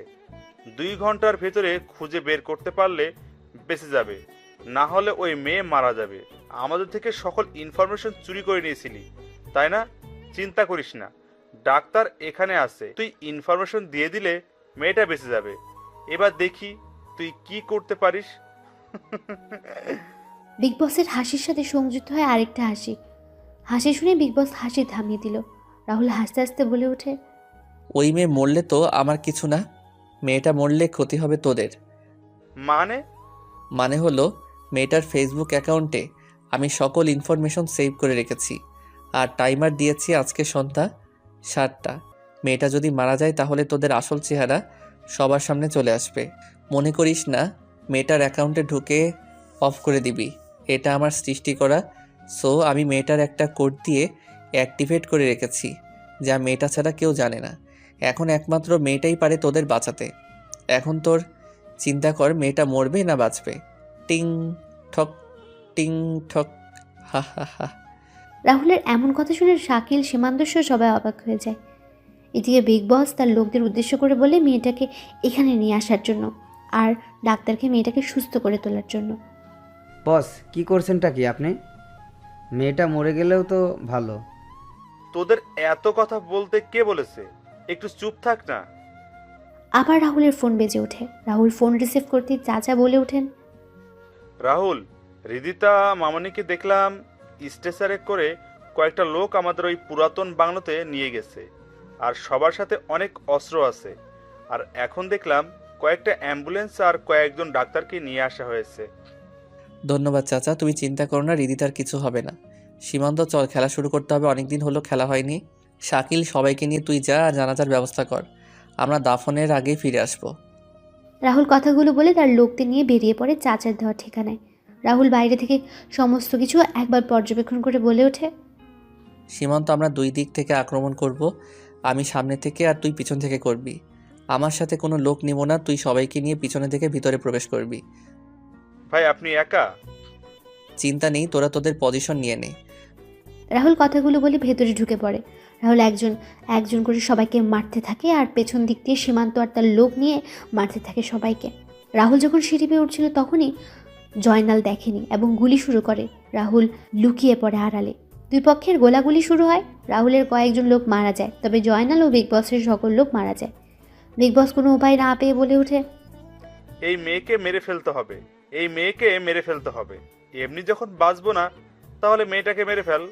2 ঘন্টার ভেতরে খুঁজে বের করতে পারলে বেঁচে যাবে, না হলে ওই মেয়ে মারা যাবে। আমাদের থেকে সকল ইনফরমেশন চুরি করে নিয়েছিলি, তাই না? চিন্তা করিস না, ডাক্তার এখানে আছে, তুই ইনফরমেশন দিয়ে দিলে মেয়েটা বেঁচে যাবে। এবার দেখি তুই কি করতে পারিস। বিগ বসের হাসির সাথে সংযুক্ত হয় আরেকটা হাসি। হাসি শুনে বিগ বস হাসি থামিয়ে দিল। রাহুল হাসতে হাসতে বলে ওঠে, ওই মেয়ে মরলে তো আমার কিছু না, মেয়েটা মরলে ক্ষতি হবে তোদের। মানে? মানে হলো মেয়েটার ফেসবুক অ্যাকাউন্টে আমি সকল ইনফরমেশন সেভ করে রেখেছি আর টাইমার দিয়েছি আজকে সন্ধ্যা 7টা। মেয়েটা যদি মারা যায় তাহলে তোদের আসল চেহারা সবার সামনে চলে আসবে। মনে করিস না মেয়েটার অ্যাকাউন্টে ঢুকে অফ করে দিবি, এটা আমার সৃষ্টি করা। সো আমি মেয়েটার একটা কোড দিয়ে অ্যাক্টিভেট করে রেখেছি, যা মেয়েটা ছাড়া কেউ জানে না। এখন একমাত্র মেয়েটাই পারে তোদের বাঁচাতে। এখন তোর চিন্তা কর, মেয়েটা মরবে না বাঁচবে। টিং ঠক টিং ঠক, হা হা হা। রাহুলের এমন কথা শুনে শাকিল, সীমান্ত সহ সবাই অবাক হয়ে যায়। এদিকে বিগ বস তার লোকদের উদ্দেশ্য করে বলে মেয়েটাকে এখানে নিয়ে আসার জন্য আর ডাক্তারকে মেয়েটাকে সুস্থ করে তোলার জন্য। বস কি করছেনটা কি আপনি? মেয়েটা মরে গেলেও তো ভালো। তোদের এত কথা বলতে কে বলেছে? একটু চুপ থাক না। আবার রাহুলের ফোন বেজে ওঠে। রাহুল ফোন রিসিভ করতেই চাচা বলে ওঠেন, রাহুল, হৃদিতা মামনিকে দেখলাম স্ট্রেচারে করে কয়েকটা লোক আমাদের ওই পুরাতন বাংলোতে নিয়ে গেছে, আর সবার সাথে অনেক অস্ত্র আছে। আর এখন দেখলাম কয়েকটা অ্যাম্বুলেন্স আর কয়েকজন ডাক্তারকে নিয়ে আসা হয়েছে। ধন্যবাদ চাচা, তুমি চিন্তা করো না, রিদিতার কিছু হবে না। সীমান্ত চল, খেলা শুরু করতে হবে, অনেকদিন হলো খেলা হয়নি। শাকিল, সবাইকে নিয়ে তুই যা আর জানাজার ব্যবস্থা কর, আমরা দাফনের আগেই ফিরে আসবো। রাহুল কথাগুলো বলে তার লোকদের নিয়ে বেরিয়ে পড়ে চাচার দেওয়া ঠিকানায়। রাহুল বাইরে থেকে সমস্ত কিছু একবার পর্যবেক্ষণ করে বলে ওঠে, সীমান্ত, আমরা 2 দিক থেকে আক্রমণ করব, আমি সামনে থেকে আর তুই পিছন থেকে করবি। আমার সাথে কোনো লোক নিব না, তুই সবাইকে নিয়ে পিছনে থেকে ভিতরে প্রবেশ করবি। ভাই আপনি একা? চিন্তা নেই, তোরা তোদের পজিশন নিয়ে নে। রাহুল কথাগুলো বলে ভেতরে ঢুকে পড়ে। রাহুল একজন একজন করে সবাইকে মারতে থাকে আর পেছন দিক দিয়ে সীমান্ত আর তার লোক নিয়ে মারতে থাকে সবাইকে। রাহুল যখন সিঁড়ি পেয়ে উঠছিল তখনই জয়নাল দেখেনি এবং গুলি শুরু করে। রাহুল লুকিয়ে পড়ে আড়ালে। দুই পক্ষের গোলাগুলি শুরু হয়। রাহুলের কয়েকজন লোক মারা যায়, তবে জয়নাল ও বিগ বসের সকল লোক মারা যায়। বিগ বস কোনো উপায় না পেয়ে বলে ওঠে, এই মেয়েকে মেরে ফেলতে হবে, এই মেয়েকে মেরে ফেলতে হবে। এমনি যখন বাঁচবো না, তাহলে মেয়েটাকে মেরে ফেল।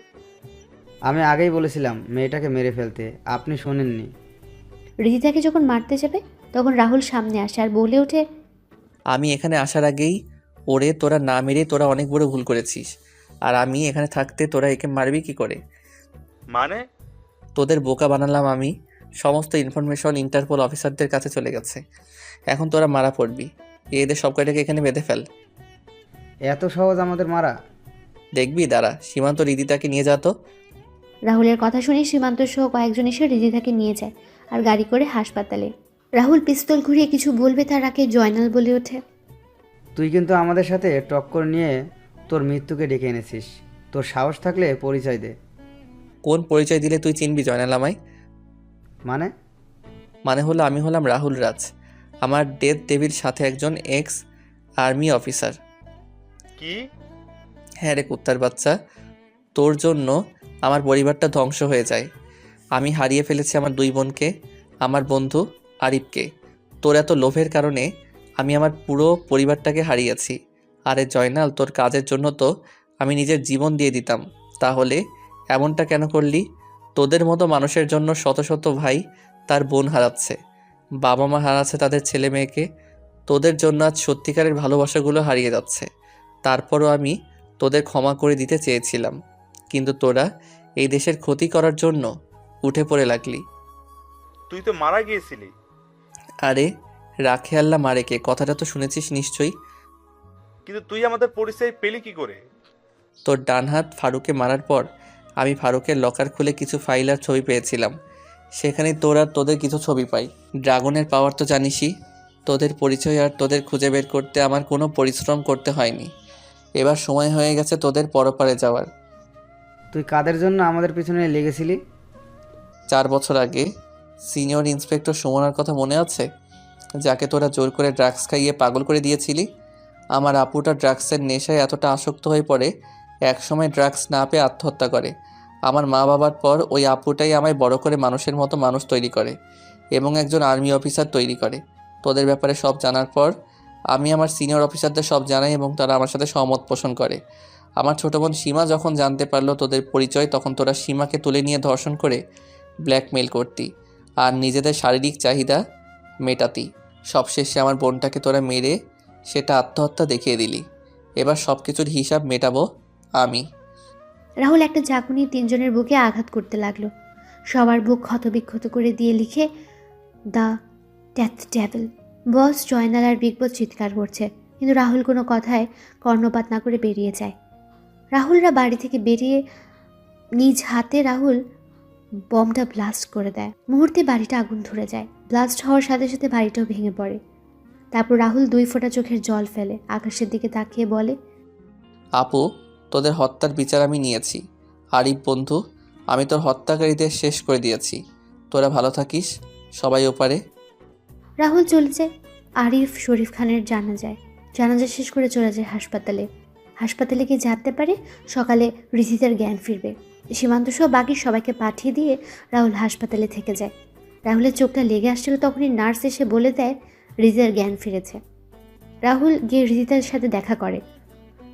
আমি আগেই বলেছিলাম মেয়েটাকে মেরে ফেলতে, আপনি শোনেননি। রিদিতাকে যখন মারতে যাবে তখন রাহুল সামনে আসে আর বলে ওঠে, আমি এখানে আসার আগেই ওরে তোরা না মেরে তোরা অনেক বড় ভুল করেছিস, আর আমি এখানে থাকতে তোরা একে মারবি কি করে? মানে? তোদের বোকা বানালাম আমি। সমস্ত ইনফরমেশন ইন্টারপোল অফিসারদের কাছে চলে গেছে, এখন তোরা মারা পড়বি। এদের সব কয়টাকে এখানে বেঁধে ফেল। এত সহজ আমাদের মারা? দেখবি, দাঁড়া, সীমান্ত রিদিতাকে নিয়ে যা তো। রাহুলের কথা শুনে সীমান্ত সহ কয়েকজন এসে রিদিতাকে নিয়ে যায় আর গাড়ি করে হাসপাতালে। রাহুল পিস্তল ঘুরিয়ে কিছু বলবে তার আগে জয়নাল বলে ওঠে, তুই কিন্তু আমাদের সাথে টক্কর নিয়ে তোর মৃত্যুকে ডেকে এনেছিস। তোর সাহস থাকলে পরিচয় দে। কোন পরিচয় দিলে তুই চিনবি জয়নাল আমায়? মানে হলো আমি হলাম রাহুল রাজ, আমার ডেথ ডেভির সাথে একজন এক্স আর্মি অফিসার। কি? হ্যাঁ রে কুত্তার বাচ্চা, তোর জন্য আমার পরিবারটা ধ্বংস হয়ে যায়। আমি হারিয়ে ফেলেছি আমার 2 বোনকে, আমার বন্ধু আরিফকে। তোর এত লোভের কারণে আমি আমার পুরো পরিবারটাকে হারিয়েছি। আরে জয়নাল, তোর কাজের জন্য তো আমি নিজের জীবন দিয়ে দিতাম, তাহলে এমনটা কেন করলি? তোদের মতো মানুষের জন্য শত শত ভাই তার বোন হারাচ্ছে, বাবা মা হারাচ্ছে তাদের ছেলে মেয়েকে। তোদের জন্য আজ সত্যিকারের ভালোবাসাগুলো হারিয়ে যাচ্ছে। তারপরও আমি তোদের ক্ষমা করে দিতে চেয়েছিলাম, কিন্তু তোরা এই দেশের ক্ষতি করার জন্য উঠে পড়ে লাগলি। তুই তো মারা গিয়েছিলি। আরে রাখে আল্লাহ মারেকে, কথাটা তো শুনেছিস নিশ্চয়ই। কিন্তু তুই আমাদের পরিচয় পেলি কি করে? তোর ডান হাত ফারুকে মারার পর আমি ফারুকের লকার খুলে কিছু ফাইল আর ছবি পেয়েছিলাম, সেখানে তোর আর তোদের কিছু ছবি পাই। ড্রাগনের পাওয়ার তো জানিসই। তোদের পরিচয় আর তোদের খুঁজে বের করতে আমার কোনো পরিশ্রম করতে হয়নি। এবার সময় হয়ে গেছে তোদের পরপারে যাওয়ার। তুই কাদের জন্য আমাদের পিছনে লেগেছিলি? 4 বছর আগে সিনিয়র ইন্সপেক্টর সুমনার কথা মনে আছে? যাকে তোরা জোর করে ড্রাগস খাইয়ে পাগল করে দিয়েছিলি। আমার আপুটা ড্রাগসের নেশায় এতটা আসক্ত হয়ে পড়ে একসময় ড্রাগস না পেয়ে আত্মহত্যা করে। আমার মা বাবার পর ওই আপুটাই আমায় বড় করে মানুষের মতো মানুষ তৈরি করে এবং একজন আর্মি অফিসার তৈরি করে। তোদের ব্যাপারে সব জানার পর আমি আমার সিনিয়র অফিসারদের সব জানাই এবং তারা আমার সাথে সহমত পোষণ করে। আমার ছোটো বোন সীমা যখন জানতে পারলো তোদের পরিচয়, তখন তোরা সীমাকে তুলে নিয়ে ধর্ষণ করে ব্ল্যাকমেল করতি আর নিজেদের শারীরিক চাহিদা মেটাতি। সবশেষে আমার বোনটাকে তোরা মেরে সেটা আত্মহত্যা দেখিয়ে দিলি। এবার সব কিছুর হিসাব মেটাবো আমি। রাহুল একটা চাকুনি তিনজনের বুকে আঘাত করতে লাগলো। সবার বুক ক্ষতবিক্ষত করে দিয়ে লিখে the death devil. Boss, Joynal আর বিগ বস চিৎকার করছে, কিন্তু রাহুল কোনো কথায় কর্ণপাত না করে বেরিয়ে যায়। রাহুলরা বাড়ি থেকে বেরিয়ে নিজ হাতে রাহুল বমটা ব্লাস্ট করে দেয়। মুহূর্তে বাড়িটা আগুন ধরে যায়। ব্লাস্ট হওয়ার সাথে সাথে বাড়িটাও ভেঙে পড়ে। তারপর রাহুল 2 ফোঁটা চোখের জল ফেলে, আকাশের দিকে তাকিয়ে বলে, আপু, তোদের হত্যার বিচার আমি নিয়েছি। আরিফ বন্ধু, আমি তোর হত্যাকারীদের শেষ করে দিয়েছি। তোরা ভালো থাকিস, সবাই ওপারে। রাহুল চলে যায়। আরিফ শরীফ খানের জানাজা শেষ করে চলে যায় হাসপাতালে গিয়ে জানতে পারে সকালে রিজিতের জ্ঞান ফিরবে। সীমান্ত সহ বাকি সবাইকে পাঠিয়ে দিয়ে রাহুল হাসপাতালে থেকে যায়। রাহুলের চোখটা লেগে আসছিল, তখনই নার্স এসে বলে দেয় রিজিতের জ্ঞান ফিরেছে। রাহুল গিয়ে রিজিতার সাথে দেখা করে।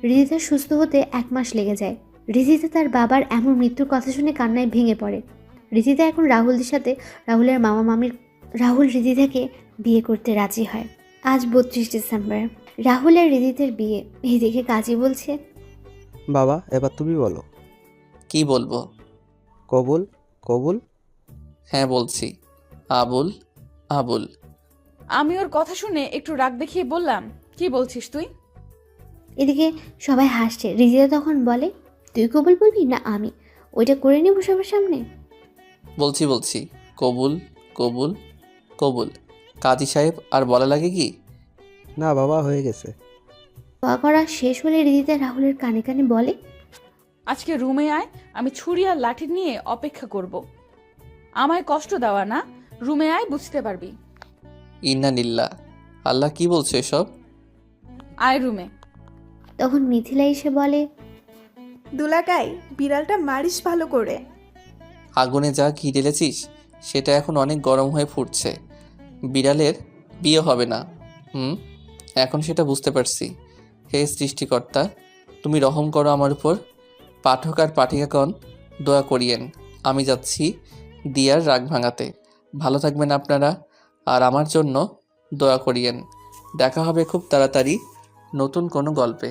রিজিতার সুস্থ হতে 1 মাস লেগে যায়। রিজিতা তার বাবার এমন মৃত্যুর কথা শুনে কান্নায় ভেঙে পড়ে। রিজিতা এখন রাহুলের সাথে রাহুলের মামা মামির। রাহুল রিদিতাকে বিয়ে করতে রাজি হয়। আজ 32 ডিসেম্বর, রাহুল আর রিদিতের বিয়ে। এদিকে কাজী বলছে, বাবা, এবার তুমি বলো। কি বলবো? কবুল কবুল। হ্যাঁ বলছি, আবুল আবুল। আমি ওর কথা শুনে একটু রাগ দেখিয়ে বললাম, কি বলছিস তুই? এদিকে সবাই হাসছে। রিদিতা তখন বলে, তুই কবুল বলবি না আমি? ওইটা করে নেব সবার সামনে। বলছি, কবুল কবুল কবুল। কাজী সাহেব, আর বলা লাগে কি? না বাবা, হয়ে গেছে। দোয়া করা শেষ হলে রিদিতা রাহুলের কানে কানে বলে, আজকে রুমে আয়, আমি ছুরি আর লাঠি নিয়ে অপেক্ষা করব। আমায় কষ্ট দেওয়া না, রুমে আয়, বুঝতে পারবি। ইন্না নিল্লা, আল্লাহ কি বলছে এসব? আয় রুমে। তখন মিথিলা এসে বলে, দুলাগাই, বিড়ালটা মারিস ভালো করে। আগুনে যা ঘি ঢেলেছিস সেটা এখন অনেক গরম হয়ে ফুটছে। বিড়ালের বিয়ে হবে না। এখন সেটা বুঝতে পারছি। হে সৃষ্টিকর্তা, তুমি রহম করো আমার উপর। পাঠক আর পাঠিকাগণ দোয়া করিয়েন। আমি যাচ্ছি দিয়ার রাগ ভাঙাতে। ভালো থাকবেন আপনারা, আর আমার জন্য দোয়া করিয়েন। দেখা হবে খুব তাড়াতাড়ি নতুন কোনো গল্পে।